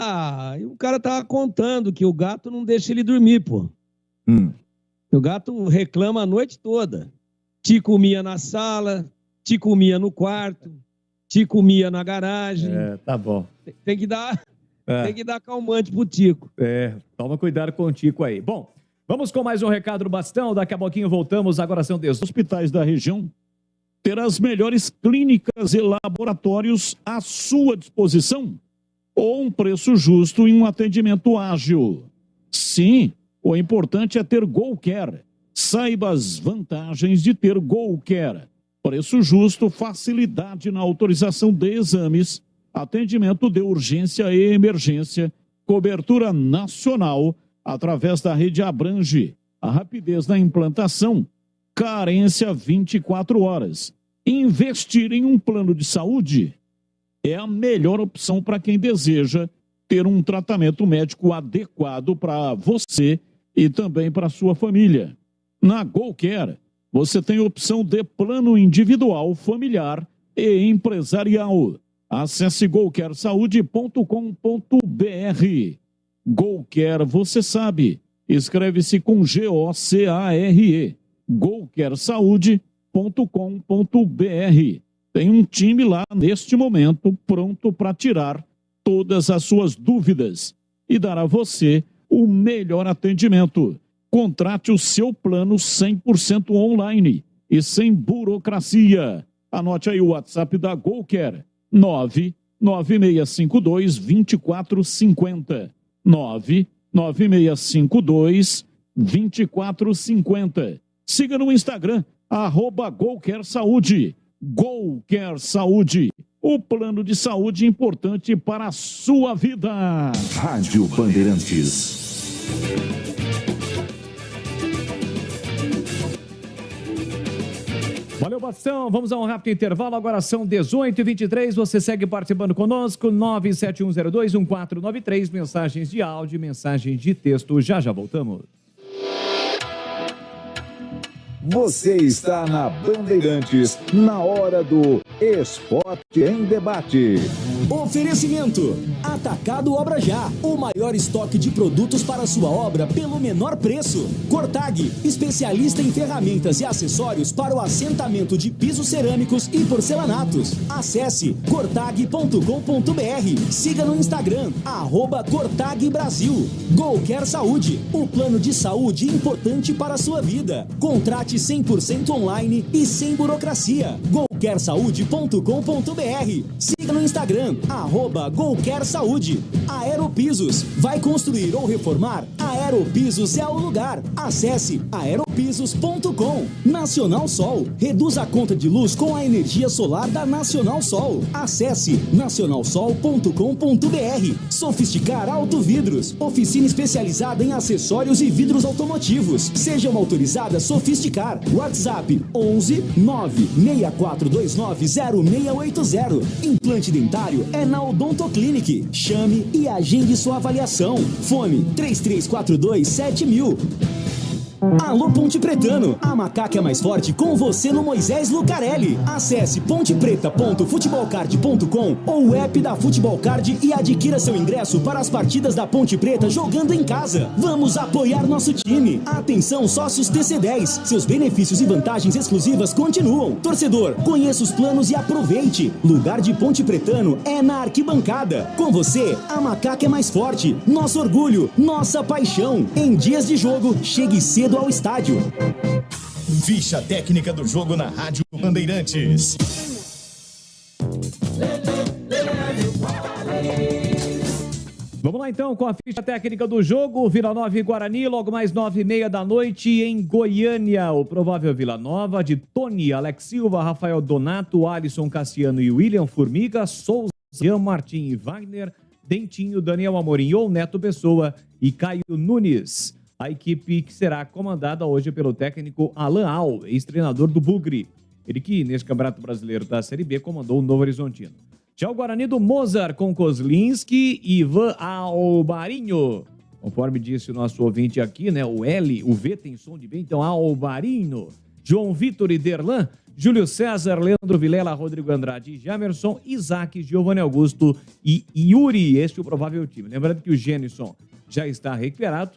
[SPEAKER 18] O cara tava contando que o gato não deixa ele dormir, pô. O gato reclama a noite toda. Te comia na sala, te comia no quarto, te comia na garagem.
[SPEAKER 6] Tá bom.
[SPEAKER 18] Tem que dar calmante pro Tico.
[SPEAKER 6] Toma cuidado com o Tico aí. Bom, vamos com mais um recado do Bastão. Daqui a pouquinho voltamos. Agora são 18.
[SPEAKER 19] Hospitais da região ter as melhores clínicas e laboratórios à sua disposição ou um preço justo e um atendimento ágil. Sim, o importante é ter GoCare. Saiba as vantagens de ter GoCare. Preço justo, facilidade na autorização de exames, atendimento de urgência e emergência, cobertura nacional através da rede Abrange, a rapidez na implantação, carência 24 horas. Investir em um plano de saúde é a melhor opção para quem deseja ter um tratamento médico adequado para você e também para sua família. Na GoCare, você tem opção de plano individual, familiar e empresarial. Acesse gocaresaude.com.br. GoCare, você sabe. Escreve-se com G-O-C-A-R-E. gocaresaude.com.br. Tem um time lá neste momento pronto para tirar todas as suas dúvidas e dar a você o melhor atendimento. Contrate o seu plano 100% online e sem burocracia. Anote aí o WhatsApp da GoCare, 99652-2450. 99652-2450. Siga no Instagram, @GoCareSaúde. GoCare Saúde, o plano de saúde importante para a sua vida.
[SPEAKER 1] Rádio Bandeirantes.
[SPEAKER 6] Valeu, Bastão. Vamos a um rápido intervalo. Agora são 18h23. Você segue participando conosco. 971021493. Mensagens de áudio, mensagens de texto. Já voltamos.
[SPEAKER 1] Você está na Bandeirantes, na hora do Esporte em Debate.
[SPEAKER 12] Oferecimento: Atacado Obra Já, o maior estoque de produtos para sua obra pelo menor preço. Cortag, especialista em ferramentas e acessórios para o assentamento de pisos cerâmicos e porcelanatos. Acesse cortag.com.br. Siga no Instagram, @Cortag Brasil. GoCare Saúde, o plano de saúde importante para a sua vida. Contrate 100% online e sem burocracia. GoCareSaude.com.br. Siga no Instagram, @GoCare Saúde. Aeropisos, vai construir ou reformar? Aeropisos é o lugar. Acesse aeropisos.com. Nacional Sol, reduz a conta de luz com a energia solar da Nacional Sol. Acesse nacionalsol.com.br. Sofisticar Autovidros, oficina especializada em acessórios e vidros automotivos. Seja uma autorizada Sofisticar. WhatsApp 11 96429 0680. Implante dentário é na Odontoclinic. Chame e agende sua avaliação. Fone 3342 7000. Alô Ponte Pretano, a macaca é mais forte com você no Moisés Lucarelli. Acesse pontepreta.futebolcard.com ou o app da Futebolcard e adquira seu ingresso para as partidas da Ponte Preta jogando em casa. Vamos apoiar nosso time. Atenção sócios TC10, seus benefícios e vantagens exclusivas continuam. Torcedor, conheça os planos e aproveite. Lugar de Ponte Pretano é na arquibancada. Com você, a macaca é mais forte. Nosso orgulho, nossa paixão. Em dias de jogo, chegue cedo ao estádio.
[SPEAKER 5] Ficha técnica do jogo na Rádio Bandeirantes.
[SPEAKER 6] Vamos lá então com a ficha técnica do jogo. Vila Nova e Guarani, logo mais 9h30 da noite em Goiânia. O provável Vila Nova de Tony, Alex Silva, Rafael Donato, Alisson Cassiano e William Formiga, Souza, Jean Martin e Wagner, Dentinho, Daniel Amorim ou Neto Pessoa e Caio Nunes. A equipe que será comandada hoje pelo técnico Alan Al, ex-treinador do Bugre. Ele que, neste Campeonato Brasileiro da Série B, comandou o Novo Horizontino. Já o Guarani do Mozart, com Kozlinski e Ivan Albarinho. Conforme disse o nosso ouvinte aqui, né? O L, o V tem som de B, então Albarinho. João Vitor e Derlan, Júlio César, Leandro Vilela, Rodrigo Andrade, Jamerson, Isaac, Giovanni Augusto e Yuri. Este é o provável time. Lembrando que o Gênison já está recuperado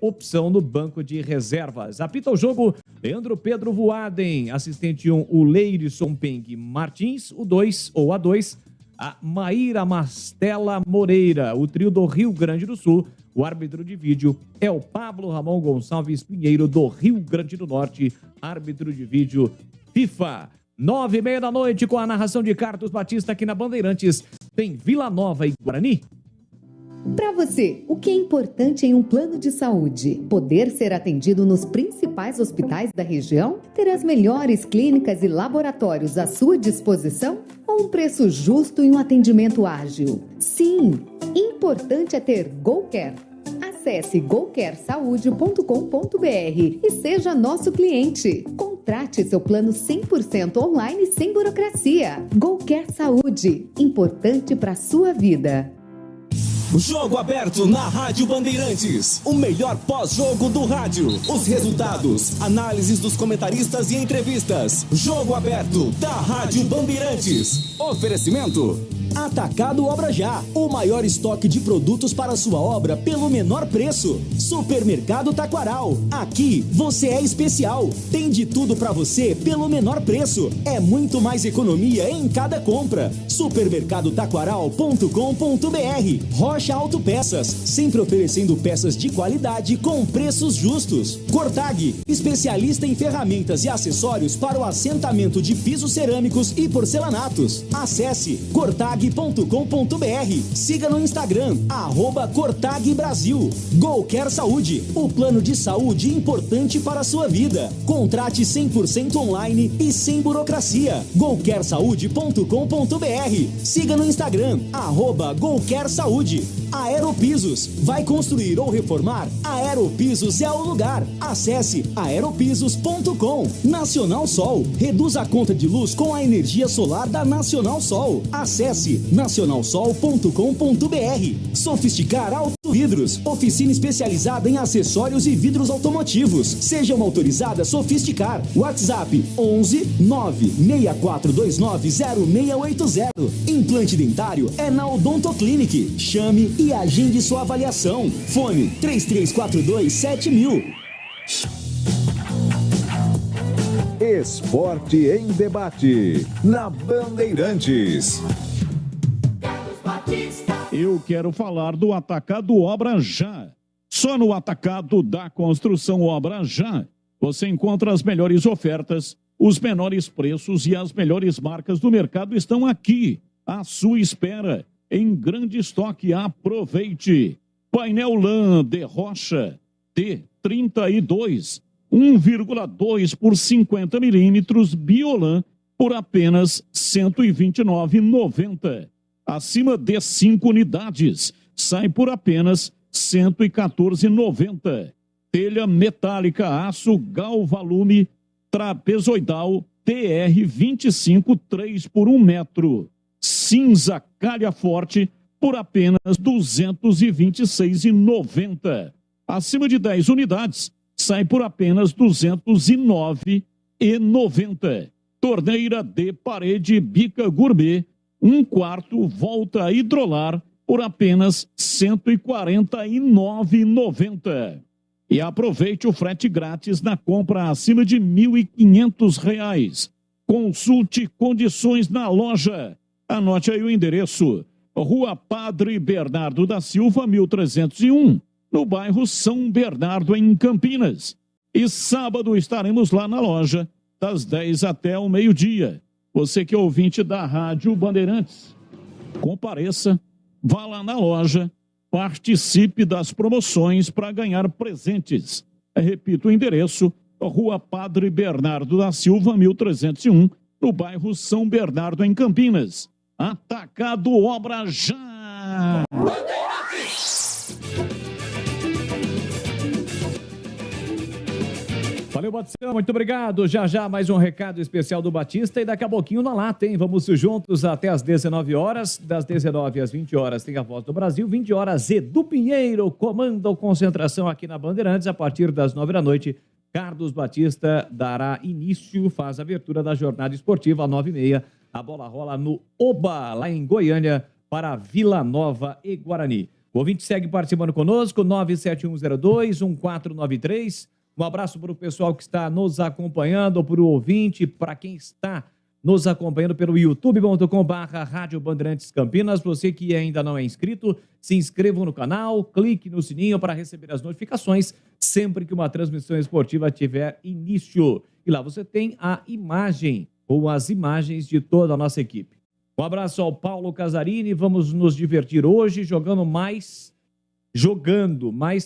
[SPEAKER 6] opção no banco de reservas. Apita o jogo Leandro Pedro Voaden, assistente 1, o Leirson Peng Martins, o 2 ou a 2, a Maíra Mastella Moreira, o trio do Rio Grande do Sul. O árbitro de vídeo é o Pablo Ramon Gonçalves Pinheiro, do Rio Grande do Norte, árbitro de vídeo FIFA. 9h30 da noite, com a narração de Carlos Batista aqui na Bandeirantes, tem Vila Nova e Guarani.
[SPEAKER 7] Para você, o que é importante em um plano de saúde? Poder ser atendido nos principais hospitais da região? Ter as melhores clínicas e laboratórios à sua disposição? Ou um preço justo e um atendimento ágil? Sim, importante é ter GoCare. Acesse gocaresaude.com.br e seja nosso cliente. Contrate seu plano 100% online sem burocracia. GoCare Saúde, importante para a sua vida.
[SPEAKER 12] Jogo aberto na Rádio Bandeirantes. O melhor pós-jogo do rádio. Os resultados, análises dos comentaristas e entrevistas. Jogo aberto da Rádio Bandeirantes. Oferecimento: Atacado Obra Já. O maior estoque de produtos para sua obra pelo menor preço. Supermercado Taquaral. Aqui você é especial. Tem de tudo para você pelo menor preço. É muito mais economia em cada compra. Supermercadotaquaral.com.br. Rocha Autopeças, sempre oferecendo peças de qualidade com preços justos. Cortag, especialista em ferramentas e acessórios para o assentamento de pisos cerâmicos e porcelanatos. Acesse cortag.com.br. Siga no Instagram, @CortagBrasil. GoCare Saúde, o plano de saúde importante para a sua vida. Contrate 100% online e sem burocracia. GoCareSaude.com.br. Siga no Instagram, @GoCare Saúde. Aeropisos, vai construir ou reformar? Aeropisos é o lugar. Acesse aeropisos.com. Nacional Sol, reduz a conta de luz com a energia solar da Nacional Sol. Acesse nacionalsol.com.br. Sofisticar Autovidros, oficina especializada em acessórios e vidros automotivos. Seja uma autorizada Sofisticar. WhatsApp 11 96429 0680. Implante dentário é na Odontoclinic. Chame e agende sua avaliação. Fone 3342-7000.
[SPEAKER 1] Esporte em debate, na Bandeirantes.
[SPEAKER 19] Eu quero falar do Atacado Obra Já. Só no Atacado da Construção Obra Já você encontra as melhores ofertas, os menores preços e as melhores marcas do mercado estão aqui, à sua espera, em grande estoque. Aproveite. Painel lã de rocha T32, 1,2 por 50 milímetros, Biolan, por apenas R$ 129,90. Acima de 5 unidades, sai por apenas R$ 114,90. Telha metálica aço Galvalume trapezoidal TR25, 3 por 1 metro. Cinza calha forte por apenas R$ 226,90. Acima de 10 unidades, sai por apenas R$ 209,90. Torneira de parede Bica Gourmet, 1/4 volta hidrolar por apenas R$ 149,90. E aproveite o frete grátis na compra acima de R$ 1.500. Consulte condições na loja. Anote aí o endereço: Rua Padre Bernardo da Silva, 1301, no bairro São Bernardo, em Campinas. E sábado estaremos lá na loja, das 10 até o meio-dia. Você que é ouvinte da Rádio Bandeirantes, compareça, vá lá na loja, participe das promoções para ganhar presentes. Repito o endereço: Rua Padre Bernardo da Silva, 1301, no bairro São Bernardo, em Campinas. Atacado Obra Já!
[SPEAKER 6] Valeu, Batista, muito obrigado. Já já mais um recado especial do Batista e daqui a pouquinho na lata, hein? Vamos juntos até às 19 horas. Das 19 às 20 horas tem a Voz do Brasil. 20 horas, Edu Pinheiro comanda a concentração aqui na Bandeirantes. A partir das 9 da noite, Carlos Batista dará início, faz a abertura da jornada esportiva às 9h30. A bola rola no Oba, lá em Goiânia, para Vila Nova e Guarani. O ouvinte segue participando conosco, 97102-1493. Um abraço para o pessoal que está nos acompanhando, para o ouvinte, para quem está nos acompanhando pelo youtube.com/Rádio Bandeirantes Campinas. Você que ainda não é inscrito, se inscreva no canal, clique no sininho para receber as notificações sempre que uma transmissão esportiva tiver início. E lá você tem a imagem ou as imagens de toda a nossa equipe. Um abraço ao Paulo Casarini. Vamos nos divertir hoje jogando, mas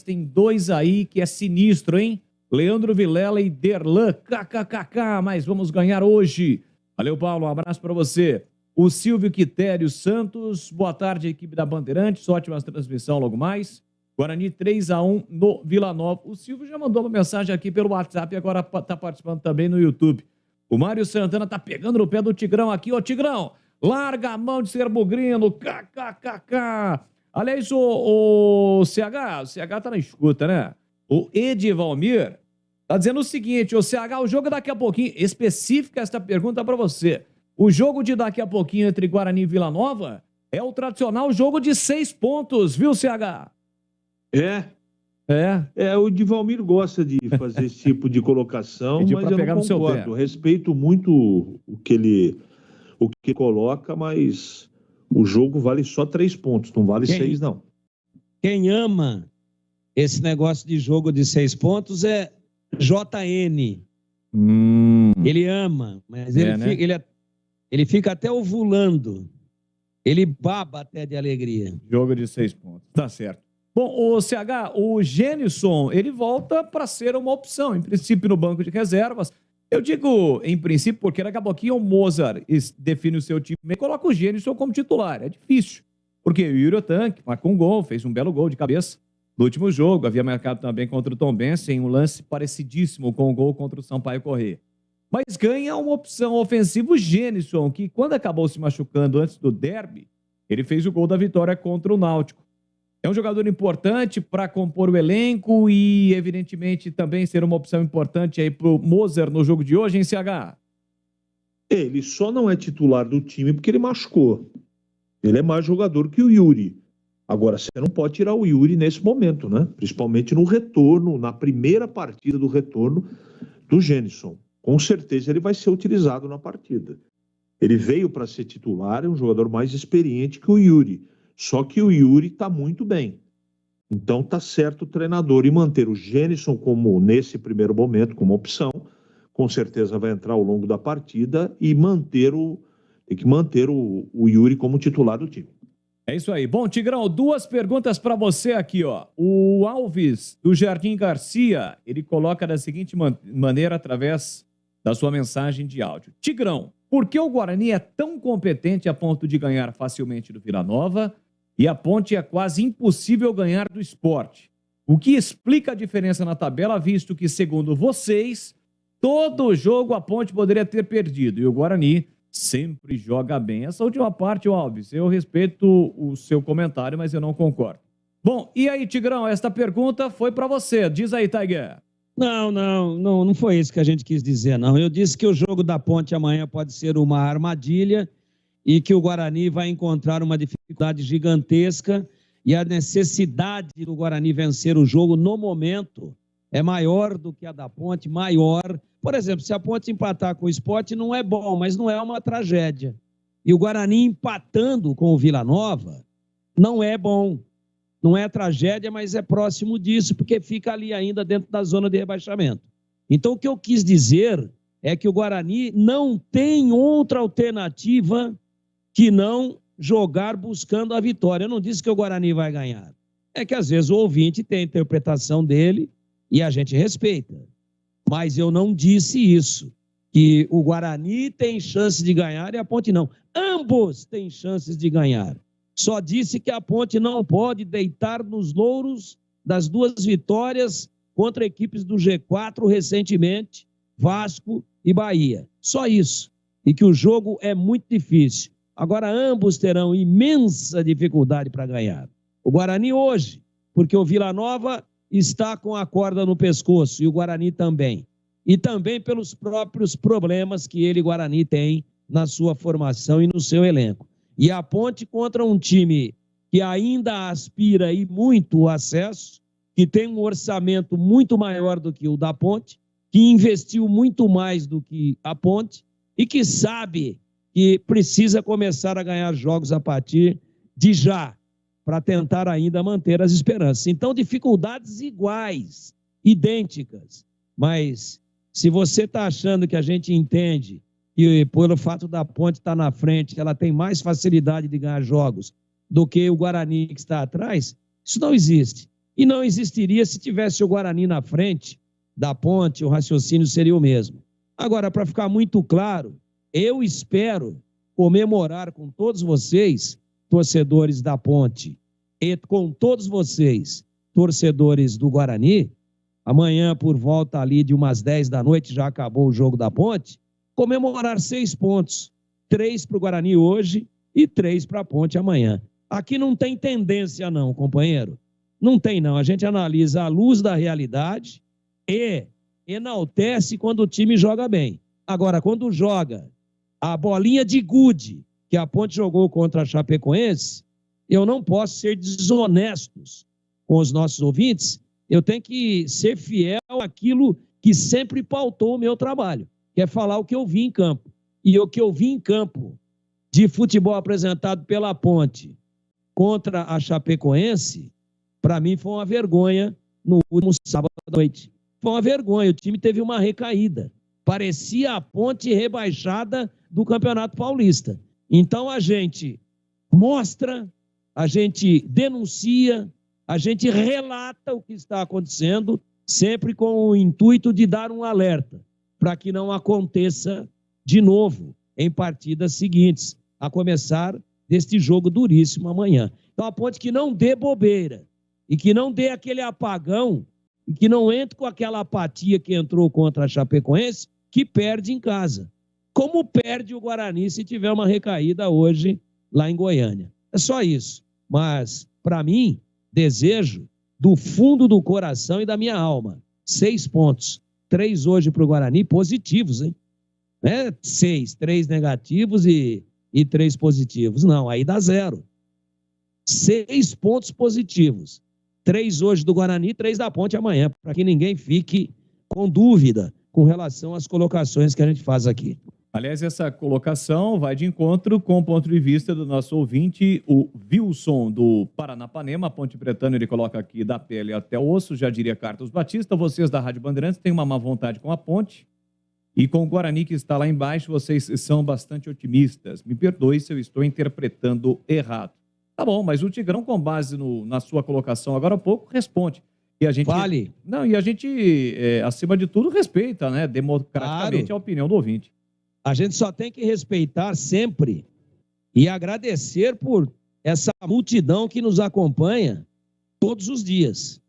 [SPEAKER 6] tem dois aí que é sinistro, hein? Leandro Vilela e Derlan, kkkk, mas vamos ganhar hoje. Valeu, Paulo, um abraço para você. O Silvio Quitério Santos, boa tarde, equipe da Bandeirantes, ótima transmissão logo mais. Guarani 3-1 no Vila Nova. O Silvio já mandou uma mensagem aqui pelo WhatsApp e agora está participando também no YouTube. O Mário Santana tá pegando no pé do Tigrão aqui. Ô, Tigrão, larga a mão de ser bugrino, kkkk. Aliás, o CH tá na escuta, né? O Edivalmir tá dizendo o seguinte, o CH, o jogo daqui a pouquinho, específica esta pergunta para você. O jogo de daqui a pouquinho entre Guarani e Vila Nova é o tradicional jogo de 6 pontos, viu, CH?
[SPEAKER 3] O Edivalmir gosta de fazer esse tipo de colocação,
[SPEAKER 6] Pediu
[SPEAKER 3] mas
[SPEAKER 6] pra
[SPEAKER 3] eu
[SPEAKER 6] pegar
[SPEAKER 3] não
[SPEAKER 6] no seu
[SPEAKER 3] concordo.
[SPEAKER 6] pé.
[SPEAKER 3] Respeito muito o que ele coloca, mas o jogo vale só 3 pontos, não vale 6, não.
[SPEAKER 18] Quem ama esse negócio de jogo de 6 pontos é JN. Ele ama, mas ele fica até ovulando. Ele baba até de alegria.
[SPEAKER 6] Jogo de 6 pontos, tá certo. Bom, o CH, o Gênison, ele volta para ser uma opção, em princípio no banco de reservas. Eu digo em princípio porque daqui a pouquinho o Mozart define o seu time e coloca o Gênison como titular. É difícil, porque o Yuri Otanque marcou um gol, fez um belo gol de cabeça no último jogo. Havia marcado também contra o Tombense em um lance parecidíssimo com o gol contra o Sampaio Corrêa. Mas ganha uma opção ofensiva o Gênison, que quando acabou se machucando antes do derby, ele fez o gol da vitória contra o Náutico. É um jogador importante para compor o elenco e, evidentemente, também ser uma opção importante aí pro Mozart no jogo de hoje, hein, CH?
[SPEAKER 3] Ele só não é titular do time porque ele machucou. Ele é mais jogador que o Yuri. Agora, você não pode tirar o Yuri nesse momento, né? Principalmente no retorno, na primeira partida do retorno do Gênison. Com certeza ele vai ser utilizado na partida. Ele veio para ser titular, é um jogador mais experiente que o Yuri. Só que o Yuri está muito bem. Então tá certo o treinador em manter o Gênison como, nesse primeiro momento, como opção. Com certeza vai entrar ao longo da partida e tem que manter o Yuri como titular do time.
[SPEAKER 6] É isso aí. Bom, Tigrão, 2 perguntas para você aqui, ó. O Alves, do Jardim Garcia, ele coloca da seguinte maneira através da sua mensagem de áudio. Tigrão, por que o Guarani é tão competente a ponto de ganhar facilmente do Vila Nova e a Ponte é quase impossível ganhar do Sport? O que explica a diferença na tabela, visto que, segundo vocês, todo jogo a Ponte poderia ter perdido e o Guarani sempre joga bem. Essa última parte, Alves, eu respeito o seu comentário, mas eu não concordo. Bom, e aí, Tigrão, esta pergunta foi para você. Diz aí, Tiger.
[SPEAKER 18] Não foi isso que a gente quis dizer, não. Eu disse que o jogo da Ponte amanhã pode ser uma armadilha e que o Guarani vai encontrar uma dificuldade gigantesca e a necessidade do Guarani vencer o jogo no momento é maior do que a da Ponte, maior. Por exemplo, se a Ponte empatar com o Sport não é bom, mas não é uma tragédia. E o Guarani empatando com o Vila Nova não é bom. Não é tragédia, mas é próximo disso, porque fica ali ainda dentro da zona de rebaixamento. Então, o que eu quis dizer é que o Guarani não tem outra alternativa que não jogar buscando a vitória. Eu não disse que o Guarani vai ganhar. É que, às vezes, o ouvinte tem a interpretação dele e a gente respeita. Mas eu não disse isso, que o Guarani tem chance de ganhar e a Ponte não. Ambos têm chances de ganhar. Só disse que a Ponte não pode deitar nos louros das 2 vitórias contra equipes do G4 recentemente, Vasco e Bahia. Só isso. E que o jogo é muito difícil. Agora, ambos terão imensa dificuldade para ganhar. O Guarani hoje, porque o Vila Nova está com a corda no pescoço e o Guarani também. E também pelos próprios problemas que ele, Guarani, tem na sua formação e no seu elenco. E a Ponte contra um time que ainda aspira e muito o acesso, que tem um orçamento muito maior do que o da Ponte, que investiu muito mais do que a Ponte e que sabe que precisa começar a ganhar jogos a partir de já, para tentar ainda manter as esperanças. Então, dificuldades iguais, idênticas, mas se você está achando que a gente entende que pelo fato da Ponte estar na frente, ela tem mais facilidade de ganhar jogos do que o Guarani que está atrás, isso não existe. E não existiria se tivesse o Guarani na frente da Ponte, o raciocínio seria o mesmo. Agora, para ficar muito claro, eu espero comemorar com todos vocês, torcedores da Ponte, e com todos vocês, torcedores do Guarani, amanhã por volta ali de umas 10 da noite, já acabou o jogo da Ponte, comemorar 6 pontos, 3 para o Guarani hoje e 3 para a Ponte amanhã. Aqui não tem tendência não, companheiro. Não tem não, a gente analisa à luz da realidade e enaltece quando o time joga bem. Agora, quando joga a bolinha de gude que a Ponte jogou contra a Chapecoense, eu não posso ser desonesto com os nossos ouvintes, eu tenho que ser fiel àquilo que sempre pautou o meu trabalho, que é falar o que eu vi em campo. E o que eu vi em campo de futebol apresentado pela Ponte contra a Chapecoense, para mim foi uma vergonha no último sábado à noite. Foi uma vergonha, o time teve uma recaída. Parecia a Ponte rebaixada do Campeonato Paulista. Então a gente mostra, a gente denuncia, a gente relata o que está acontecendo, sempre com o intuito de dar um alerta, para que não aconteça de novo em partidas seguintes, a começar deste jogo duríssimo amanhã. Então a Ponte que não dê bobeira, e que não dê aquele apagão, e que não entre com aquela apatia que entrou contra a Chapecoense, que perde em casa. Como perde o Guarani se tiver uma recaída hoje lá em Goiânia. É só isso. Mas, para mim, desejo do fundo do coração e da minha alma. 6 pontos. 3 hoje para o Guarani, positivos, hein? Não é 6, 3 negativos e 3 positivos. Não, aí dá 0. 6 pontos positivos. 3 hoje do Guarani, 3 da Ponte amanhã, para que ninguém fique com dúvida com relação às colocações que a gente faz aqui.
[SPEAKER 6] Aliás, essa colocação vai de encontro com o ponto de vista do nosso ouvinte, o Wilson, do Paranapanema, Ponte Pretano, ele coloca aqui da pele até o osso, já diria Carlos Batista. Vocês da Rádio Bandeirantes têm uma má vontade com a Ponte e com o Guarani que está lá embaixo, vocês são bastante otimistas. Me perdoe se eu estou interpretando errado. Tá bom, mas o Tigrão, com base na sua colocação agora há pouco, responde. E a gente,
[SPEAKER 18] Fale.
[SPEAKER 6] Não, e a gente, acima de tudo, respeita, né, democraticamente, a opinião do ouvinte.
[SPEAKER 18] A gente só tem que respeitar sempre e agradecer por essa multidão que nos acompanha todos os dias.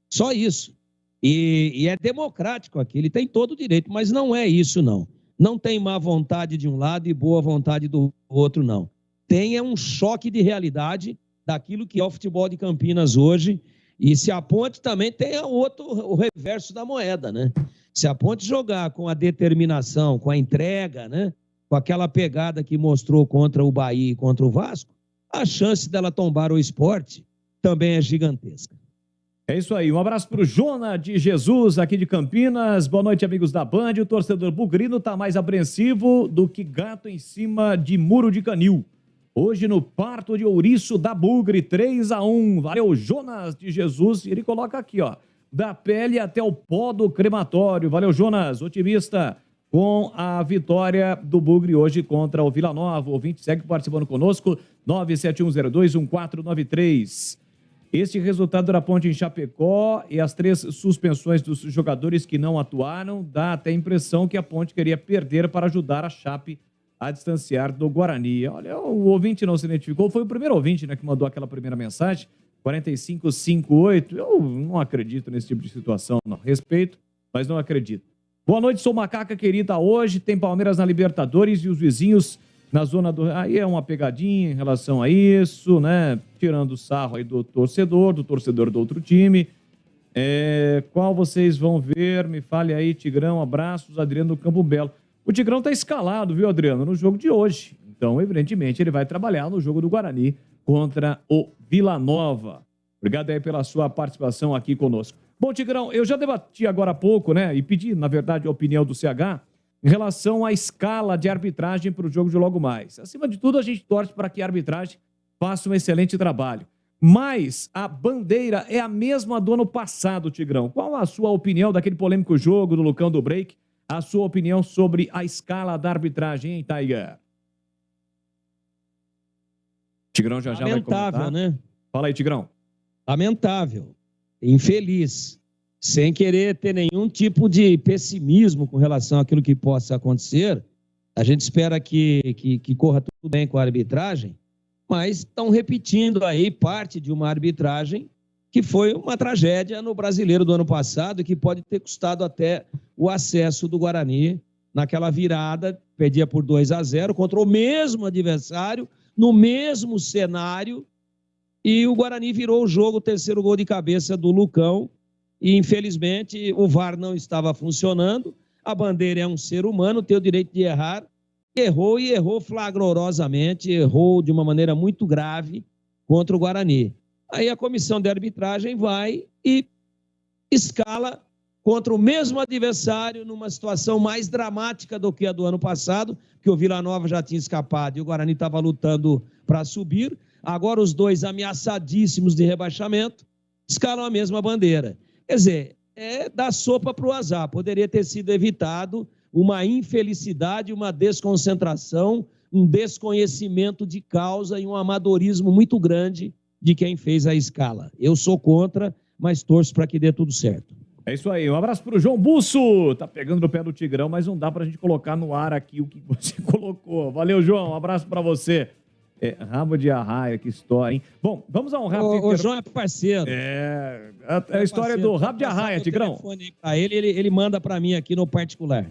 [SPEAKER 18] Só isso. E é democrático aqui, ele tem todo o direito, mas não é isso, não. Não tem má vontade de um lado e boa vontade do outro, não. Tem um choque de realidade daquilo que é o futebol de Campinas hoje. E se a Ponte também tem o reverso da moeda, né? Se a Ponte jogar com a determinação, com a entrega, né? Com aquela pegada que mostrou contra o Bahia e contra o Vasco, a chance dela tombar o Sport também é gigantesca.
[SPEAKER 6] É isso aí, um abraço para o Jona de Jesus, aqui de Campinas. Boa noite, amigos da Band. O torcedor bugrino está mais apreensivo do que gato em cima de muro de canil. Hoje no parto de ouriço da Bugre, 3-1. Valeu, Jonas de Jesus. Ele coloca aqui, ó, da pele até o pó do crematório. Valeu, Jonas, otimista com a vitória do Bugre hoje contra o Vila Nova. O ouvinte segue participando conosco, 971021493. Este resultado da Ponte em Chapecó e as 3 suspensões dos jogadores que não atuaram, dá até a impressão que a Ponte queria perder para ajudar a Chape a distanciar do Guarani. Olha, o ouvinte não se identificou, foi o primeiro ouvinte, né, que mandou aquela primeira mensagem, 4558. Eu não acredito nesse tipo de situação, não. Respeito, mas não acredito. Boa noite, sou Macaca Querida. Hoje tem Palmeiras na Libertadores e os vizinhos na zona do... Aí é uma pegadinha em relação a isso, né? Tirando o sarro aí do torcedor do outro time. Qual vocês vão ver? Me fale aí, Tigrão. Abraços, Adriano do Campo Belo. O Tigrão está escalado, viu, Adriano, no jogo de hoje. Então, evidentemente, ele vai trabalhar no jogo do Guarani contra o Vila Nova. Obrigado aí pela sua participação aqui conosco. Bom, Tigrão, eu já debati agora há pouco, né, e pedi, na verdade, a opinião do CH em relação à escala de arbitragem para o jogo de logo mais. Acima de tudo, a gente torce para que a arbitragem faça um excelente trabalho. Mas a bandeira é a mesma do ano passado, Tigrão. Qual a sua opinião daquele polêmico jogo do Lucão do Break? A sua opinião sobre a escala da arbitragem, hein, Tiger? Tigrão já vai comentar.
[SPEAKER 18] Lamentável, né?
[SPEAKER 6] Fala aí, Tigrão.
[SPEAKER 18] Lamentável, infeliz, sem querer ter nenhum tipo de pessimismo com relação àquilo que possa acontecer. A gente espera que corra tudo bem com a arbitragem, mas estão repetindo aí parte de uma arbitragem que foi uma tragédia no Brasileiro do ano passado e que pode ter custado até o acesso do Guarani naquela virada, perdia por 2-0 contra o mesmo adversário, no mesmo cenário, e o Guarani virou o jogo, o terceiro gol de cabeça do Lucão, e infelizmente o VAR não estava funcionando, a bandeira é um ser humano, tem o direito de errar, errou e errou flagrosamente, errou de uma maneira muito grave contra o Guarani. Aí a comissão de arbitragem vai e escala contra o mesmo adversário numa situação mais dramática do que a do ano passado, que o Vila Nova já tinha escapado e o Guarani estava lutando para subir. Agora os dois ameaçadíssimos de rebaixamento escalam a mesma bandeira. Quer dizer, é dar sopa para o azar. Poderia ter sido evitado uma infelicidade, uma desconcentração, um desconhecimento de causa e um amadorismo muito grande de quem fez a escala. Eu sou contra, mas torço para que dê tudo certo.
[SPEAKER 6] É isso aí, um abraço pro João Busso, tá pegando no pé do Tigrão, mas não dá pra gente colocar no ar aqui o que você colocou. Valeu, João, um abraço pra você. Rabo de arraia, que história, hein? Bom, vamos a um rápido...
[SPEAKER 18] O João é parceiro.
[SPEAKER 6] A história do rabo de arraia, Tigrão.
[SPEAKER 18] Pra ele manda pra mim aqui no particular.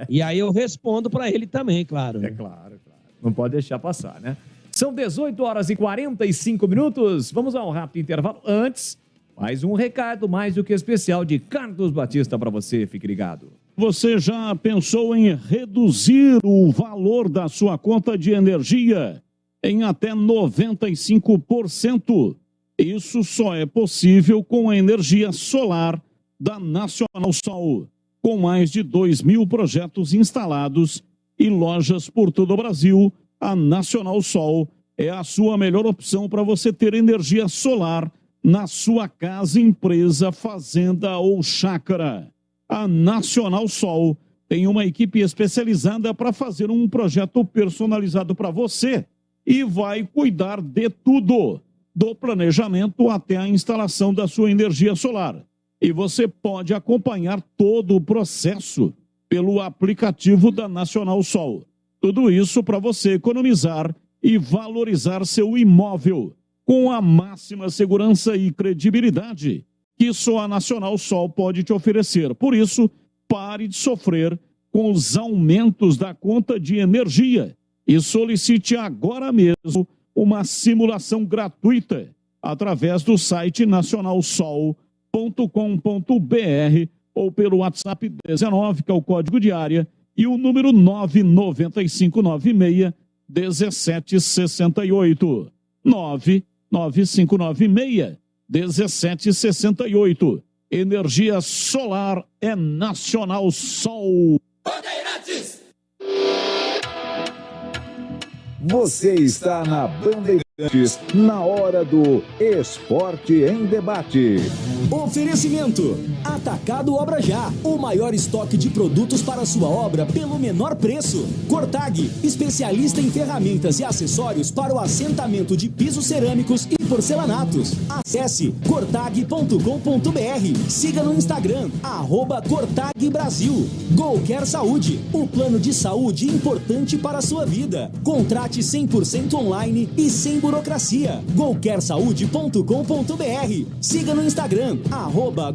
[SPEAKER 18] E aí eu respondo pra ele também, claro.
[SPEAKER 6] É claro. Não pode deixar passar, né? São 18 horas e 45 minutos. Vamos a um rápido intervalo. Antes, mais um recado mais do que especial de Carlos Batista para você. Fique ligado.
[SPEAKER 19] Você já pensou em reduzir o valor da sua conta de energia em até 95%? Isso só é possível com a energia solar da Nacional Sol. Com mais de 2.000 projetos instalados e lojas por todo o Brasil, a Nacional Sol é a sua melhor opção para você ter energia solar na sua casa, empresa, fazenda ou chácara. A Nacional Sol tem uma equipe especializada para fazer um projeto personalizado para você e vai cuidar de tudo, do planejamento até a instalação da sua energia solar. E você pode acompanhar todo o processo pelo aplicativo da Nacional Sol. Tudo isso para você economizar e valorizar seu imóvel com a máxima segurança e credibilidade que só a Nacional Sol pode te oferecer. Por isso, pare de sofrer com os aumentos da conta de energia e solicite agora mesmo uma simulação gratuita através do site nacionalsol.com.br ou pelo WhatsApp 19, que é o código de área, e o número 99596-1768. 99596-1768. Energia solar é Nacional Sol.
[SPEAKER 1] Bandeirantes! Você está na Bandeirantes, na hora do Esporte em Debate.
[SPEAKER 12] Oferecimento: Atacado Obra Já, o maior estoque de produtos para a sua obra pelo menor preço. Cortag, especialista em ferramentas e acessórios para o assentamento de pisos cerâmicos e porcelanatos. Acesse cortag.com.br. Siga no Instagram, @Cortag Brasil. Golquer Saúde, o plano de saúde importante para a sua vida. Contrate 100% online e sem burocracia. golquersaude.com.br. Siga no Instagram,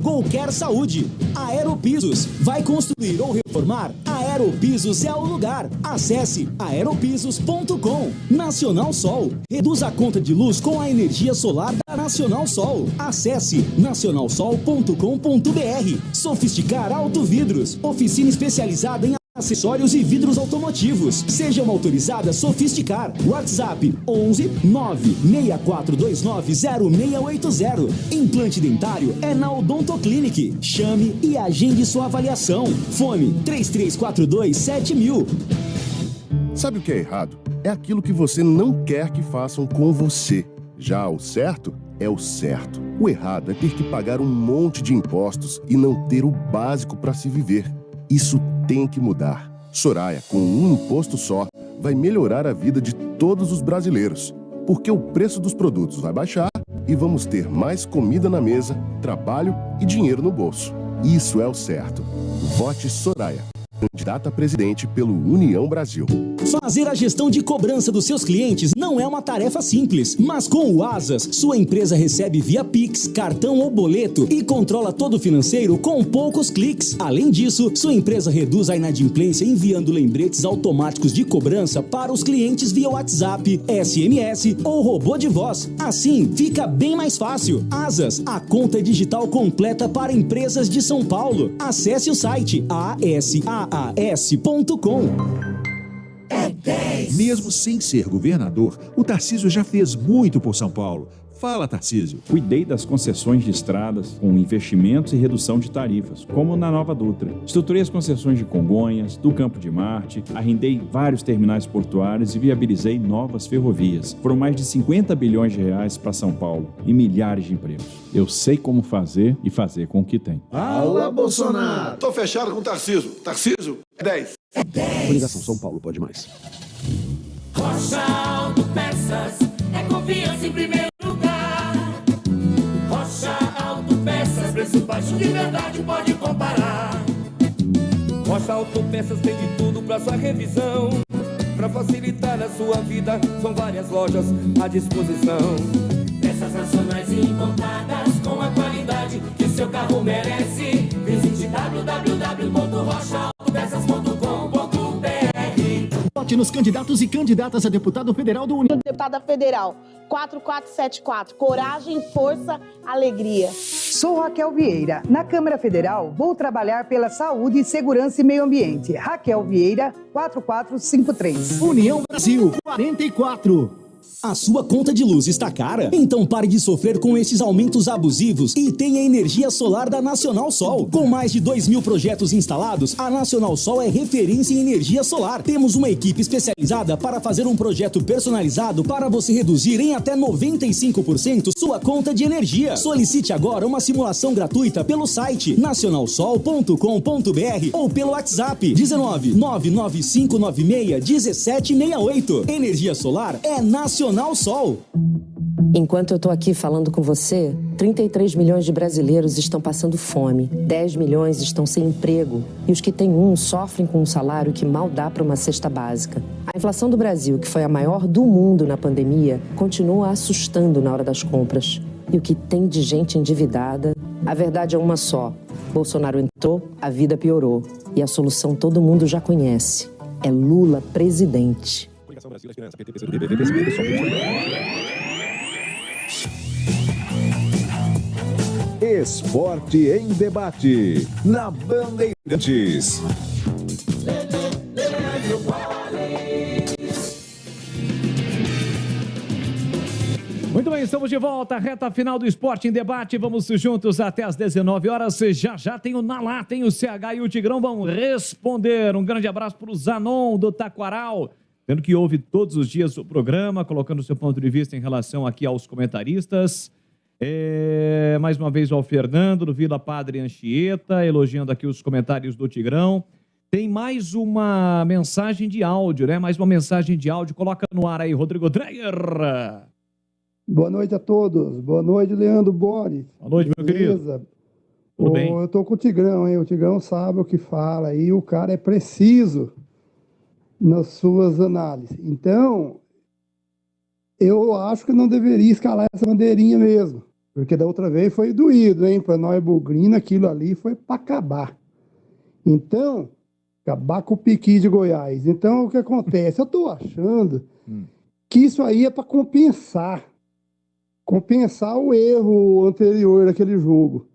[SPEAKER 12] @Golquer Saúde. Aeropisos, vai construir ou reformar? Aeropisos é o lugar. Acesse aeropisos.com. Nacional Sol, reduz a conta de luz com a energia solar da Nacional Sol. Acesse nacionalsol.com.br. Sofisticar Autovidros, oficina especializada em Acessórios e vidros automotivos. Seja uma autorizada Sofisticar. WhatsApp 11 96429 0680. Implante dentário é na Odonto Clinic. Chame e agende sua avaliação. Fone 3342 7000.
[SPEAKER 20] Sabe o que é errado? É aquilo que você não quer que façam com você. Já o certo é o certo. O errado é ter que pagar um monte de impostos e não ter o básico para se viver. Isso tem que mudar. Soraya, com um imposto só, vai melhorar a vida de todos os brasileiros. Porque o preço dos produtos vai baixar e vamos ter mais comida na mesa, trabalho e dinheiro no bolso. Isso é o certo. Vote Soraya, candidata a presidente pelo União Brasil.
[SPEAKER 12] Fazer a gestão de cobrança dos seus clientes não é uma tarefa simples, mas com o Asas, sua empresa recebe via Pix, cartão ou boleto e controla todo o financeiro com poucos cliques. Além disso, sua empresa reduz a inadimplência enviando lembretes automáticos de cobrança para os clientes via WhatsApp, SMS ou robô de voz. Assim, fica bem mais fácil. Asas, a conta digital completa para empresas de São Paulo. Acesse o site asaas.com.
[SPEAKER 21] Mesmo sem ser governador, o Tarcísio já fez muito por São Paulo. Fala, Tarcísio.
[SPEAKER 22] Cuidei das concessões de estradas com investimentos e redução de tarifas, como na Nova Dutra. Estruturei as concessões de Congonhas, do Campo de Marte, arrendei vários terminais portuários e viabilizei novas ferrovias. Foram mais de 50 bilhões de reais para São Paulo e milhares de empregos. Eu sei como fazer e fazer com o que tem.
[SPEAKER 21] Fala, Bolsonaro.
[SPEAKER 23] Tô fechado com o Tarcísio. Tarcísio, 10.
[SPEAKER 21] Coligação São Paulo pode mais.
[SPEAKER 24] Rocha Autopeças é confiança em primeiro lugar. Rocha Autopeças, preço baixo de verdade, pode comparar. Rocha Autopeças tem de tudo pra sua revisão. Pra facilitar a sua vida, são várias lojas à disposição. Peças nacionais e importadas com a qualidade que o seu carro merece. Visite www.rochaautopeças.com.br.
[SPEAKER 26] Vote nos candidatos e candidatas a deputado federal do União.
[SPEAKER 27] Deputada federal 4474. Coragem, força, alegria.
[SPEAKER 28] Sou Raquel Vieira. Na Câmara Federal, vou trabalhar pela saúde, segurança e meio ambiente. Raquel Vieira, 4453.
[SPEAKER 26] União Brasil, 44.
[SPEAKER 12] A sua conta de luz está cara? Então pare de sofrer com esses aumentos abusivos e tenha energia solar da Nacional Sol. Com mais de 2.000 projetos instalados, a Nacional Sol é referência em energia solar. Temos uma equipe especializada para fazer um projeto personalizado para você reduzir em até 95% sua conta de energia. Solicite agora uma simulação gratuita pelo site nacionalsol.com.br ou pelo WhatsApp 19 99596 1768. Energia solar é Nacional Sol.
[SPEAKER 29] Enquanto eu tô aqui falando com você, 33 milhões de brasileiros estão passando fome, 10 milhões estão sem emprego e os que têm sofrem com um salário que mal dá para uma cesta básica. A inflação do Brasil, que foi a maior do mundo na pandemia, continua assustando na hora das compras. E o que tem de gente endividada, a verdade é uma só. Bolsonaro entrou, a vida piorou. E a solução todo mundo já conhece. É Lula presidente.
[SPEAKER 1] Esporte em debate, na Bandeirantes.
[SPEAKER 6] Muito bem, estamos de volta, reta final do Esporte em Debate, vamos juntos até às 19 horas, já tem o Nalá, tem o CH e o Tigrão vão responder. Um grande abraço para o Zanon do Taquaral, tendo que ouve todos os dias o programa, colocando o seu ponto de vista em relação aqui aos comentaristas. Mais uma vez ao Fernando do Vila Padre Anchieta, elogiando aqui os comentários do Tigrão. Tem mais uma mensagem de áudio, né? Mais uma mensagem de áudio, coloca no ar aí, Rodrigo Dreyer.
[SPEAKER 30] Boa noite a todos. Boa noite, Leandro Borges.
[SPEAKER 6] Boa noite, meu querido. Tudo bem?
[SPEAKER 30] Eu tô com o Tigrão, hein? O Tigrão sabe o que fala e o cara é preciso nas suas análises. Então, eu acho que não deveria escalar essa bandeirinha mesmo, porque da outra vez foi doído, hein? Para nós bugrina, aquilo ali foi para acabar. Então, acabar com o piqui de Goiás. Então, o que acontece? Eu tô achando que isso aí é para compensar o erro anterior daquele jogo.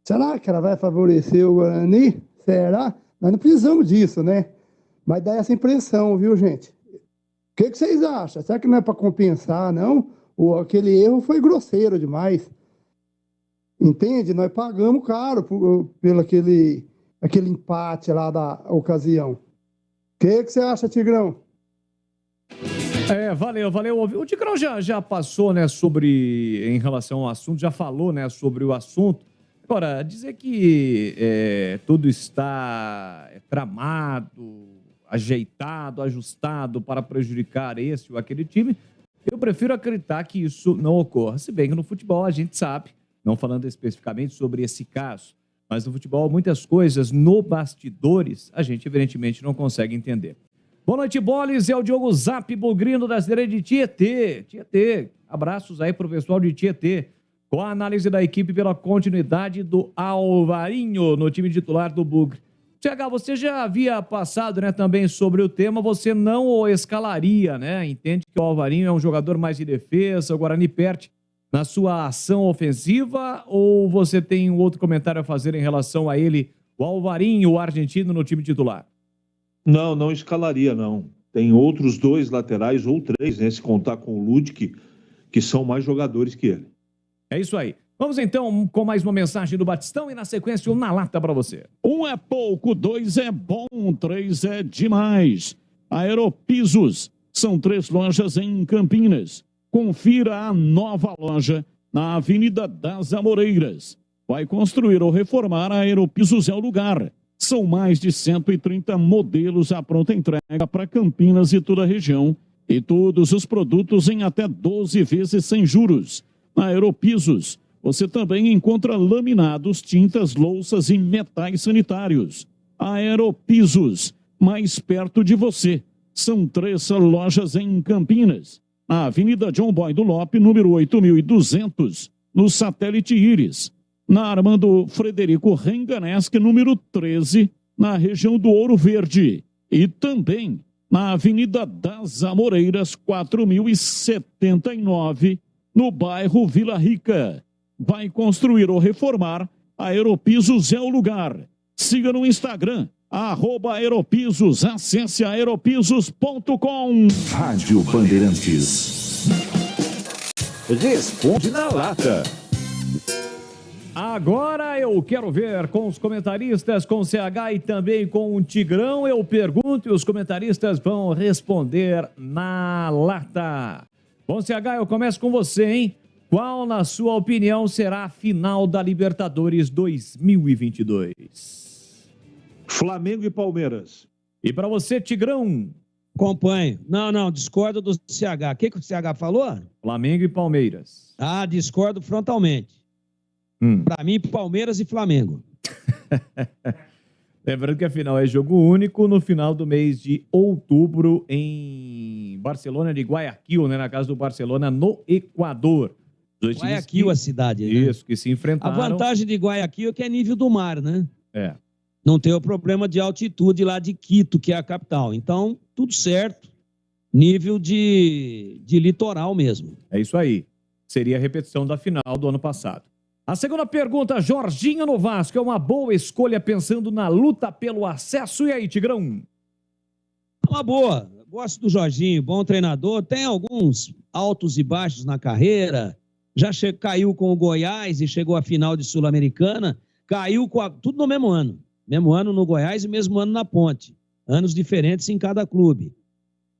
[SPEAKER 30] Será que ela vai favorecer o Guarani? Será? Nós não precisamos disso, né? Mas dá essa impressão, viu, gente? O que vocês acham? Será que não é para compensar, não? Ou aquele erro foi grosseiro demais? Entende? Nós pagamos caro pelo aquele empate lá da ocasião. O que você acha, Tigrão?
[SPEAKER 6] Valeu. O Tigrão já passou, né, em relação ao assunto, já falou, né, sobre o assunto. Agora, dizer que tudo está tramado, ajeitado, ajustado para prejudicar esse ou aquele time, eu prefiro acreditar que isso não ocorra. Se bem que no futebol a gente sabe, não falando especificamente sobre esse caso, mas no futebol muitas coisas no bastidores a gente evidentemente não consegue entender. Boa noite, Boles, é o Diogo Zap Bugrino da cidade de Tietê. Abraços aí pro pessoal de Tietê. Com a análise da equipe pela continuidade do Alvarinho no time titular do Bugre. TH, você já havia passado, né, também sobre o tema, você não o escalaria, né? Entende que o Alvarinho é um jogador mais de defesa, o Guarani perde na sua ação ofensiva, ou você tem um outro comentário a fazer em relação a ele, o Alvarinho, o argentino, no time titular?
[SPEAKER 3] Não escalaria, não. Tem outros 2 laterais, ou 3, né, se contar com o Ludic, que são mais jogadores que ele.
[SPEAKER 6] É isso aí. Vamos então com mais uma mensagem do Batistão e na sequência Na Lata para você.
[SPEAKER 19] 1 é pouco, 2 é bom, 3 é demais. Aeropisos, são 3 lojas em Campinas. Confira a nova loja na Avenida das Amoreiras. Vai construir ou reformar, a Aeropisos é o lugar. São mais de 130 modelos à pronta entrega para Campinas e toda a região. E todos os produtos em até 12 vezes sem juros. Na Aeropisos, você também encontra laminados, tintas, louças e metais sanitários. Aeropisos, mais perto de você. São 3 lojas em Campinas. Na Avenida John Boy do Lope, número 8.200, no Satélite Íris. Na Armando Frederico Renganesque, número 13, na região do Ouro Verde. E também na Avenida das Amoreiras, 4.079, no bairro Vila Rica. Vai construir ou reformar, a Aeropisos é o lugar. Siga no Instagram, @Aeropisos, acesse aeropisos.com.
[SPEAKER 1] Rádio Bandeirantes. Responde na Lata.
[SPEAKER 6] Agora eu quero ver com os comentaristas, com o CH e também com o Tigrão. Eu pergunto e os comentaristas vão responder na lata. Bom, CH, eu começo com você, hein? Qual, na sua opinião, será a final da Libertadores 2022?
[SPEAKER 3] Flamengo e Palmeiras.
[SPEAKER 6] E para você, Tigrão?
[SPEAKER 18] Acompanho. Não, discordo do CH. O que o CH falou?
[SPEAKER 6] Flamengo e Palmeiras.
[SPEAKER 18] Discordo frontalmente. Para mim, Palmeiras e Flamengo.
[SPEAKER 6] Lembrando que a final é jogo único no final do mês de outubro em Barcelona de Guayaquil, né? Na casa do Barcelona, no Equador.
[SPEAKER 18] Guayaquil, a cidade.
[SPEAKER 6] Isso, que se enfrentaram.
[SPEAKER 18] A vantagem de Guayaquil é que é nível do mar, né?
[SPEAKER 6] É.
[SPEAKER 18] Não tem o problema de altitude lá de Quito, que é a capital. Então, tudo certo. Nível de litoral mesmo.
[SPEAKER 6] É isso aí. Seria a repetição da final do ano passado. A segunda pergunta, Jorginho no Vasco, é uma boa escolha pensando na luta pelo acesso. E aí, Tigrão?
[SPEAKER 18] Uma boa. Gosto do Jorginho, bom treinador. Tem alguns altos e baixos na carreira. Já caiu com o Goiás e chegou à final de Sul-Americana. Caiu tudo no mesmo ano. Mesmo ano no Goiás e mesmo ano na Ponte. Anos diferentes em cada clube.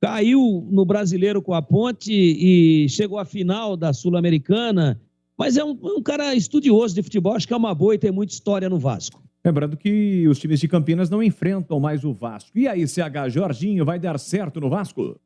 [SPEAKER 18] Caiu no Brasileiro com a Ponte e chegou à final da Sul-Americana. Mas é um cara estudioso de futebol, acho que é uma boa e tem muita história no Vasco.
[SPEAKER 6] Lembrando que os times de Campinas não enfrentam mais o Vasco. E aí, CH, Jorginho, vai dar certo no Vasco?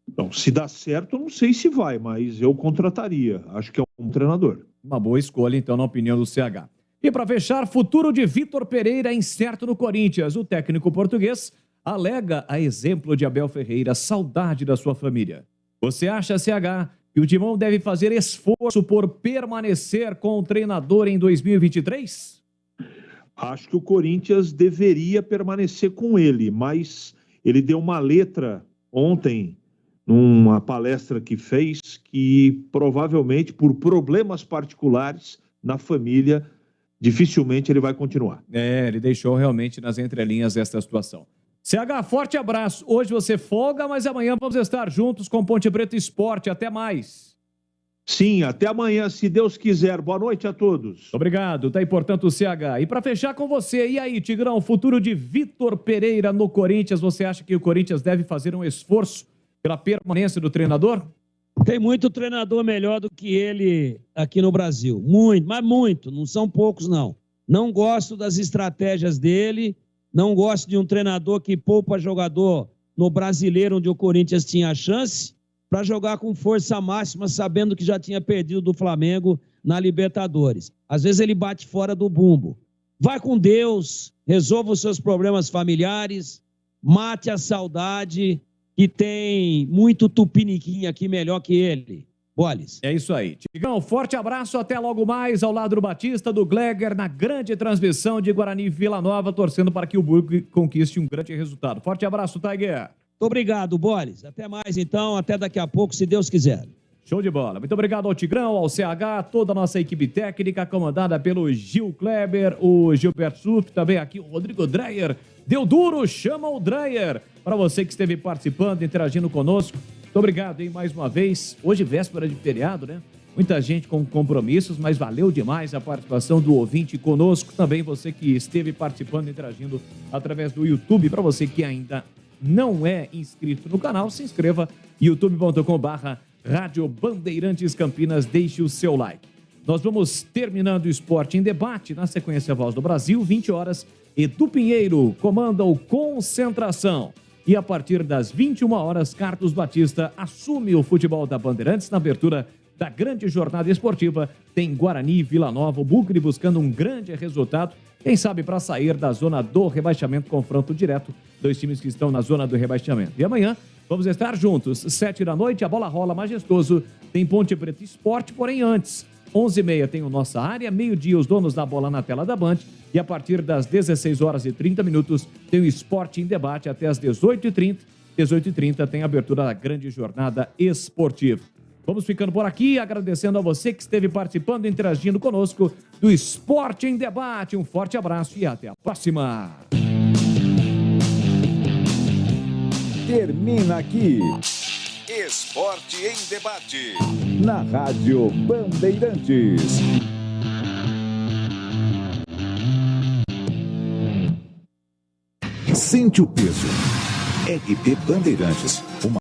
[SPEAKER 3] Então, se dá certo, eu não sei se vai, mas eu contrataria. Acho que é um treinador.
[SPEAKER 6] Uma boa escolha, então, na opinião do CH. E para fechar, futuro de Vitor Pereira incerto no Corinthians. O técnico português alega, a exemplo de Abel Ferreira, saudade da sua família. Você acha, CH, que o Timão deve fazer esforço por permanecer com o treinador em 2023?
[SPEAKER 3] Acho que o Corinthians deveria permanecer com ele, mas ele deu uma letra ontem, numa palestra que fez, que provavelmente, por problemas particulares na família, dificilmente ele vai continuar.
[SPEAKER 6] Ele deixou realmente nas entrelinhas esta situação. CH, forte abraço. Hoje você folga, mas amanhã vamos estar juntos com Ponte Preta Esporte. Até mais.
[SPEAKER 3] Sim, até amanhã, se Deus quiser. Boa noite a todos.
[SPEAKER 6] Obrigado, tá aí, portanto, o CH. E para fechar com você, e aí, Tigrão, o futuro de Vitor Pereira no Corinthians, você acha que o Corinthians deve fazer um esforço pela permanência do treinador?
[SPEAKER 18] Tem muito treinador melhor do que ele aqui no Brasil. Muito, mas muito. Não são poucos, não. Não gosto das estratégias dele. Não gosto de um treinador que poupa jogador no Brasileiro, onde o Corinthians tinha a chance, para jogar com força máxima, sabendo que já tinha perdido do Flamengo na Libertadores. Às vezes ele bate fora do bumbo. Vai com Deus, resolva os seus problemas familiares, mate a saudade, que tem muito tupiniquim aqui melhor que ele. Boles.
[SPEAKER 6] É isso aí. Tigão, forte abraço, até logo mais, ao lado do Batista, do Gleger, na grande transmissão de Guarani e Vila Nova, torcendo para que o Burgo conquiste um grande resultado. Forte abraço, Tiger.
[SPEAKER 18] Muito obrigado, Boles. Até mais, então. Até daqui a pouco, se Deus quiser.
[SPEAKER 6] Show de bola. Muito obrigado ao Tigrão, ao CH, toda a nossa equipe técnica, comandada pelo Gil Kleber, o Gilberto Suf, também aqui o Rodrigo Dreyer. Deu duro, chama o Dreyer. Para você que esteve participando, interagindo conosco, muito obrigado, hein, mais uma vez. Hoje, véspera de feriado, né? Muita gente com compromissos, mas valeu demais a participação do ouvinte conosco. Também você que esteve participando, interagindo através do YouTube. Para você que ainda não é inscrito no canal, se inscreva, youtube.com/Rádio Bandeirantes Campinas, deixe o seu like. Nós vamos terminando o Esporte em Debate, na sequência Voz do Brasil, 20 horas, Edu Pinheiro comanda o Concentração. E a partir das 21 horas, Carlos Batista assume o futebol da Bandeirantes na abertura da grande jornada esportiva. Tem Guarani e Vila Nova, o Bugre buscando um grande resultado, quem sabe para sair da zona do rebaixamento, confronto direto, dois times que estão na zona do rebaixamento. E amanhã vamos estar juntos, 7 da noite, a bola rola majestoso, tem Ponte Preta Esporte, porém antes, 11h30 tem o Nossa Área, meio-dia os donos da bola na tela da Band, e a partir das 16 horas e 30 minutos tem o Esporte em Debate até as 18h30. 18h30 tem a abertura da grande jornada esportiva. Vamos ficando por aqui, agradecendo a você que esteve participando, interagindo conosco do Esporte em Debate. Um forte abraço e até a próxima.
[SPEAKER 1] Termina aqui Esporte em Debate, na Rádio Bandeirantes. Sente o peso. RP Bandeirantes, uma